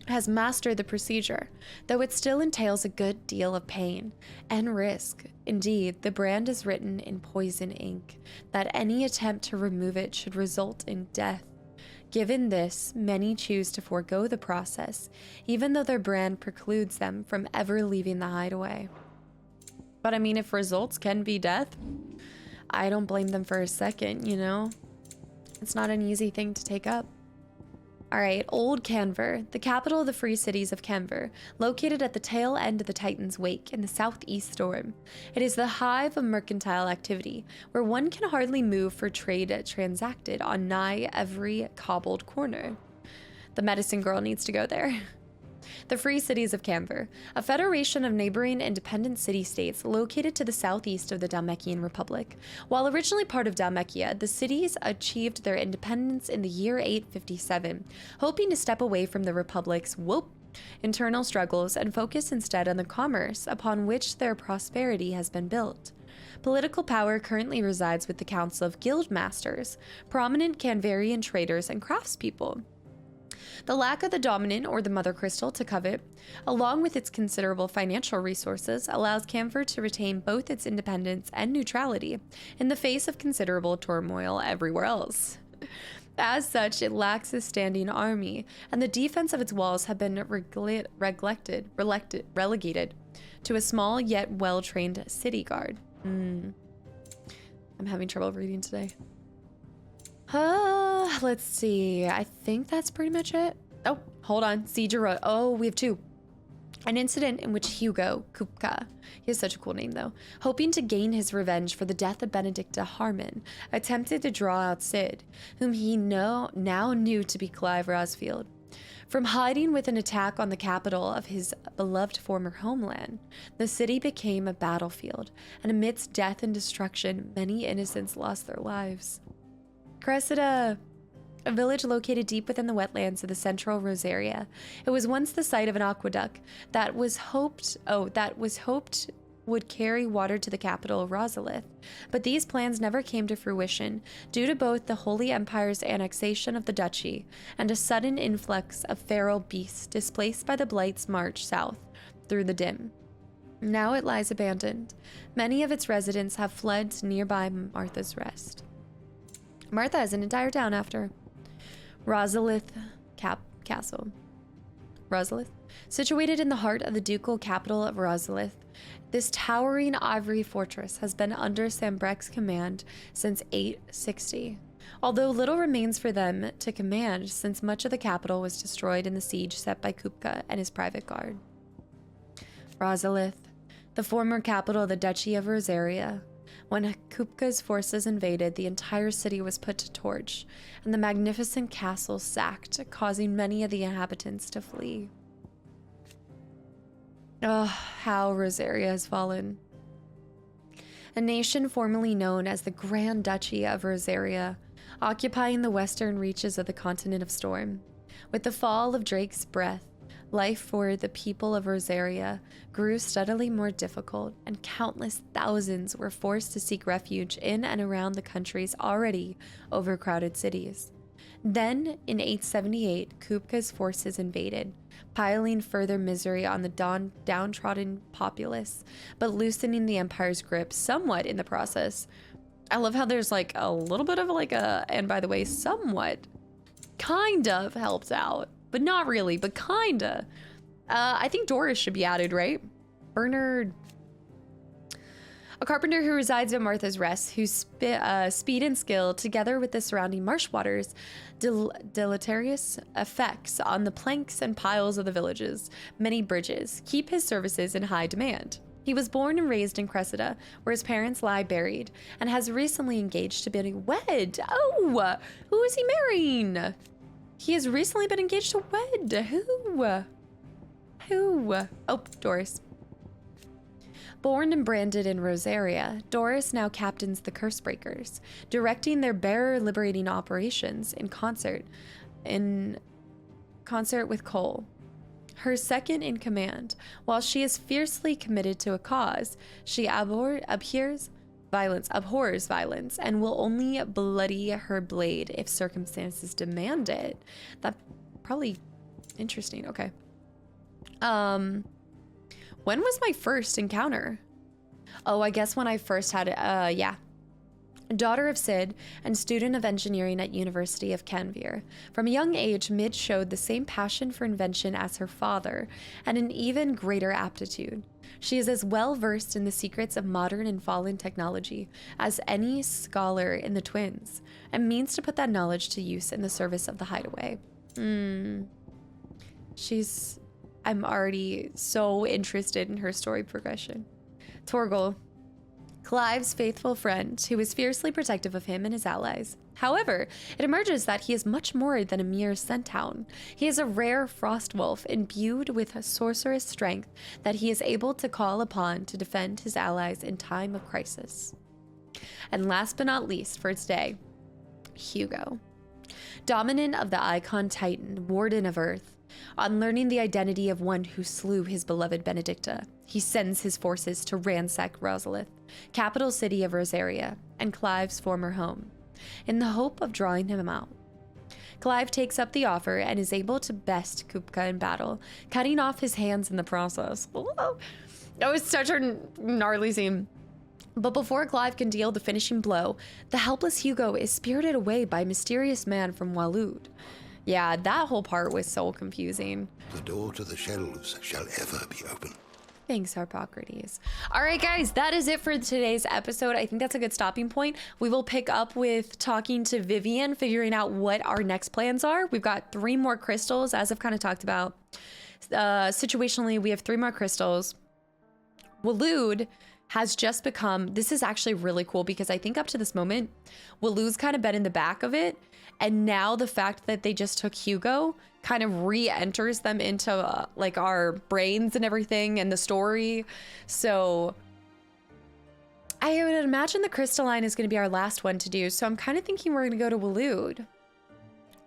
has mastered the procedure, though it still entails a good deal of pain and risk. Indeed, the brand is written in poison ink, that any attempt to remove it should result in death. Given this, many choose to forego the process, even though their brand precludes them from ever leaving the Hideaway. But I mean, if results can be death, I don't blame them for a second, you know? It's not an easy thing to take up. All right, Old Canver, the capital of the Free Cities of Canver, located at the tail end of the Titan's Wake in the southeast storm. It is the hive of mercantile activity, where one can hardly move for trade transacted on nigh every cobbled corner. The medicine girl needs to go there. The Free Cities of Canver, a federation of neighboring independent city-states located to the southeast of the Dhalmekian Republic. While originally part of Dhalmekia, the cities achieved their independence in the year 857, hoping to step away from the Republic's internal struggles and focus instead on the commerce upon which their prosperity has been built. Political power currently resides with the Council of Guild Masters, prominent Canverian traders and craftspeople. The lack of the dominant or the mother crystal to covet, along with its considerable financial resources, allows Canver to retain both its independence and neutrality in the face of considerable turmoil everywhere else. As such, it lacks a standing army, and the defense of its walls have been relegated to a small yet well-trained city guard. I'm having trouble reading today. Let's see. I think that's pretty much it. Oh, hold on. Siege of we have two. An incident in which Hugo Kupka, he has such a cool name though, hoping to gain his revenge for the death of Benedicta Harmon, attempted to draw out Sid, whom he now knew to be Clive Rosfield, from hiding with an attack on the capital of his beloved former homeland. The city became a battlefield, and amidst death and destruction, many innocents lost their lives. Cressida, a village located deep within the wetlands of the central Rosaria. It was once the site of an aqueduct that was hoped would carry water to the capital of Rosalith. But these plans never came to fruition due to both the Holy Empire's annexation of the duchy and a sudden influx of feral beasts displaced by the Blight's march south through the dim. Now it lies abandoned. Many of its residents have fled to nearby Martha's Rest. Martha is an entire town after. Rosalith Castle. Rosalith? Situated in the heart of the ducal capital of Rosalith, this towering ivory fortress has been under Sambrecht's command since 860. Although little remains for them to command since much of the capital was destroyed in the siege set by Kupka and his private guard. Rosalith, the former capital of the Duchy of Rosaria. When Kupka's forces invaded, the entire city was put to torch, and the magnificent castle sacked, causing many of the inhabitants to flee. Oh, how Rosaria has fallen. A nation formerly known as the Grand Duchy of Rosaria, occupying the western reaches of the continent of Storm. With the fall of Drake's breath, life for the people of Rosaria grew steadily more difficult, and countless thousands were forced to seek refuge in and around the country's already overcrowded cities. Then, in 878, Kupka's forces invaded, piling further misery on the downtrodden populace, but loosening the Empire's grip somewhat in the process. I love how there's like a little bit of like a, and by the way, somewhat, kind of helped out. But not really, but kinda. I think Doris should be added, right? Bernard. A carpenter who resides at Martha's Rest, whose speed and skill, together with the surrounding marsh waters, deleterious effects on the planks and piles of the village's many bridges, keep his services in high demand. He was born and raised in Cressida, where his parents lie buried, and has recently engaged to be wed. Oh, who is he marrying? He has recently been engaged to wed. Who? Oh, Doris. Born and branded in Rosaria, Doris now captains the Cursebreakers, directing their bearer-liberating operations in concert with Cole, her second in command. While she is fiercely committed to a cause, she abhors violence, and will only bloody her blade if circumstances demand it. That's probably interesting. Okay. When was my first encounter? Oh, I guess when I first had it. Yeah. Daughter of Sid and student of engineering at University of Canvir. From a young age, Mid showed the same passion for invention as her father, and an even greater aptitude. She is as well versed in the secrets of modern and fallen technology as any scholar in the twins, and means to put that knowledge to use in the service of the Hideaway. I'm already so interested in her story progression. Torgal, Clive's faithful friend, who is fiercely protective of him and his allies. However, it emerges that he is much more than a mere centown. He is a rare frost wolf imbued with a sorcerous strength that he is able to call upon to defend his allies in time of crisis. And last but not least for today, Hugo. Dominant of the Icon Titan, Warden of Earth. On learning the identity of one who slew his beloved Benedicta, he sends his forces to ransack Rosalith, capital city of Rosaria, and Clive's former home, in the hope of drawing him out. Clive takes up the offer and is able to best Kupka in battle, cutting off his hands in the process. Oh, that was such a gnarly scene. But before Clive can deal the finishing blow, the helpless Hugo is spirited away by a mysterious man from Waloed. Yeah, that whole part was so confusing. The door to the shelves shall ever be open. Thanks, Harpocrates. All right, guys, that is it for today's episode. I think that's a good stopping point. We will pick up with talking to Vivian, figuring out what our next plans are. We've got 3 more crystals, as I've kind of talked about. Situationally, we have 3 more crystals. Waloed has just become, this is actually really cool because I think up to this moment, Waloed's kind of been in the back of it. And now the fact that they just took Hugo kind of re-enters them into like our brains and everything and the story. So I would imagine the crystalline is going to be our last one to do. So I'm kind of thinking we're going to go to Waloed.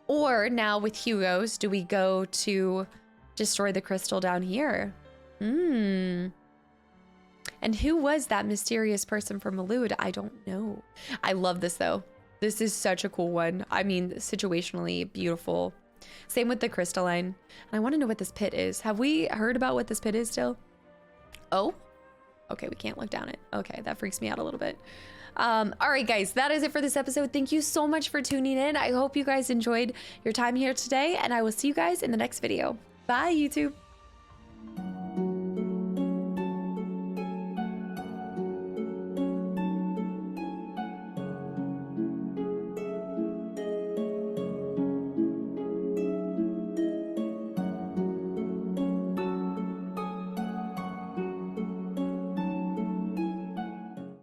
Or now with Hugo's, do we go to destroy the crystal down here? And who was that mysterious person from Waloed? I don't know. I love this though. This is such a cool one. I mean, situationally beautiful. Same with the crystalline. And I want to know what this pit is. Have we heard about what this pit is still? Oh, okay, we can't look down it. Okay, that freaks me out a little bit. All right, guys, that is it for this episode. Thank you so much for tuning in. I hope you guys enjoyed your time here today, and I will see you guys in the next video. Bye, YouTube.